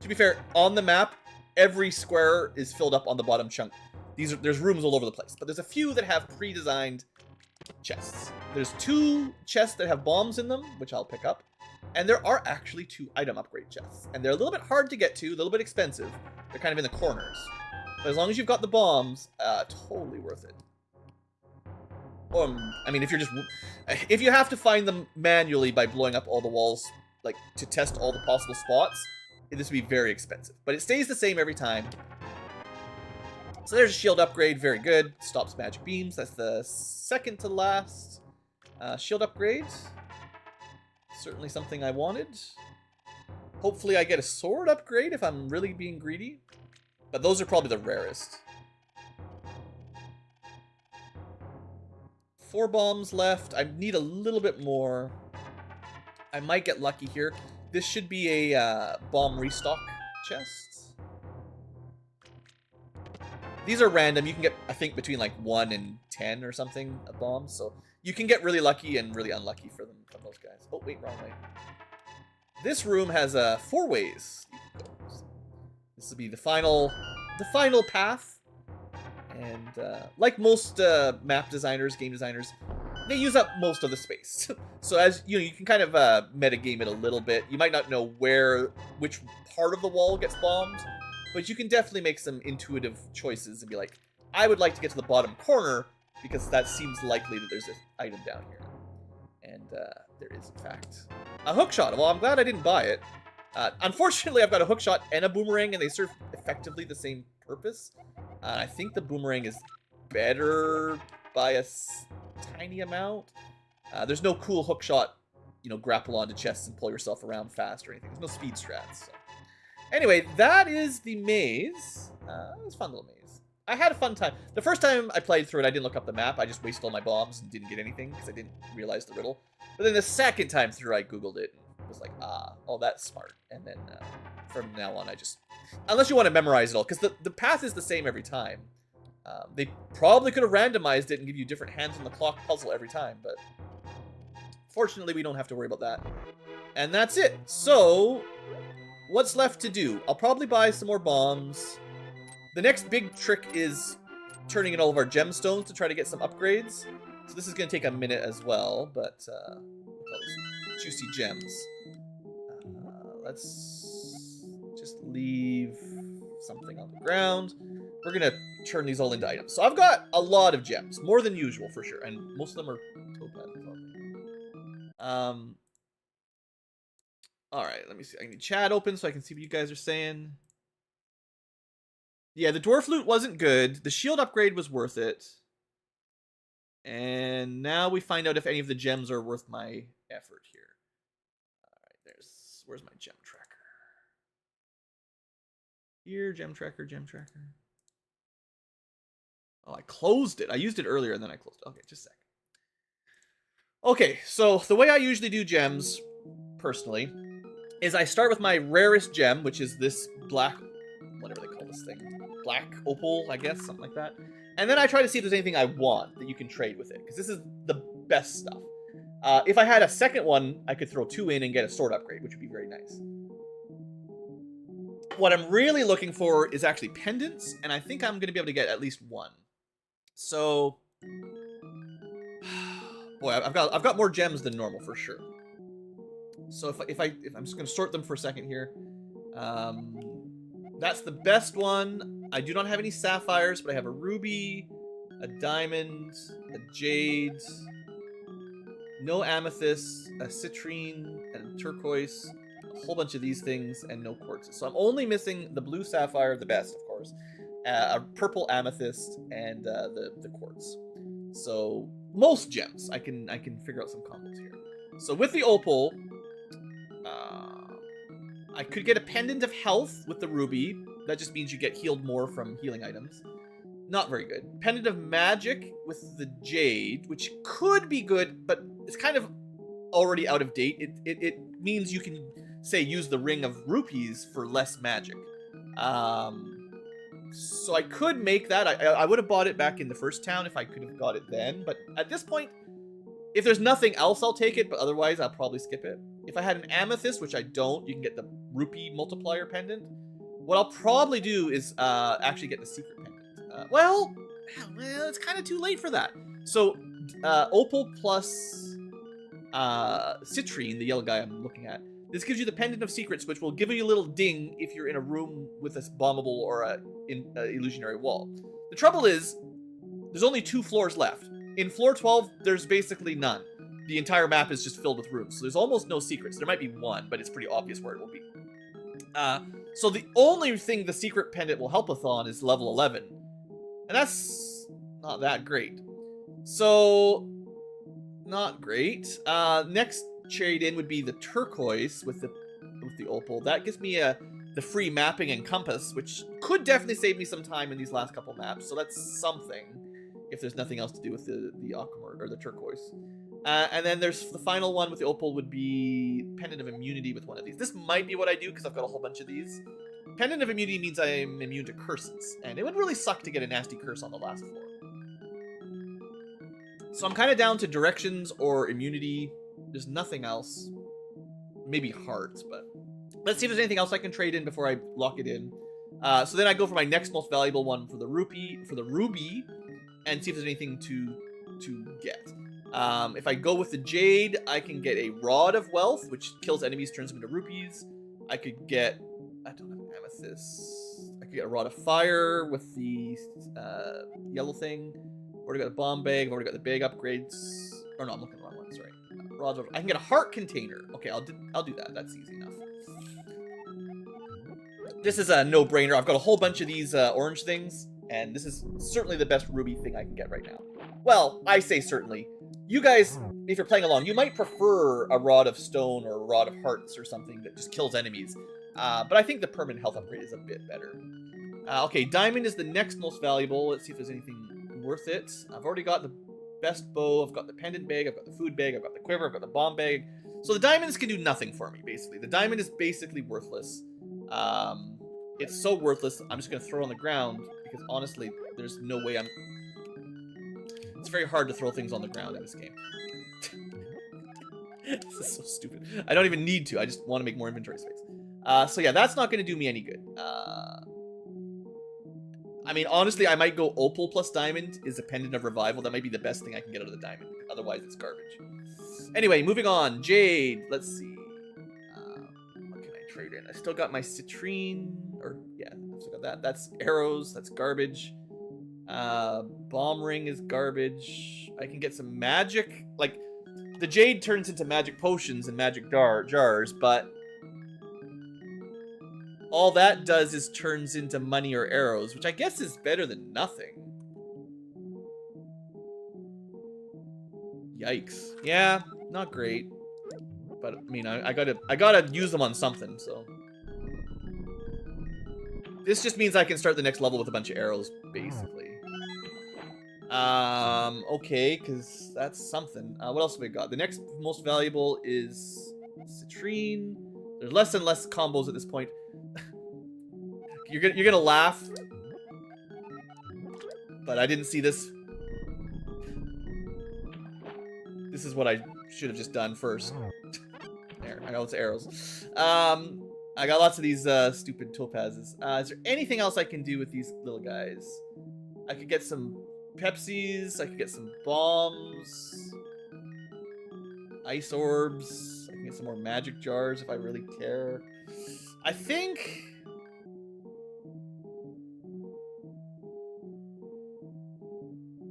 To be fair, on the map, every square is filled up on the bottom chunk. There's rooms all over the place. But there's a few that have pre-designed chests. There's 2 chests that have bombs in them, which I'll pick up. And there are actually 2 item upgrade chests. And they're a little bit hard to get to, a little bit expensive. They're kind of in the corners. But as long as you've got the bombs, totally worth it. I mean, if you have to find them manually by blowing up all the walls, like, to test all the possible spots, this would be very expensive. But it stays the same every time. So there's a shield upgrade, very good. Stops magic beams. That's the second to last shield upgrade. Certainly something I wanted. Hopefully I get a sword upgrade if I'm really being greedy. But those are probably the rarest. 4 bombs left. I need a little bit more. I might get lucky here. This should be a bomb restock chest. These are random. You can get, I think, between like 1 and 10 or something of bombs. So you can get really lucky and really unlucky from those guys. Oh, wait, wrong way. This room has 4 ways. This will be the final path. And like most map designers, game designers, they use up most of the space. So as you know, you can kind of metagame it a little bit. You might not know which part of the wall gets bombed, but you can definitely make some intuitive choices and be like, I would like to get to the bottom corner because that seems likely that there's an item down here. And there is, in fact, a hookshot. Well, I'm glad I didn't buy it. Unfortunately, I've got a hookshot and a boomerang, and they serve effectively the same purpose. I think the boomerang is better by a tiny amount. There's no cool hook shot, you know, grapple onto chests and pull yourself around fast or anything. There's no speed strats. So. Anyway, that is the maze. It was a fun little maze. I had a fun time. The first time I played through it, I didn't look up the map. I just wasted all my bombs and didn't get anything because I didn't realize the riddle. But then the second time through, I Googled it and was like, oh, that's smart. And then from now on, I just... Unless you want to memorize it all, because the path is the same every time. They probably could have randomized it and give you different hands on the clock puzzle every time, but... Fortunately, we don't have to worry about that. And that's it. So, what's left to do? I'll probably buy some more bombs. The next big trick is turning in all of our gemstones to try to get some upgrades. So this is going to take a minute as well, but look at all these juicy gems. Let's just leave something on the ground. We're going to turn these all into items. So I've got a lot of gems, more than usual for sure, and most of them are topaz. All right, let me see. I need chat open so I can see what you guys are saying. Yeah, the dwarf loot wasn't good. The shield upgrade was worth it. And now we find out if any of the gems are worth my effort here. All right, where's my gem tracker? Here, gem tracker, gem tracker. Oh, I closed it. I used it earlier and then I closed it. Okay, just a sec. Okay, so the way I usually do gems, personally, is I start with my rarest gem, which is this black, whatever they call this thing, black opal, I guess, something like that. And then I try to see if there's anything I want that you can trade with it, because this is the best stuff. If I had a second one, I could throw 2 in and get a sword upgrade, which would be very nice. What I'm really looking for is actually pendants, and I think I'm going to be able to get at least 1. So, boy, I've got more gems than normal for sure. So if I'm just going to sort them for a second here. That's the best one. I do not have any sapphires, but I have a ruby, a diamond, a jade, no amethyst, a citrine, and a turquoise, a whole bunch of these things, and no quartzes. So I'm only missing the blue sapphire, the best, of course, a purple amethyst, and the quartz. So most gems, I can figure out some combos here. So with the opal, I could get a pendant of health with the ruby. That just means you get healed more from healing items. Not very good. Pendant of magic with the jade, which could be good, but it's kind of already out of date. It means you can, say, use the ring of rupees for less magic. So I could make that. I would have bought it back in the first town if I could have got it then. But at this point, if there's nothing else, I'll take it. But otherwise, I'll probably skip it. If I had an amethyst, which I don't, you can get the rupee multiplier pendant. What I'll probably do is actually get the secret pendant. Well, it's kind of too late for that. So opal plus citrine, the yellow guy I'm looking at. This gives you the pendant of secrets, which will give you a little ding if you're in a room with a bombable or a illusionary wall. The trouble is, there's only 2 floors left. In floor 12, there's basically none. The entire map is just filled with rooms, so there's almost no secrets. There might be one, but it's pretty obvious where it will be. So the only thing the secret pendant will help us on is level 11. And that's not that great. So, not great. Next trade in would be the turquoise with the opal. That gives me the free mapping and compass, which could definitely save me some time in these last couple maps. So that's something, if there's nothing else to do with the aquamarine or the turquoise. And then there's the final one with the opal would be Pendant of Immunity with one of these. This might be what I do because I've got a whole bunch of these. Pendant of Immunity means I'm immune to curses, and it would really suck to get a nasty curse on the last floor. So I'm kind of down to directions or immunity. There's nothing else. Maybe hearts, but let's see if there's anything else I can trade in before I lock it in. So then I go for my next most valuable one for the ruby, and see if there's anything to get. If I go with the jade, I can get a rod of wealth, which kills enemies, turns them into rupees. I could get, I don't have an amethyst. I could get a rod of fire with the yellow thing. I've already got a bomb bag. I've already got the bag upgrades. Or no, I'm looking at the wrong one. Sorry. Rods of, I can get a heart container. Okay, I'll do that. That's easy enough. This is a no-brainer. I've got a whole bunch of these orange things, and this is certainly the best ruby thing I can get right now. Well, I say certainly. You guys, if you're playing along, you might prefer a Rod of Stone or a Rod of Hearts or something that just kills enemies. But I think the permanent health upgrade is a bit better. Okay, Diamond is the next most valuable. Let's see if there's anything worth it. I've already got the best bow. I've got the pendant bag. I've got the food bag. I've got the quiver. I've got the bomb bag. So the diamonds can do nothing for me, basically. The diamond is basically worthless. It's so worthless, I'm just going to throw it on the ground, because honestly, there's no way I'm... It's very hard to throw things on the ground in this game. This is so stupid. I don't even need to, I just want to make more inventory space. So yeah, that's not going to do me any good. I mean, honestly, I might go opal plus diamond is a pendant of revival. That might be the best thing I can get out of the diamond. Otherwise, it's garbage. Anyway, moving on. Jade, let's see. What can I trade in? I still got my citrine, or yeah, I still got that. That's arrows, that's garbage. Bomb ring is garbage. I can get some magic. Like, the jade turns into magic potions and magic jars, but all that does is turns into money or arrows, which I guess is better than nothing. Yikes. Yeah, not great. But I mean, I gotta use them on something, so. This just means I can start the next level with a bunch of arrows, basically. Okay, because that's something. What else have we got? The next most valuable is citrine. There's less and less combos at this point. You're gonna laugh, but I didn't see this. This is what I should have just done first. There, I got lots of arrows. I got lots of these stupid topazes. Is there anything else I can do with these little guys? I could get some Pepsis. I could get some bombs, ice orbs. I can get some more magic jars if I really care. I think.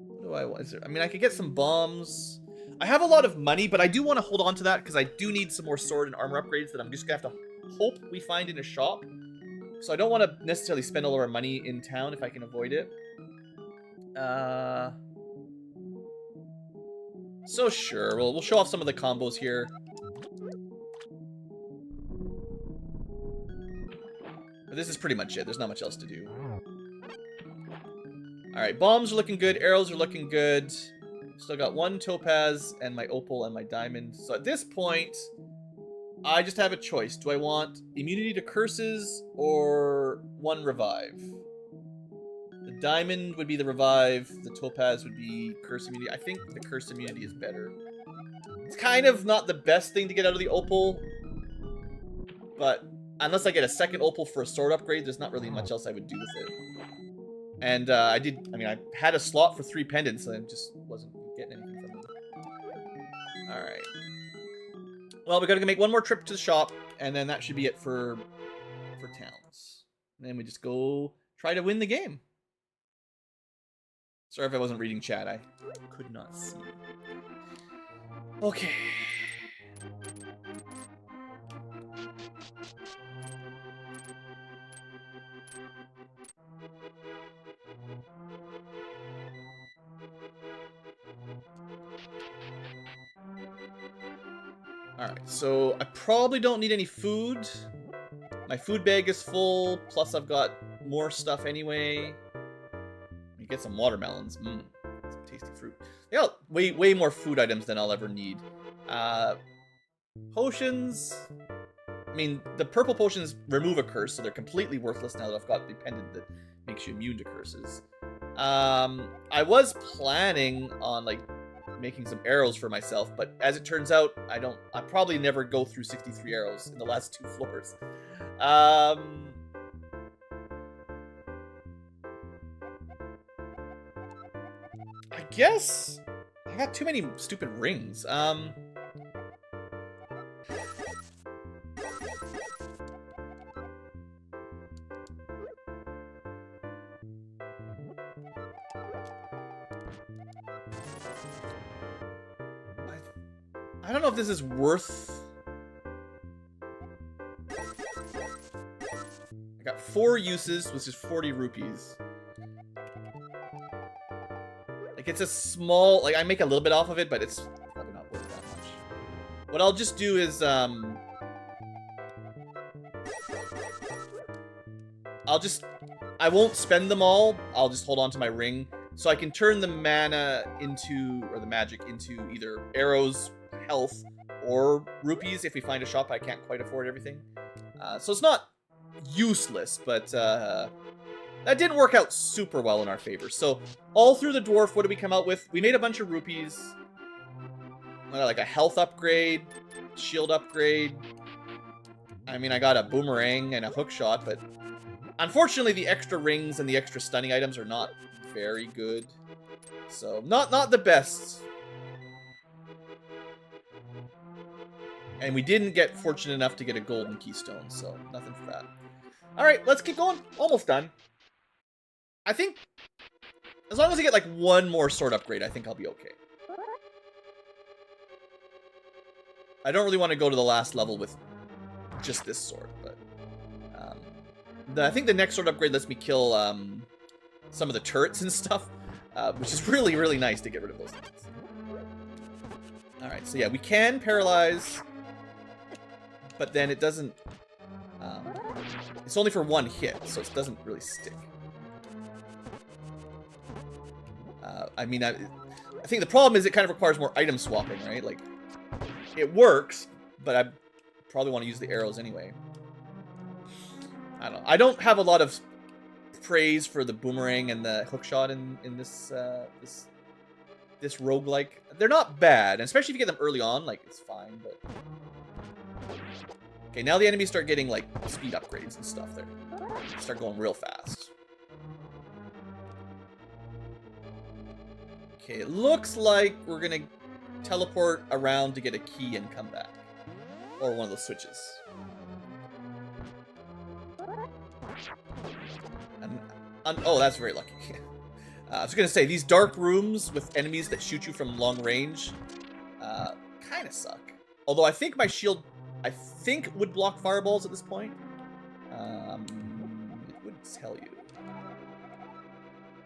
What do I want? I mean, I could get some bombs. I have a lot of money, but I do want to hold on to that because I do need some more sword and armor upgrades that I'm just going to have to hope we find in a shop. So I don't want to necessarily spend all of our money in town if I can avoid it. So sure, we'll show off some of the combos here. But this is pretty much it. There's not much else to do. Alright, bombs are looking good. Arrows are looking good. Still got one topaz and my opal and my diamond. So at this point, I just have a choice. Do I want immunity to curses or one revive? The diamond would be the revive. The topaz would be curse immunity. I think the curse immunity is better. It's kind of not the best thing to get out of the opal. But unless I get a second opal for a sword upgrade, there's not really much else I would do with it. And I had a slot for 3 pendants, and I just wasn't getting anything from them. Alright. Well, we gotta make one more trip to the shop, and then that should be it for towns. And then we just go try to win the game. Sorry if I wasn't reading chat, I could not see. Okay. Alright, so I probably don't need any food. My food bag is full, plus I've got more stuff anyway. Let me get some watermelons. Some tasty fruit. They got way more food items than I'll ever need. Potions. I mean, the purple potions remove a curse, so they're completely worthless now that I've got the pendant that makes you immune to curses. I was planning on, like, making some arrows for myself, but as it turns out, I probably never go through 63 arrows in the last 2 floors. I guess I got too many stupid rings. I don't know if this is worth... I got 4 uses, which is 40 rupees. Like, it's a small... Like, I make a little bit off of it, but it's probably not worth that much. What I'll just do is, I won't spend them all. I'll just hold on to my ring. So I can turn the mana into... Or the magic into either arrows, health, or rupees if we find a shop I can't quite afford everything. So it's not useless, but that didn't work out super well in our favor. So all through the dwarf, what did we come out with? We made a bunch of rupees. Like a health upgrade, shield upgrade. I mean, I got a boomerang and a hook shot, but unfortunately the extra rings and the extra stunning items are not very good. So not the best. And we didn't get fortunate enough to get a golden keystone, so nothing for that. Alright, let's keep going. Almost done. I think, as long as I get like one more sword upgrade, I think I'll be okay. I don't really want to go to the last level with just this sword, but... I think the next sword upgrade lets me kill some of the turrets and stuff, which is really, really nice to get rid of those things. Alright, so yeah, we can paralyze... But then it doesn't... it's only for one hit, so it doesn't really stick. I mean, I think the problem is it kind of requires more item swapping, right? Like, it works, but I probably want to use the arrows anyway. I don't know. I don't have a lot of praise for the boomerang and the hookshot in this this roguelike. They're not bad, and especially if you get them early on, like, it's fine, but... Okay, now the enemies start getting, like, speed upgrades and stuff there. Start going real fast. Okay, it looks like we're gonna teleport around to get a key and come back. Or one of those switches. Oh, that's very lucky. I was gonna say, these dark rooms with enemies that shoot you from long range kind of suck. Although I think my shield, would block fireballs at this point. It would tell you.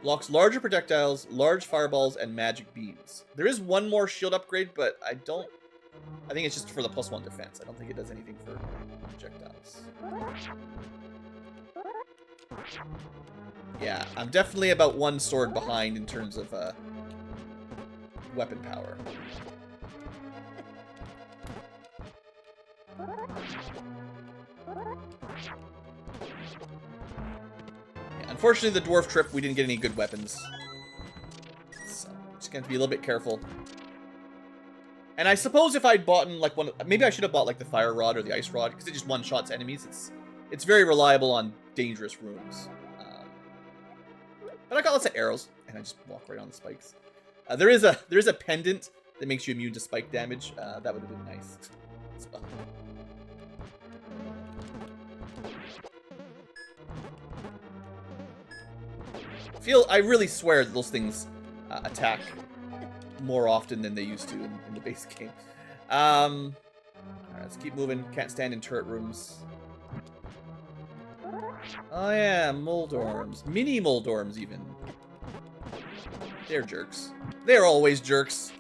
Blocks larger projectiles, large fireballs, and magic beams. There is one more shield upgrade, but I think it's just for the +1 defense. I don't think it does anything for projectiles. Yeah, I'm definitely about one sword behind in terms of weapon power. Yeah, unfortunately, the dwarf trip, we didn't get any good weapons. So, just going to be a little bit careful. And I suppose if I'd bought like one, maybe I should have bought like the fire rod or the ice rod, because it just one-shots enemies. It's very reliable on dangerous rooms. But I got lots of arrows, and I just walk right on the spikes. There is a pendant that makes you immune to spike damage. That would have been nice as well. I really swear that those things attack more often than they used to in the base game. Alright, let's keep moving. Can't stand in turret rooms. Oh yeah, Moldorms. Mini Moldorms, even. They're jerks. They're always jerks.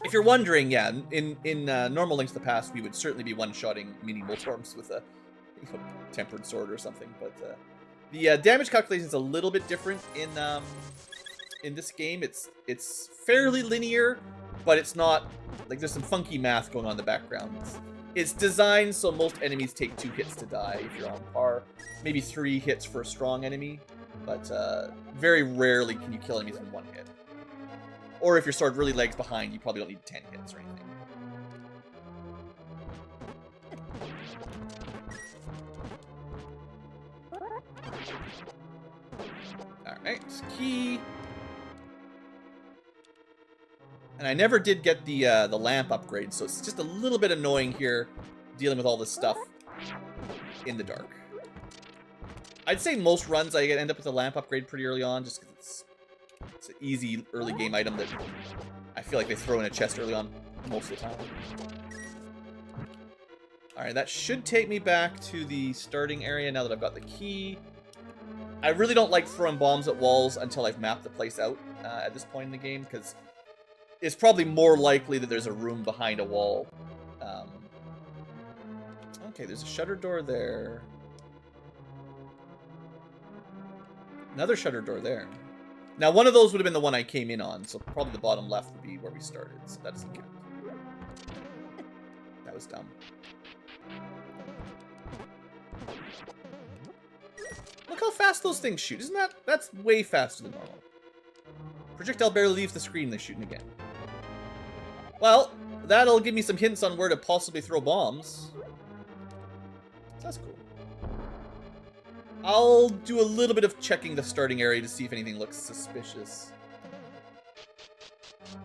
If you're wondering, yeah, in normal Links to the Past, we would certainly be one-shotting Mini Moldorms with a tempered sword or something, but the damage calculation is a little bit different in this game. It's fairly linear, but it's not, like, there's some funky math going on in the background. It's designed so most enemies take 2 hits to die if you're on par. Maybe 3 hits for a strong enemy, but very rarely can you kill enemies in 1 hit. Or if your sword really lags behind, you probably don't need 10 hits or anything. Alright, key. And I never did get the lamp upgrade, so it's just a little bit annoying here, dealing with all this stuff in the dark. I'd say most runs I end up with a lamp upgrade pretty early on, just because it's an easy early game item that I feel like they throw in a chest early on most of the time. Alright, that should take me back to the starting area now that I've got the key. I really don't like throwing bombs at walls until I've mapped the place out at this point in the game, because it's probably more likely that there's a room behind a wall. Okay, there's a shutter door there. Another shutter door there. Now, one of those would have been the one I came in on, so probably the bottom left would be where we started, so that doesn't count. That was dumb. Look how fast those things shoot. Isn't that... That's way faster than normal. Projectile barely leaves the screen, they're shooting again. Well, that'll give me some hints on where to possibly throw bombs. That's cool. I'll do a little bit of checking the starting area to see if anything looks suspicious.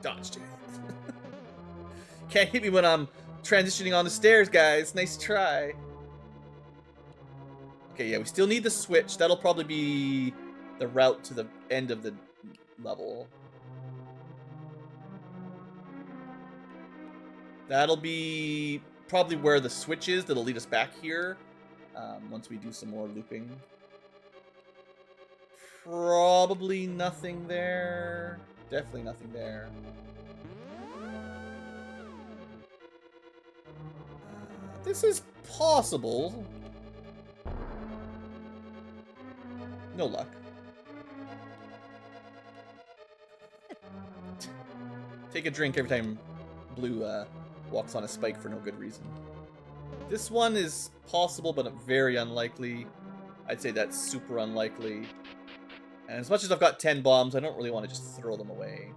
Dodged it. Can't hit me when I'm transitioning on the stairs, guys. Nice try. Okay, yeah, we still need the switch. That'll probably be the route to the end of the level. That'll be probably where the switch is that'll lead us back here. Once we do some more looping. Probably nothing there. Definitely nothing there. This is possible. No luck. Take a drink every time Blue walks on a spike for no good reason. This one is possible, but very unlikely. I'd say that's super unlikely. And as much as I've got 10 bombs, I don't really want to just throw them away.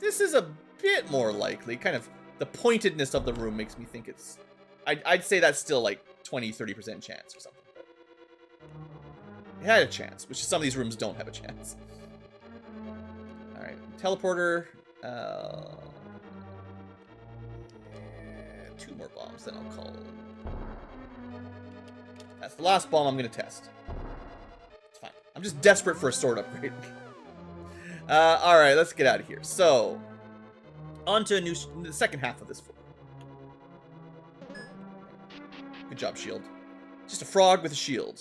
This is a bit more likely. Kind of the pointedness of the room makes me think it's... I'd say that's still like 20-30% chance or something. It had a chance, which some of these rooms don't have a chance. Alright, teleporter. 2 more bombs, then I'll call. That's the last bomb I'm going to test. It's fine. I'm just desperate for a sword upgrade. Alright, let's get out of here. So, on to the second half of this floor. Good job, shield. Just a frog with a shield.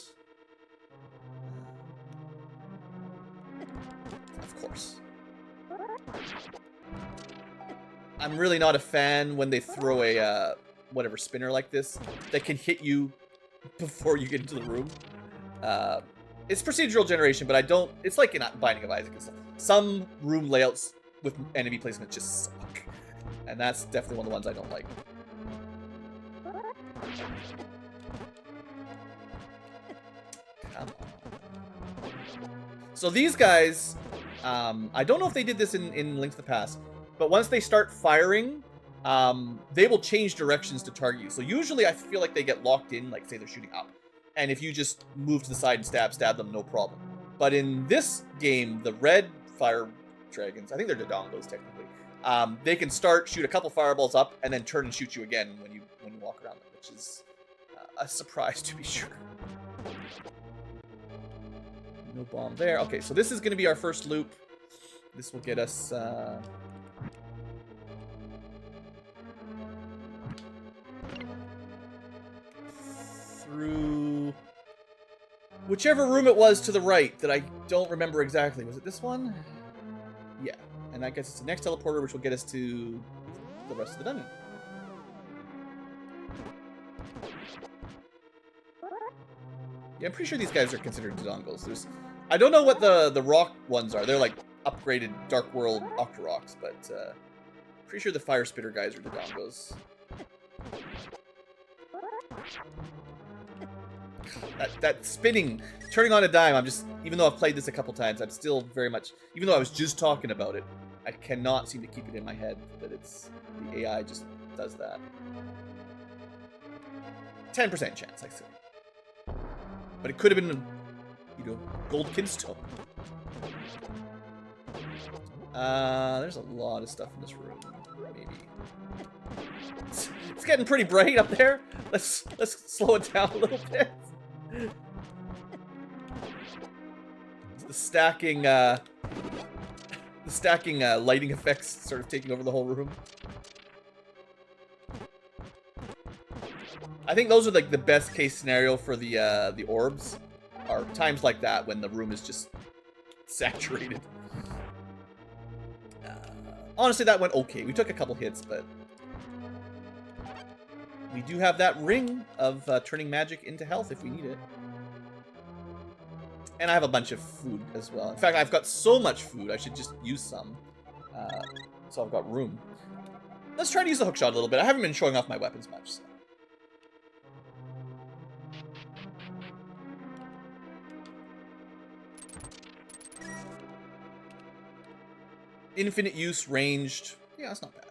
Of course. I'm really not a fan when they throw a, whatever, spinner like this that can hit you before you get into the room. It's procedural generation, but I don't... It's like in Binding of Isaac and stuff. Some room layouts with enemy placement just suck. And that's definitely one of the ones I don't like. Come on. So these guys... I don't know if they did this in Link to the Past, but once they start firing, they will change directions to target you. So usually I feel like they get locked in, like say they're shooting up. And if you just move to the side and stab them, no problem. But in this game, the red fire dragons, I think they're Dodongos technically, they can shoot a couple fireballs up and then turn and shoot you again when you walk around them, which is a surprise to be sure. No bomb there. Okay, so this is going to be our first loop. This will get us... through... whichever room it was to the right that I don't remember exactly. Was it this one? Yeah. And that gets us to the next teleporter, which will get us to the rest of the dungeon. Yeah, I'm pretty sure these guys are considered Dodongos. I don't know what the rock ones are. They're like upgraded Dark World Octoroks, but pretty sure the Fire Spitter guys are Dodongos. That spinning, turning on a dime, I'm just, even though I've played this a couple times, I'm still very much, even though I was just talking about it, I cannot seem to keep it in my head that the AI just does that. 10% chance, I say. But it could have been, gold kinstone. There's a lot of stuff in this room. Maybe. It's getting pretty bright up there. Let's slow it down a little bit. The stacking lighting effects sort of taking over the whole room. I think those are like the best case scenario for the orbs. Are times like that when the room is just saturated. Honestly, that went okay. We took a couple hits, but we do have that ring of turning magic into health if we need it. And I have a bunch of food as well. In fact, I've got so much food, I should just use some. So I've got room. Let's try to use the hookshot a little bit. I haven't been showing off my weapons much. So. Infinite use, ranged. Yeah, that's not bad.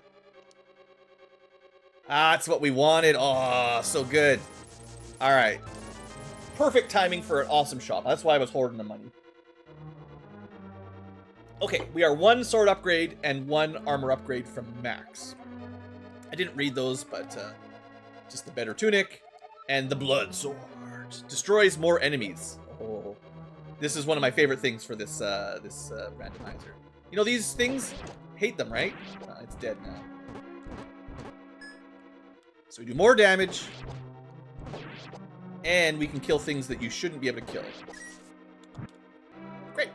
Ah, that's what we wanted. Oh, so good. All right. Perfect timing for an awesome shop. That's why I was hoarding the money. Okay, we are 1 sword upgrade and 1 armor upgrade from max. I didn't read those, but just the better tunic and the blood sword. Destroys more enemies. Oh, this is one of my favorite things for this randomizer. You know these things? Hate them, right? It's dead now. So we do more damage. And we can kill things that you shouldn't be able to kill. Great.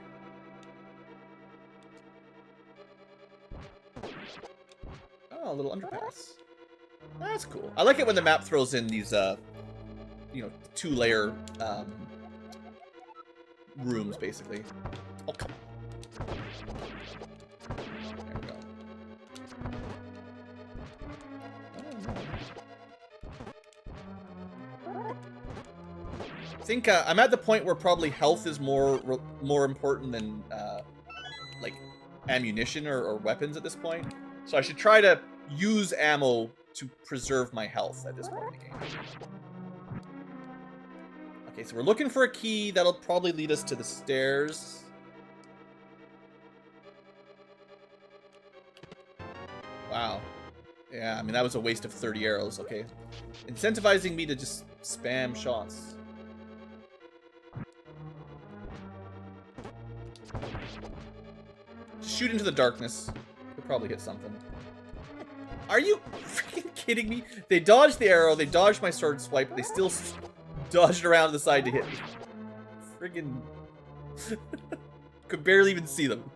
Oh, a little underpass. That's cool. I like it when the map throws in these, you know, 2-layer rooms, basically. Oh, come on. There we go. I think I'm at the point where probably health is more important than like ammunition or weapons at this point. So I should try to use ammo to preserve my health at this point in the game. Okay, so we're looking for a key that'll probably lead us to the stairs. Wow. Yeah, I mean, that was a waste of 30 arrows, okay. Incentivizing me to just spam shots. Just shoot into the darkness. We'll probably hit something. Are you freaking kidding me? They dodged the arrow, they dodged my sword swipe, they still dodged around to the side to hit me. Friggin' could barely even see them.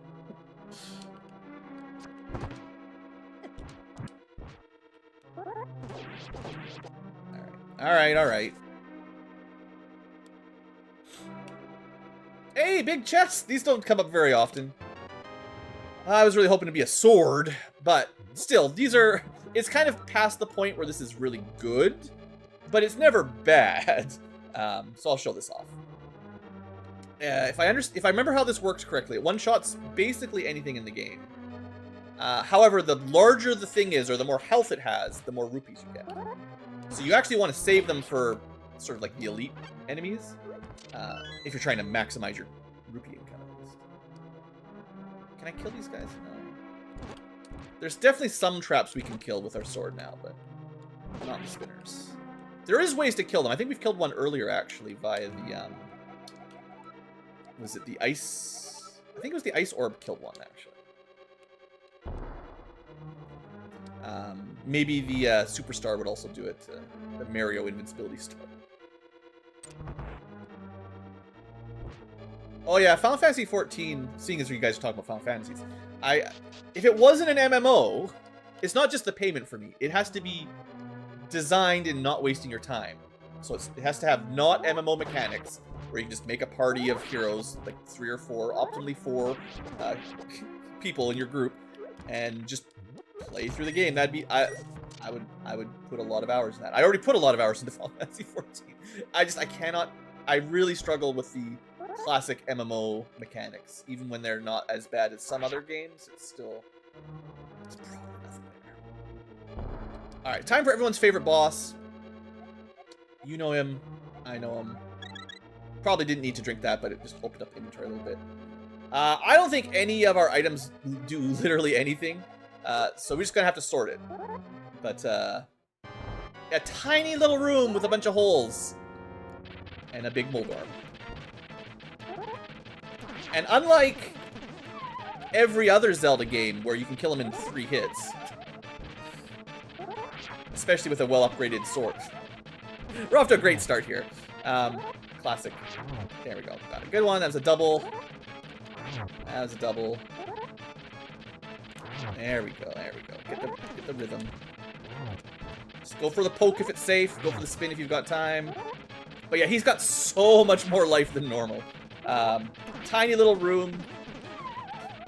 Alright, alright. Hey, big chest! These don't come up very often. I was really hoping to be a sword, but still, these are... It's kind of past the point where this is really good, but it's never bad. So I'll show this off. If I remember how this works correctly, it one-shots basically anything in the game. However, the larger the thing is, or the more health it has, the more rupees you get. So you actually want to save them for sort of like the elite enemies, if you're trying to maximize your rupee income. Can I kill these guys? No. There's definitely some traps we can kill with our sword now, but not the spinners. There is ways to kill them. I think we've killed one earlier, actually, via the, was it the ice? I think it was the ice orb killed one, actually. Maybe the superstar would also do it, the Mario invincibility star. Oh yeah, Final Fantasy 14, seeing as you guys are talking about Final Fantasies, if it wasn't an MMO, it's not just the payment for me. It has to be designed in not wasting your time. So it has to have not MMO mechanics, where you can just make a party of heroes, like 3 or 4, optimally 4 people in your group, and just play through the game. That'd be I would put a lot of hours in that. I already put a lot of hours into Final Fantasy 14. I really struggle with the classic MMO mechanics. Even when they're not as bad as some other games, it's probably nothing there. Alright, time for everyone's favorite boss. You know him. I know him. Probably didn't need to drink that, but it just opened up inventory a little bit. I don't think any of our items do literally anything. So we're just gonna have to sort it. But, a tiny little room with a bunch of holes. And a big moldorm. And unlike every other Zelda game where you can kill him in 3 hits, especially with a well-upgraded sword, We're off to a great start here. Classic. There we go. Got a good one. That was a double. That was a double. There we go. There we go. Get the rhythm. Just go for the poke if it's safe. Go for the spin if you've got time. But yeah, he's got so much more life than normal. Tiny little room.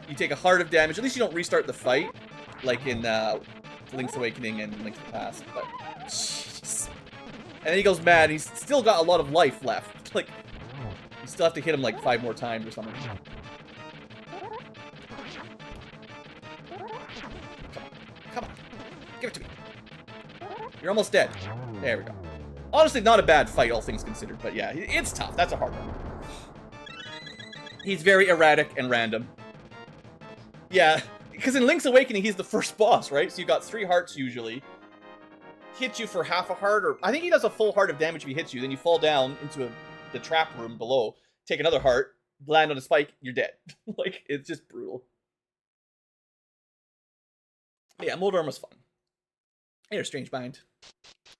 You take a heart of damage. At least you don't restart the fight, like in Link's Awakening and Link to the Past. But jeez. And then he goes mad. He's still got a lot of life left. Like, you still have to hit him like 5 more times or something. Come on. Give it to me. You're almost dead. There we go. Honestly, not a bad fight, all things considered. But yeah, it's tough. That's a hard one. He's very erratic and random. Yeah, because in Link's Awakening, he's the first boss, right? So you got 3 hearts usually. Hits you for half a heart, or I think he does a full heart of damage if he hits you. Then you fall down into the trap room below, take another heart, land on a spike, you're dead. Like, it's just brutal. But yeah, Moldorm was fun. Hey, Strange Mind.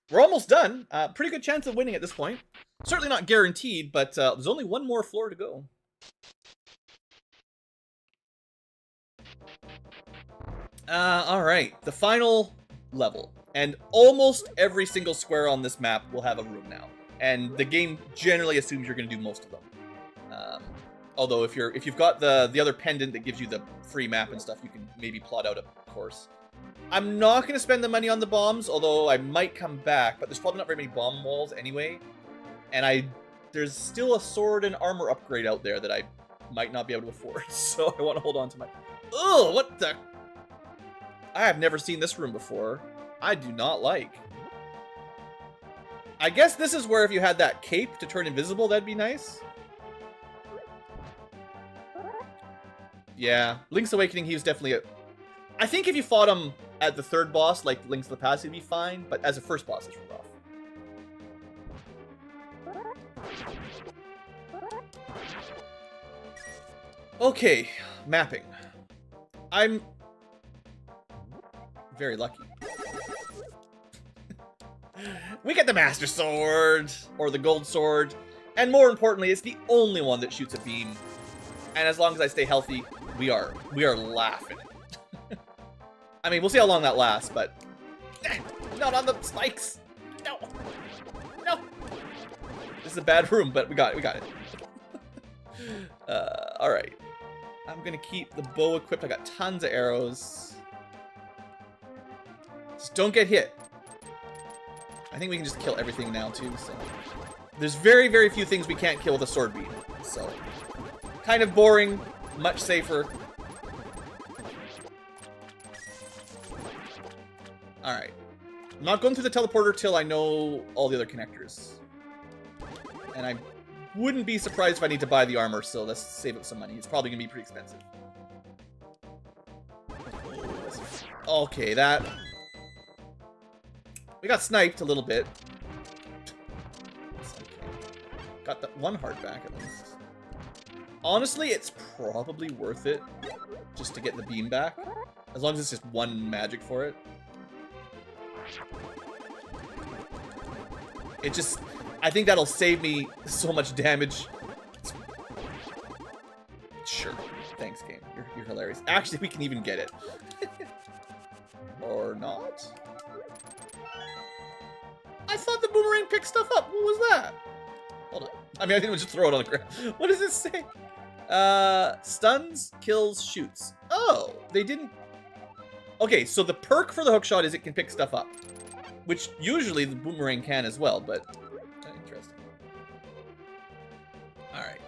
We're almost done. Pretty good chance of winning at this point. Certainly not guaranteed, but there's only one more floor to go. Alright, the final level. And almost every single square on this map will have a room now. And the game generally assumes you're going to do most of them. Although if you've got the other pendant that gives you the free map and stuff, you can maybe plot out a course. I'm not going to spend the money on the bombs, although I might come back, but there's probably not very many bomb walls anyway. And there's still a sword and armor upgrade out there that I might not be able to afford, so I want to hold on to my... Ugh, what the... I have never seen this room before. I do not like. I guess this is where if you had that cape to turn invisible, that'd be nice. Yeah, Link's Awakening, he was definitely a... I think if you fought him at the 3rd boss, like Link's to the Past, he'd be fine, but as a first boss, it's rough. Okay, mapping. I'm very lucky. We get the Master Sword, or the Gold Sword, and more importantly, it's the only one that shoots a beam. And as long as I stay healthy, we are laughing. I mean, we'll see how long that lasts, but not on the spikes. No, no. This is a bad room, but we got it. All right. I'm gonna keep the bow equipped. I got tons of arrows. Just don't get hit. I think we can just kill everything now too. So there's very, very few things we can't kill with a sword beam. So kind of boring, much safer. All right. I'm not going through the teleporter till I know all the other connectors. And I wouldn't be surprised if I need to buy the armor, so let's save up some money. It's probably going to be pretty expensive. Okay, that... We got sniped a little bit. Got that 1 heart back at least. Honestly, it's probably worth it just to get the beam back. As long as it's just 1 magic for it. It just... I think that'll save me so much damage. Sure. Thanks, game. You're hilarious. Actually, we can even get it. Or not? I thought the boomerang picked stuff up. What was that? Hold on. I mean, I think we'll just throw it on the ground. What does it say? Stuns, kills, shoots. Oh, they didn't... Okay, so the perk for the hookshot is it can pick stuff up. Which usually the boomerang can as well, but... Interesting. Alright.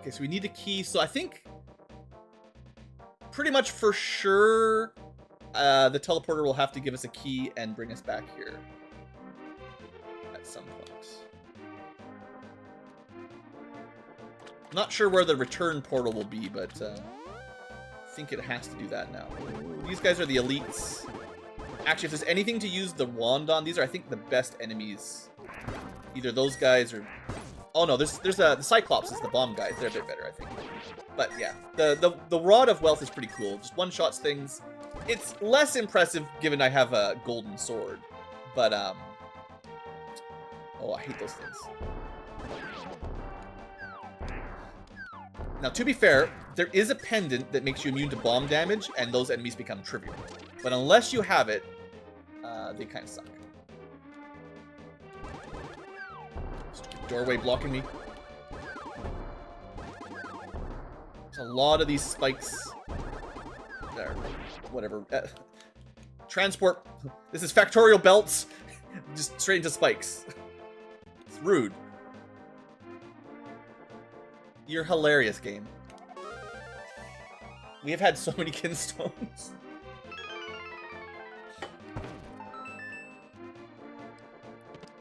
Okay, so we need a key. So I think... Pretty much for sure... the teleporter will have to give us a key and bring us back here. At some point. Not sure where the return portal will be, but... I think it has to do that now. These guys are the elites. Actually, if there's anything to use the wand on, these are, I think, the best enemies. Either those guys or... Oh, no, there's the Cyclops is the bomb guys. They're a bit better, I think. But, yeah. The Rod of Wealth is pretty cool. Just one-shots things. It's less impressive, given I have a golden sword. But, oh, I hate those things. Now, to be fair, there is a pendant that makes you immune to bomb damage, and those enemies become trivial. But unless you have it, they kind of suck. Stupid doorway blocking me. There's a lot of these spikes. There, whatever. Transport. This is factorial belts. Just straight into spikes. It's rude. You're hilarious, game. We have had so many kinstones.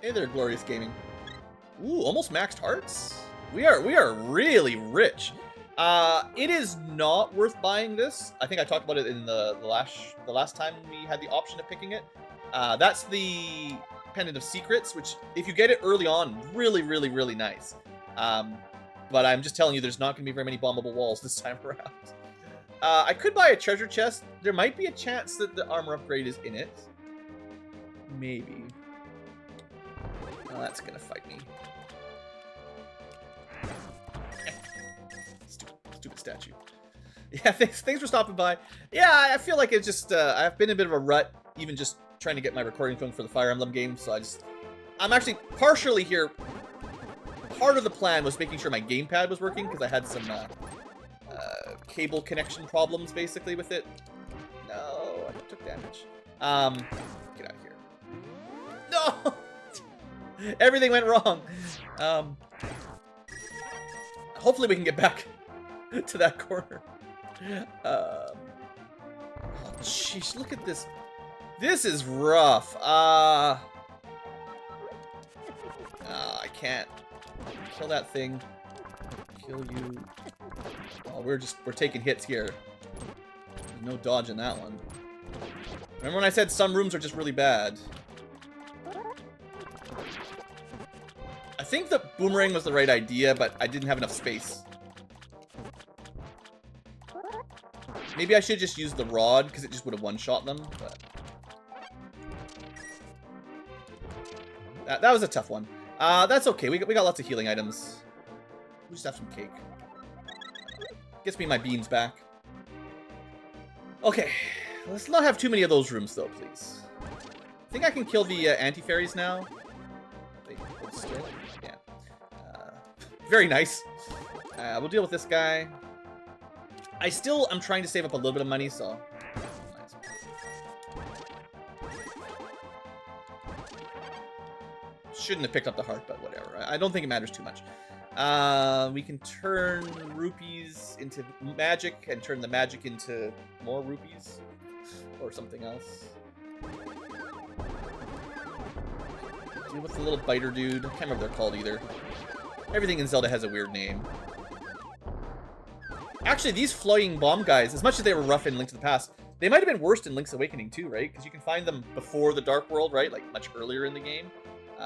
Hey there, glorious gaming. Ooh, almost maxed hearts. We are really rich. It is not worth buying this. I think I talked about it in the last time we had the option of picking it. That's the Pendant of Secrets, which if you get it early on, really nice. But I'm just telling you, there's not going to be very many bombable walls this time around. I could buy a treasure chest. There might be a chance that the armor upgrade is in it. Maybe. Oh, that's going to fight me. Stupid statue. Yeah, thanks for stopping by. Yeah, I feel like it's just, I've been in a bit of a rut, even just trying to get my recording going for the Fire Emblem game, so I'm actually partially here. Part of the plan was making sure my gamepad was working, because I had some cable connection problems, basically, with it. No, I took damage. Get out of here. No! Everything went wrong. Hopefully we can get back to that corner. Oh, jeez, look at this. This is rough. I can't. Kill that thing. Kill you. Oh, we're taking hits here. There's no dodging that one. Remember when I said some rooms are just really bad? I think the boomerang was the right idea, but I didn't have enough space. Maybe I should just use the rod, because it just would have one-shot them, but... That was a tough one. That's okay. We got lots of healing items. We just have some cake. Gets me my beams back. Okay. Let's not have too many of those rooms, though, please. I think I can kill the anti-fairies now. They hold still. Yeah. Very nice. We'll deal with this guy. I'm trying to save up a little bit of money, so... Nice. Shouldn't have picked up the heart, but whatever. I don't think it matters too much. We can turn rupees into magic, and turn the magic into more rupees. Or something else. Deal with the little biter dude. I can't remember what they're called either. Everything in Zelda has a weird name. Actually, these flying bomb guys, as much as they were rough in Link to the Past, they might have been worse in Link's Awakening too, right? Because you can find them before the Dark World, right? Like, much earlier in the game.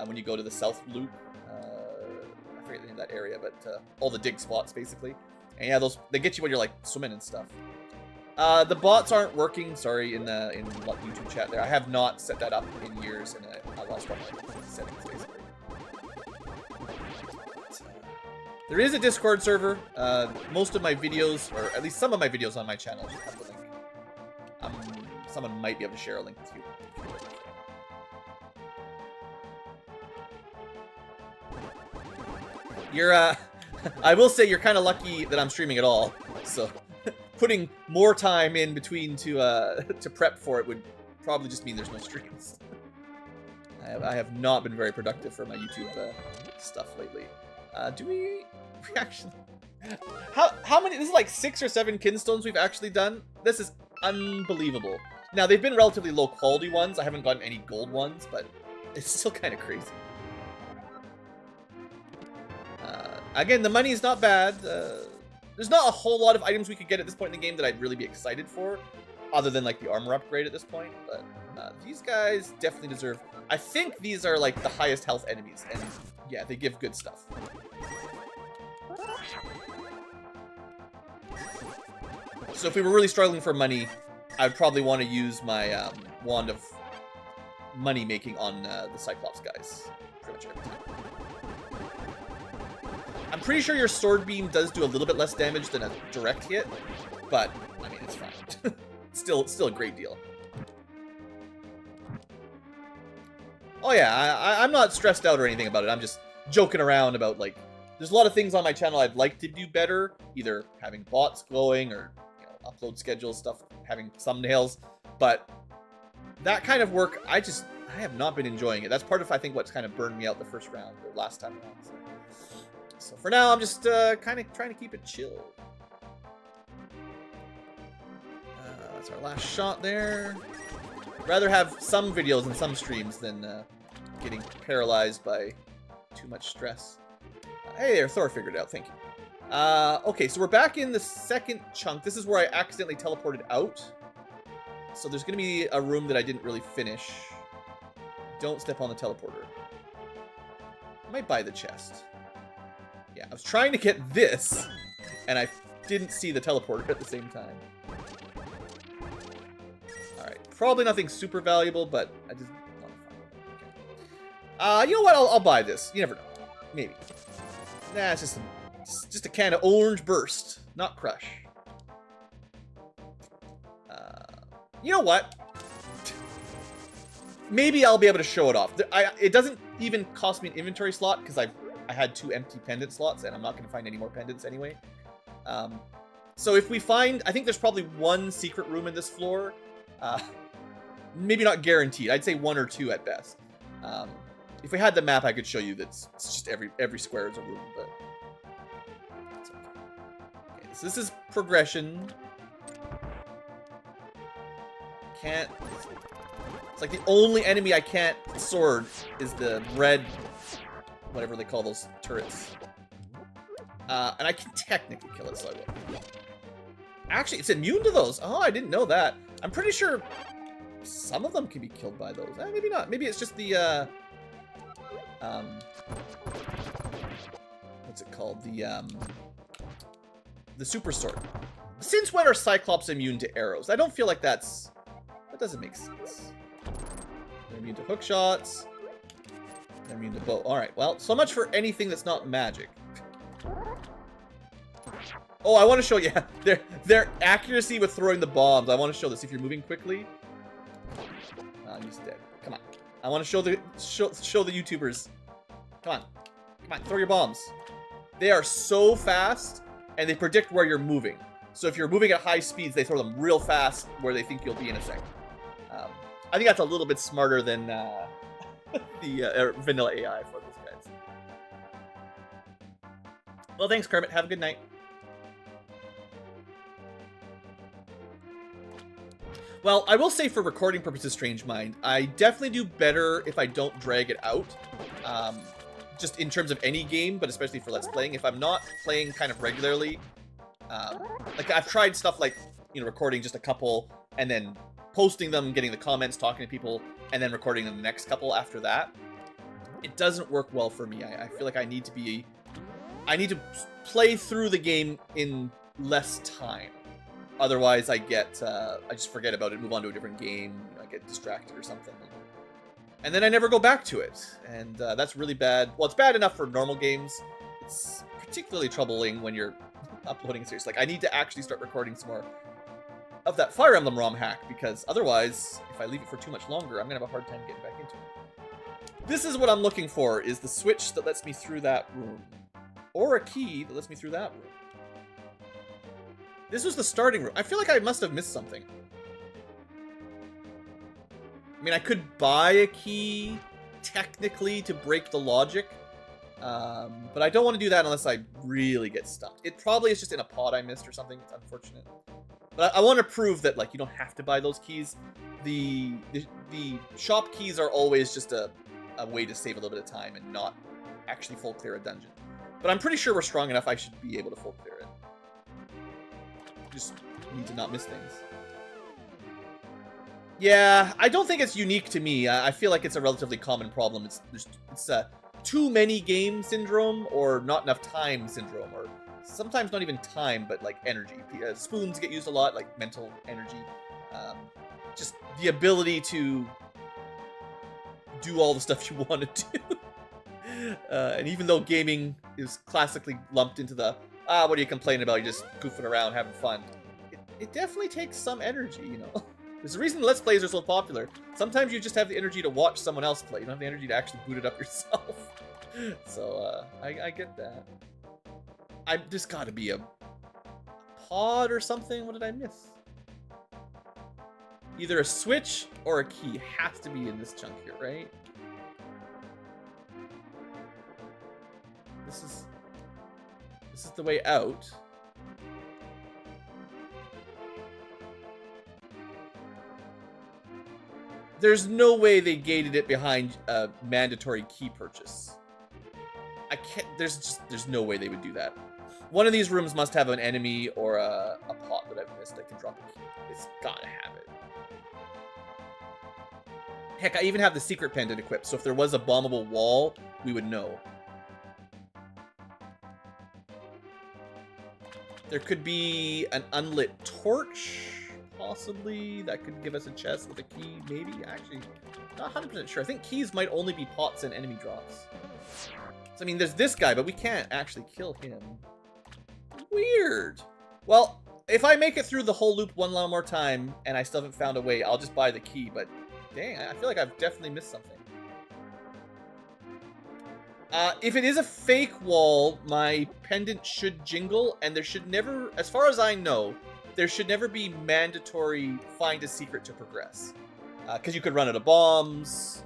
When you go to the South Loop. I forget the name of that area, but all the dig spots, basically. And yeah, they get you when you're, like, swimming and stuff. The bots aren't working, sorry, in YouTube chat there. I have not set that up in years, and I lost all my settings, basically. There is a Discord server. Most of my videos, or at least some of my videos on my channel, have the link. Someone might be able to share a link with you. I will say you're kind of lucky that I'm streaming at all. So, putting more time in between to prep for it would probably just mean there's no streams. I have not been very productive for my YouTube stuff lately. Do we actually... How many... This is like 6 or 7 kinstones we've actually done. This is unbelievable. Now, they've been relatively low quality ones. I haven't gotten any gold ones, but it's still kind of crazy. Again, the money is not bad. There's not a whole lot of items we could get at this point in the game that I'd really be excited for, other than like the armor upgrade at this point. But these guys definitely deserve... I think these are like the highest health enemies, and yeah, they give good stuff. So if we were really struggling for money, I'd probably want to use my Wand of money making on the Cyclops guys pretty much every time. I'm pretty sure your sword beam does do a little bit less damage than a direct hit, but I mean, it's fine. still a great deal. Oh yeah, I'm not stressed out or anything about it. I'm just joking around about, like, there's a lot of things on my channel I'd like to do better, either having bots going or, you know, upload schedule stuff, having thumbnails, but that kind of work, I have not been enjoying it. That's part of, I think, what's kind of burned me out the first round, or last time around. So for now, I'm just kind of trying to keep it chill. That's our last shot there. Rather have some videos and some streams than getting paralyzed by too much stress. Hey there, Thor figured it out. Thank you. Okay, so we're back in the second chunk. This is where I accidentally teleported out. So there's going to be a room that I didn't really finish. Don't step on the teleporter. I might buy the chest. Yeah, I was trying to get this, and I didn't see the teleporter at the same time. Alright, probably nothing super valuable, but I just want to find it. Okay. You know what? I'll buy this. You never know. Maybe. Nah, it's just a can of orange burst, not crush. You know what? Maybe I'll be able to show it off. It doesn't even cost me an inventory slot because I had 2 empty pendant slots, and I'm not going to find any more pendants anyway. So if we find, I think there's probably 1 secret room in this floor. Maybe not guaranteed. I'd say 1 or 2 at best. If we had the map, I could show you that it's just every square is a room, but that's okay. Okay, so this is progression. Can't. It's like the only enemy I can't sword is the red, whatever they call those turrets. And I can technically kill it, so I will. Actually, it's immune to those. Oh, I didn't know that. I'm pretty sure some of them can be killed by those. Maybe not. Maybe it's just the what's it called? The super sword. Since when are Cyclops immune to arrows? I don't feel like that doesn't make sense. They're immune to hook shots. They're immune to bow. Alright, well, so much for anything that's not magic. Oh, I want to show you their accuracy with throwing the bombs. I want to show this. If you're moving quickly. He's dead. Come on. I want to show the YouTubers. Come on. Come on, throw your bombs. They are so fast, and they predict where you're moving. So if you're moving at high speeds, they throw them real fast where they think you'll be in a second. I think that's a little bit smarter than the vanilla AI for those guys. Well, thanks, Kermit. Have a good night. Well, I will say for recording purposes, Strange Mind, I definitely do better if I don't drag it out. Just in terms of any game, but especially for Let's Playing. If I'm not playing kind of regularly, like I've tried stuff like, you know, recording just a couple and then posting them, getting the comments, talking to people, and then recording the next couple after that. It doesn't work well for me. I feel like I need to play through the game in less time. Otherwise, I just forget about it, move on to a different game, you know, I get distracted or something. And then I never go back to it. And that's really bad. Well, it's bad enough for normal games. It's particularly troubling when you're uploading a series. Like, I need to actually start recording some more of that Fire Emblem ROM hack, because otherwise, if I leave it for too much longer, I'm going to have a hard time getting back into it. This is what I'm looking for, is the switch that lets me through that room. Or a key that lets me through that room. This was the starting room. I feel like I must have missed something. I mean, I could buy a key, technically, to break the logic. But I don't want to do that unless I really get stuck. It probably is just in a pod I missed or something. It's unfortunate. But I want to prove that, like, you don't have to buy those keys. The shop keys are always just a way to save a little bit of time and not actually full clear a dungeon. But I'm pretty sure we're strong enough I should be able to full clear it. Just need to not miss things. Yeah, I don't think it's unique to me. I feel like it's a relatively common problem. It's too many game syndrome, or not enough time syndrome, or sometimes not even time, but like energy. Spoons get used a lot, like mental energy. Just the ability to do all the stuff you want to do. And even though gaming is classically lumped into the, what are you complaining about? You're just goofing around, having fun. It definitely takes some energy, you know? There's a reason Let's Plays are so popular. Sometimes you just have the energy to watch someone else play. You don't have the energy to actually boot it up yourself. So, I get that. There's gotta be a pod or something. What did I miss? Either a switch or a key has to be in this chunk here, right? This is the way out. There's no way they gated it behind a mandatory key purchase. I can't. There's no way they would do that. One of these rooms must have an enemy or a pot that I've missed. I can drop a key. It's gotta have it. Heck, I even have the secret pendant equipped, so if there was a bombable wall, we would know. There could be an unlit torch, possibly. That could give us a chest with a key, maybe. Actually, not 100% sure. I think keys might only be pots and enemy drops. So, I mean, there's this guy, but we can't actually kill him. Weird. Well, if I make it through the whole loop one more time and I still haven't found a way, I'll just buy the key, but dang, I feel like I've definitely missed something. If it is a fake wall, my pendant should jingle, and there should never, as far as I know, there should never be mandatory find a secret to progress. Because you could run out of bombs.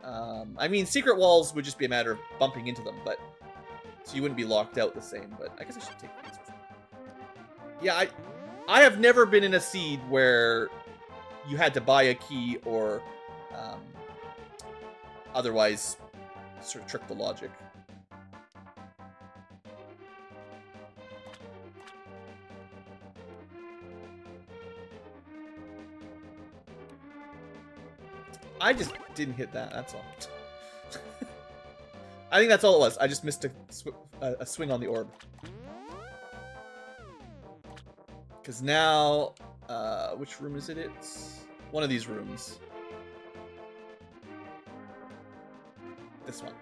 I mean, secret walls would just be a matter of bumping into them, but so you wouldn't be locked out the same, but I guess I should take these with me. Yeah, I have never been in a seed where you had to buy a key or otherwise sort of trick the logic. I just didn't hit that, that's all. I think that's all it was. I just missed a swing on the orb. Because now, which room is it? It's one of these rooms. This one.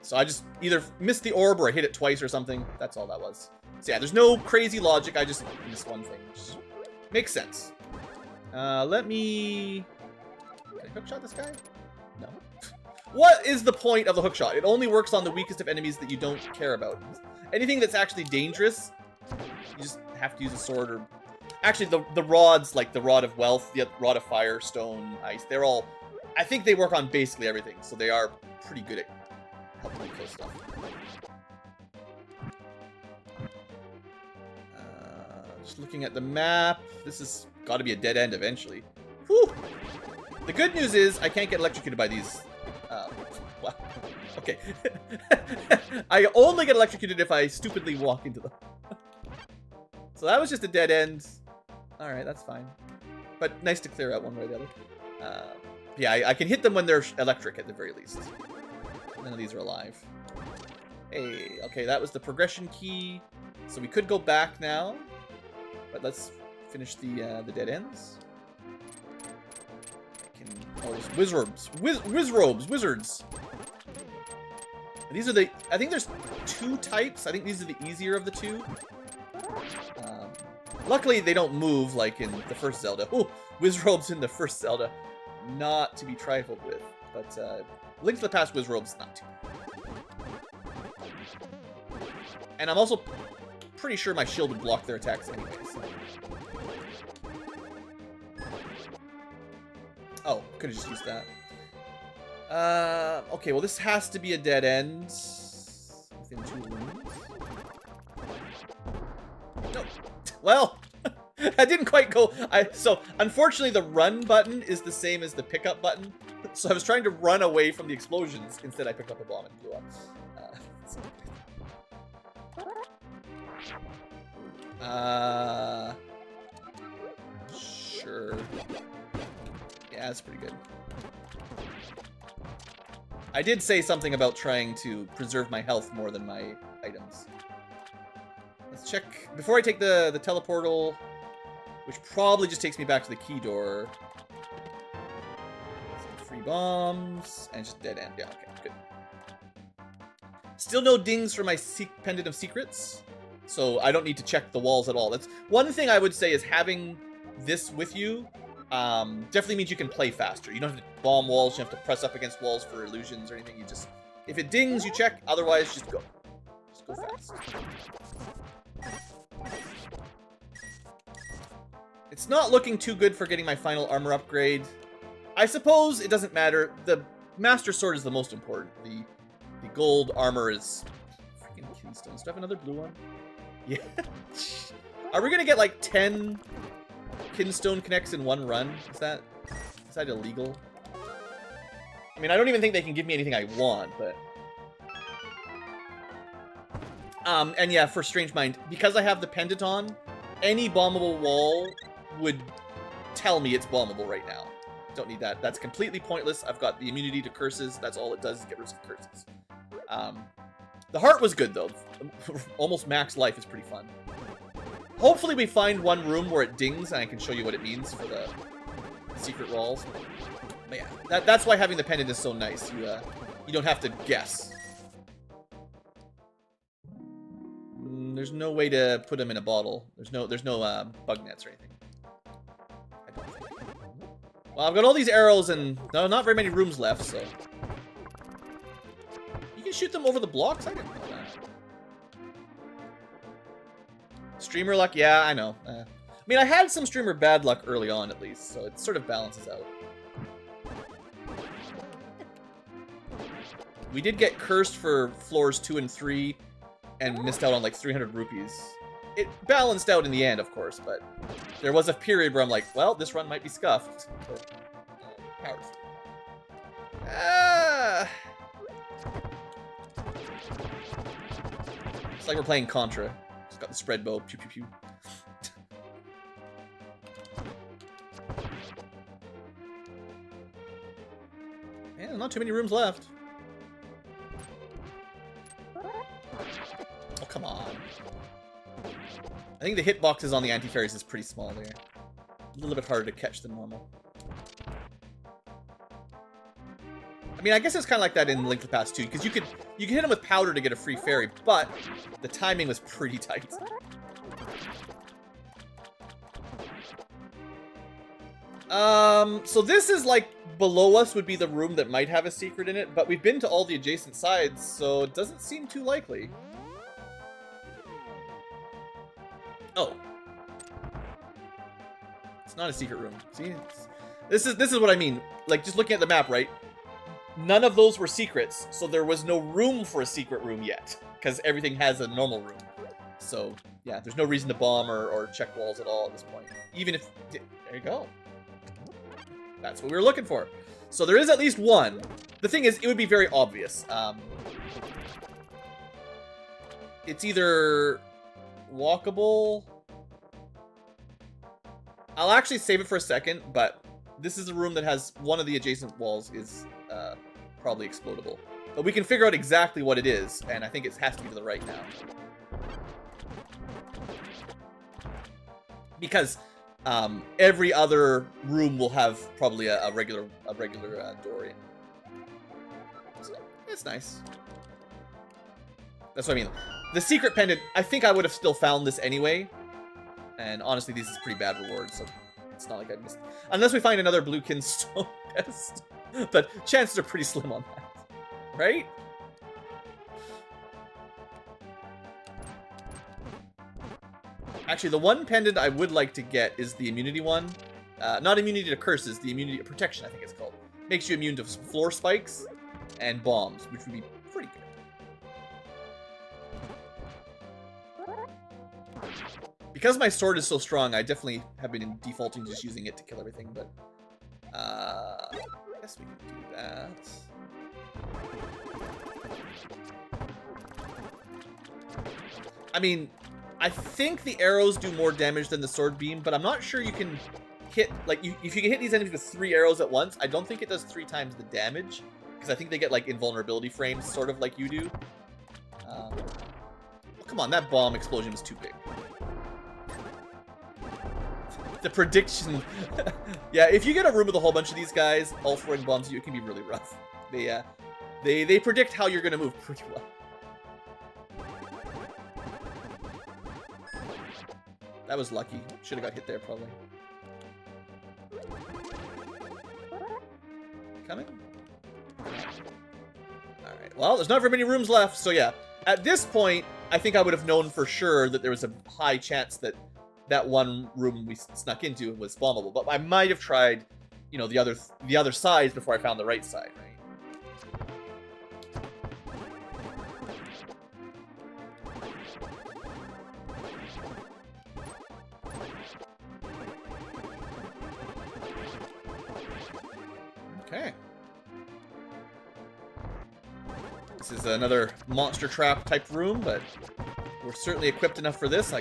So I just either missed the orb or I hit it twice or something. That's all that was. So yeah, there's no crazy logic. I just missed one thing. Which makes sense. Let me... Can I hookshot this guy? No. What is the point of the hookshot? It only works on the weakest of enemies that you don't care about. Anything that's actually dangerous, you just have to use a sword or... Actually, the rods, like the Rod of Wealth, the Rod of Fire, Stone, Ice, they're all... I think they work on basically everything, so they are pretty good at helping you kill stuff. Just looking at the map, this has got to be a dead end eventually. Whew! The good news is I can't get electrocuted by these. Well, okay. I only get electrocuted if I stupidly walk into them. So that was just a dead end. Alright, that's fine. But nice to clear out one way or the other. Yeah, I can hit them when they're electric at the very least. None of these are alive. Hey, okay, that was the progression key. So we could go back now. But let's finish the dead ends. Oh, there's wizards. And these are the... I think there's 2 types. I think these are the easier of the 2. Luckily, they don't move like in the first Zelda. Oh, wizrobes in the first Zelda. Not to be trifled with. But Link to the Past wizrobes, not too bad. And I'm also pretty sure my shield would block their attacks anyways. Oh, could have just used that. Okay, well this has to be a dead end. Within 2 rooms. No. Well, I didn't quite go. So, unfortunately, the run button is the same as the pickup button. So I was trying to run away from the explosions. Instead, I picked up a bomb and blew up. Sure. Yeah, that's pretty good. I did say something about trying to preserve my health more than my items. Let's check. Before I take the teleportal, which probably just takes me back to the key door. Some free bombs, and just dead end. Yeah, okay, good. Still no dings for my Pendant of Secrets, so I don't need to check the walls at all. That's one thing I would say is having this with you definitely means you can play faster. You don't have to bomb walls, you don't have to press up against walls for illusions or anything. You just, if it dings, you check, otherwise just go. Just go fast. It's not looking too good for getting my final armor upgrade. I suppose it doesn't matter. The Master Sword is the most important. The gold armor is freaking Kinstones. Do I have another blue one? Yeah. Are we gonna get like 10 Kinstone connects in one run? Is that illegal? I mean, I don't even think they can give me anything I want, but... and yeah, for Strange Mind, because I have the pendant on, any bombable wall would tell me it's bombable right now. Don't need that. That's completely pointless. I've got the immunity to curses. That's all it does is get rid of curses. The heart was good, though. Almost max life is pretty fun. Hopefully we find one room where it dings, and I can show you what it means for the secret walls. But yeah, that's why having the pendant is so nice. You don't have to guess. There's no way to put them in a bottle. There's no bug nets or anything. I don't think. Well, I've got all these arrows and no, not very many rooms left, so you can shoot them over the blocks. I didn't know that. Streamer luck, yeah, I know. I mean, I had some streamer bad luck early on, at least, so it sort of balances out. We did get cursed for floors 2 and 3. And missed out on like 300 rupees. It balanced out in the end, of course, but there was a period where I'm like, well, this run might be scuffed. But, power through. It's like we're playing Contra. Just got the spread bow. Pew, pew, pew. Man, not too many rooms left. Oh, come on. I think the hitboxes on the anti-fairies is pretty small there. A little bit harder to catch than normal. I mean, I guess it's kind of like that in Link to the Past too, because you could hit them with powder to get a free fairy, but the timing was pretty tight. So this is like below us would be the room that might have a secret in it, but we've been to all the adjacent sides, so it doesn't seem too likely. Oh. It's not a secret room. See? This is what I mean. Like, just looking at the map, right? None of those were secrets, so there was no room for a secret room yet. Because everything has a normal room. So, yeah, there's no reason to bomb or check walls at all at this point. Even if... There you go. That's what we were looking for. So there is at least one. The thing is, it would be very obvious. It's either... walkable. I'll actually save it for a second, but this is a room that has one of the adjacent walls is probably explodable. But we can figure out exactly what it is, and I think it has to be to the right now. Because every other room will have probably a regular door in. So, it's nice. That's what I mean. The secret pendant, I think I would have still found this anyway. And honestly, this is pretty bad reward, so it's not like I missed. Unless we find another blue Kinstone chest. But chances are pretty slim on that. Right? Actually, the one pendant I would like to get is the immunity one. Not immunity to curses, the immunity to protection, I think it's called. Makes you immune to floor spikes and bombs, which would be pretty good. Because my sword is so strong, I definitely have been defaulting just using it to kill everything, but... I guess we can do that. I mean, I think the arrows do more damage than the sword beam, but I'm not sure you can hit... Like, if you can hit these enemies with 3 arrows at once, I don't think it does 3 times the damage, because I think they get, like, invulnerability frames, sort of like you do. Oh, come on, that bomb explosion was too big. The prediction. Yeah, if you get a room with a whole bunch of these guys all throwing bombs at you, it can be really rough. They predict how you're gonna move pretty well. That was lucky. Should have got hit there probably. Coming? Alright, well, there's not very many rooms left, so yeah. At this point, I think I would have known for sure that there was a high chance that that one room we snuck into was bombable. But I might have tried, you know, the other sides before I found the right side, right? Okay. This is another monster trap type room, but we're certainly equipped enough for this.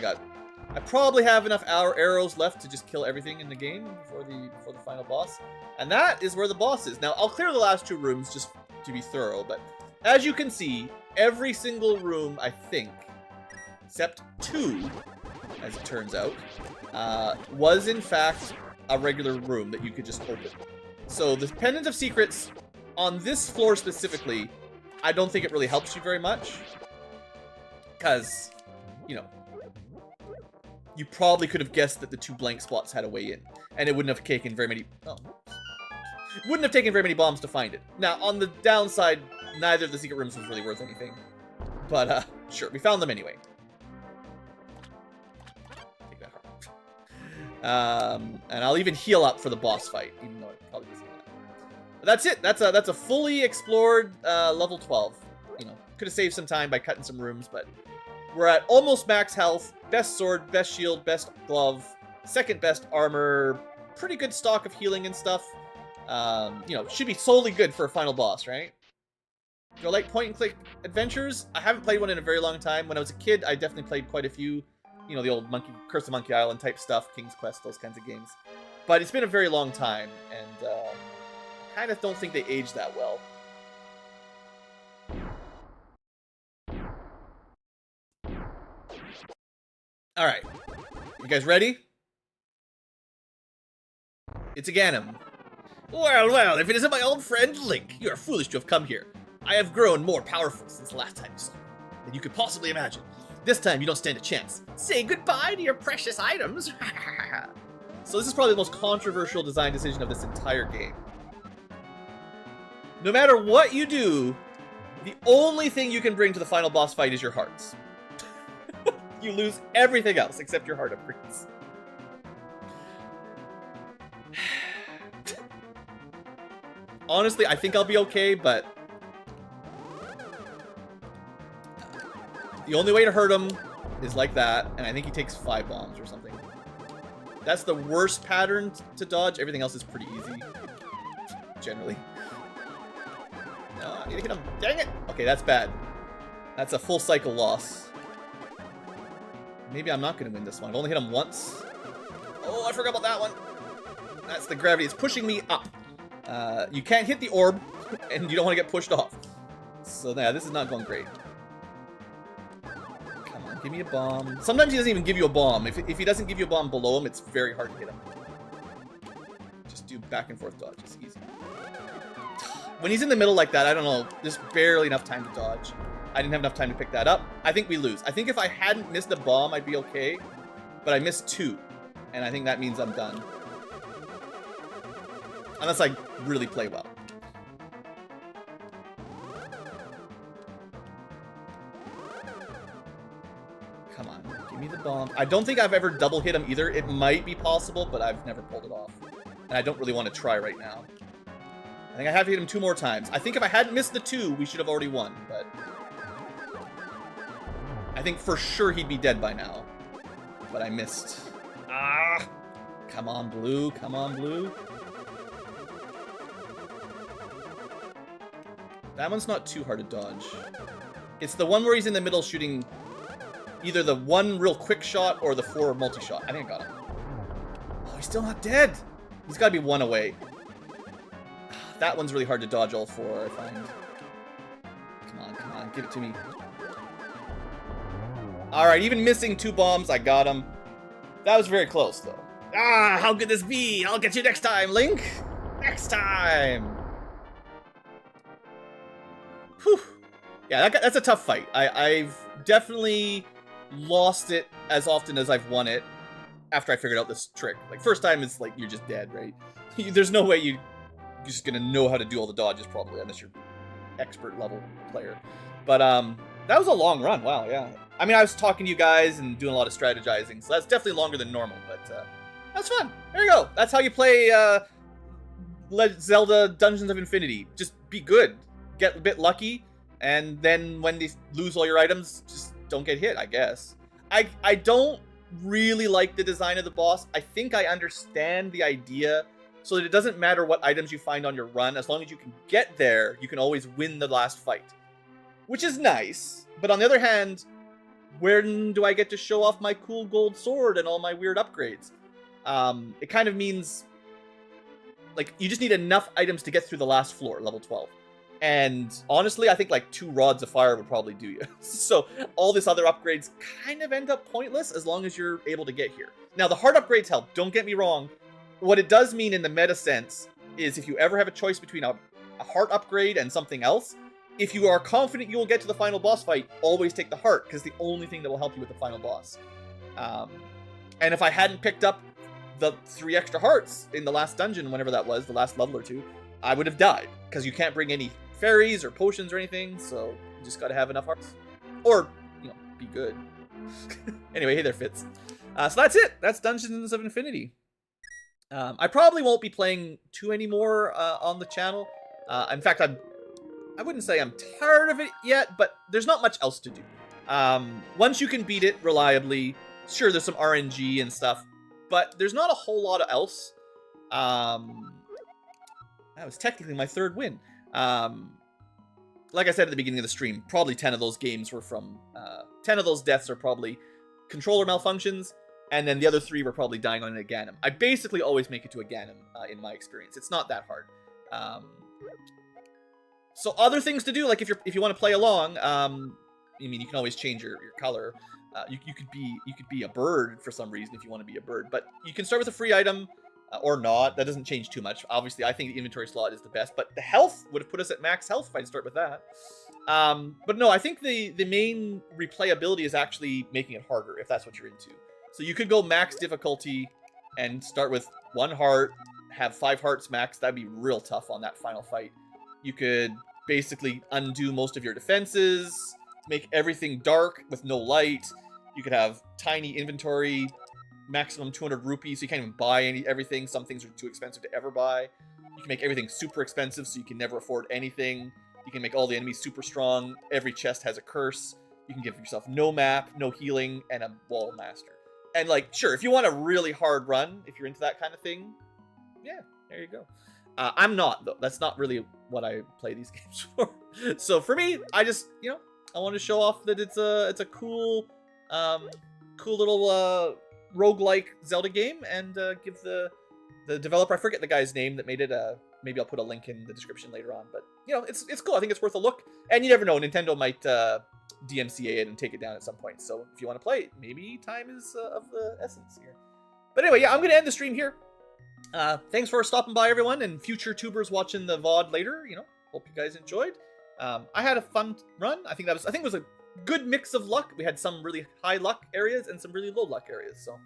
I probably have enough arrows left to just kill everything in the game before the final boss. And that is where the boss is. Now, I'll clear the last two rooms just to be thorough, but as you can see, every single room, I think, except two, as it turns out, was in fact a regular room that you could just open. So the Pendant of Secrets, on this floor specifically, I don't think it really helps you very much. Because, you know, you probably could have guessed that the two blank spots had a way in. And it wouldn't have taken very many... Oh. Wouldn't have taken very many bombs to find it. Now, on the downside, neither of the secret rooms was really worth anything. But, sure, we found them anyway. Take that heart. And I'll even heal up for the boss fight, even though it probably doesn't matter. But that's it. That's a fully explored level 12. You know, could have saved some time by cutting some rooms, but we're at almost max health. Best sword, best shield, best glove, second best armor. Pretty good stock of healing and stuff. You know, should be solely good for a final boss, right? You know, like point-and-click adventures? I haven't played one in a very long time. When I was a kid, I definitely played quite a few. You know, the old Curse of Monkey Island type stuff, King's Quest, those kinds of games. But it's been a very long time, and I kind of don't think they aged that well. Alright. You guys ready? It's a Ganon. Well, well, if it isn't my old friend Link, you are foolish to have come here. I have grown more powerful since the last time you saw me than you could possibly imagine. This time you don't stand a chance. Say goodbye to your precious items. So this is probably the most controversial design decision of this entire game. No matter what you do, the only thing you can bring to the final boss fight is your hearts. You lose everything else except your heart upgrades. Honestly, I think I'll be okay, but the only way to hurt him is like that, and I think he takes 5 bombs or something. That's the worst pattern to dodge. Everything else is pretty easy, generally. No, I need to hit him. Dang it! Okay, that's bad. That's a full cycle loss. Maybe I'm not going to win this one. I've only hit him once. Oh, I forgot about that one. That's the gravity. It's pushing me up. You can't hit the orb, and you don't want to get pushed off. So, yeah, this is not going great. Come on, give me a bomb. Sometimes he doesn't even give you a bomb. If he doesn't give you a bomb below him, it's very hard to hit him. Just do back and forth dodge. It's easy. When he's in the middle like that, I don't know. There's barely enough time to dodge. I didn't have enough time to pick that up. I think we lose. I think if I hadn't missed a bomb, I'd be okay. But I missed 2. And I think that means I'm done. Unless I really play well. Come on, give me the bomb. I don't think I've ever double hit him either. It might be possible, but I've never pulled it off. And I don't really want to try right now. I think I have to hit him 2 more times. I think if I hadn't missed the 2, we should have already won, but I think for sure he'd be dead by now. But I missed. Ah! Come on, blue. Come on, blue. That one's not too hard to dodge. It's the one where he's in the middle shooting either the 1 real quick shot or the 4 multi-shot. I think I got him. Oh, he's still not dead. He's got to be 1 away. That one's really hard to dodge all 4, I find. Come on, give it to me. Alright, even missing 2 bombs, I got him. That was very close, though. Ah, how could this be? I'll get you next time, Link. Next time. Whew. Yeah, that's a tough fight. I've definitely lost it as often as I've won it after I figured out this trick. Like, first time it's like you're just dead, right? There's no way you're just gonna know how to do all the dodges probably, unless you're expert level player. But that was a long run. Wow, yeah. I mean, I was talking to you guys and doing a lot of strategizing, so that's definitely longer than normal. But that's fun. There you go. That's how you play Zelda Dungeons of Infinity. Just be good, get a bit lucky, and then when you lose all your items, just don't get hit, I guess. I don't really like the design of the boss. I think I understand the idea, so that it doesn't matter what items you find on your run, as long as you can get there, you can always win the last fight. Which is nice, but on the other hand, when do I get to show off my cool gold sword and all my weird upgrades? It kind of means, like, you just need enough items to get through the last floor, level 12. And honestly, I think like 2 rods of fire would probably do you. So all these other upgrades kind of end up pointless as long as you're able to get here. Now, the heart upgrades help, don't get me wrong. What it does mean in the meta sense is if you ever have a choice between a heart upgrade and something else, if you are confident you will get to the final boss fight, always take the heart, because the only thing that will help you with the final boss. And if I hadn't picked up the 3 extra hearts in the last dungeon, whenever that was, the last level or 2, I would have died, because you can't bring any fairies or potions or anything, so you just gotta have enough hearts. Or, you know, be good. Anyway, hey there, Fitz. So that's it. That's Dungeons of Infinity. I probably won't be playing 2 anymore on the channel. In fact, I wouldn't say I'm tired of it yet, but there's not much else to do. Once you can beat it reliably, sure, there's some RNG and stuff, but there's not a whole lot of else. That was technically my 3rd win. Like I said at the beginning of the stream, probably 10 of those games were from, 10 of those deaths are probably controller malfunctions, and then the other 3 were probably dying on an Ganem. I basically always make it to a Ganem, in my experience. It's not that hard. So other things to do, like if you want to play along, I mean, you can always change your color. You could be a bird for some reason if you want to be a bird, but you can start with a free item or not. That doesn't change too much. Obviously, I think the inventory slot is the best, but the health would have put us at max health if I'd start with that. But no, I think the main replayability is actually making it harder if that's what you're into. So you could go max difficulty and start with 1 heart, have 5 hearts max. That'd be real tough on that final fight. You could basically undo most of your defenses, make everything dark with no light. You could have tiny inventory, maximum 200 rupees, so you can't even buy everything. Some things are too expensive to ever buy. You can make everything super expensive, so you can never afford anything. You can make all the enemies super strong. Every chest has a curse. You can give yourself no map, no healing, and a wall master. And, like, sure, if you want a really hard run, if you're into that kind of thing, yeah, there you go. I'm not, though. That's not really what I play these games for. So for me, I just, you know, I want to show off that it's a cool, cool little roguelike Zelda game, and give the developer, I forget the guy's name that made it, maybe I'll put a link in the description later on, but, you know, it's cool. I think it's worth a look, and you never know, Nintendo might DMCA it and take it down at some point, so if you want to play it, maybe time is of the essence here. But anyway, yeah, I'm going to end the stream here. Thanks for stopping by, everyone, and future tubers watching the VOD later. You know, hope you guys enjoyed. I had a fun run. I think it was a good mix of luck. We had some really high luck areas and some really low luck areas. So,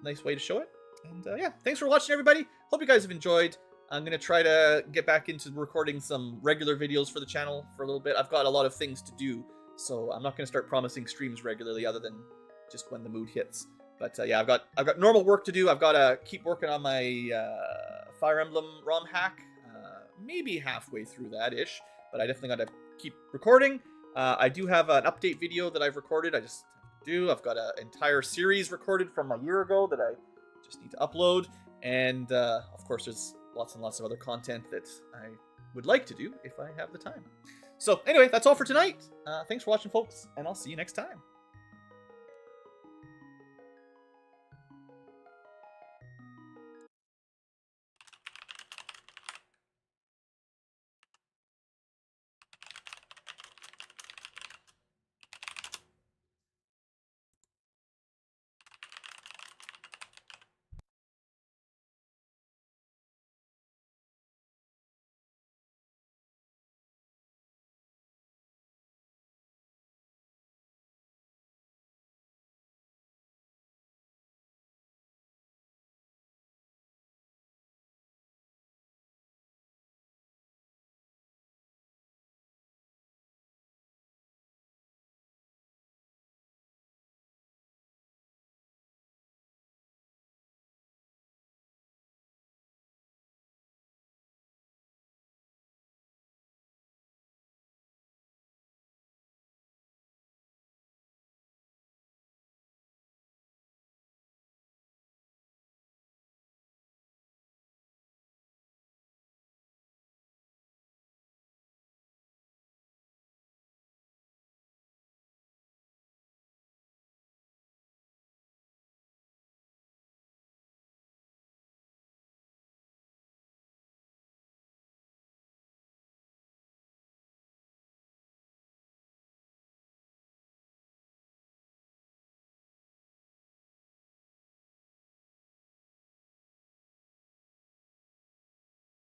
nice way to show it. And yeah, thanks for watching, everybody. Hope you guys have enjoyed. I'm gonna try to get back into recording some regular videos for the channel for a little bit. I've got a lot of things to do, so I'm not gonna start promising streams regularly, other than just when the mood hits. But yeah, I've got normal work to do. I've got to keep working on my Fire Emblem ROM hack. Maybe halfway through that-ish, but I definitely got to keep recording. I do have an update video that I've recorded. I've got an entire series recorded from a year ago that I just need to upload. And of course, there's lots and lots of other content that I would like to do if I have the time. So anyway, that's all for tonight. Thanks for watching, folks, and I'll see you next time.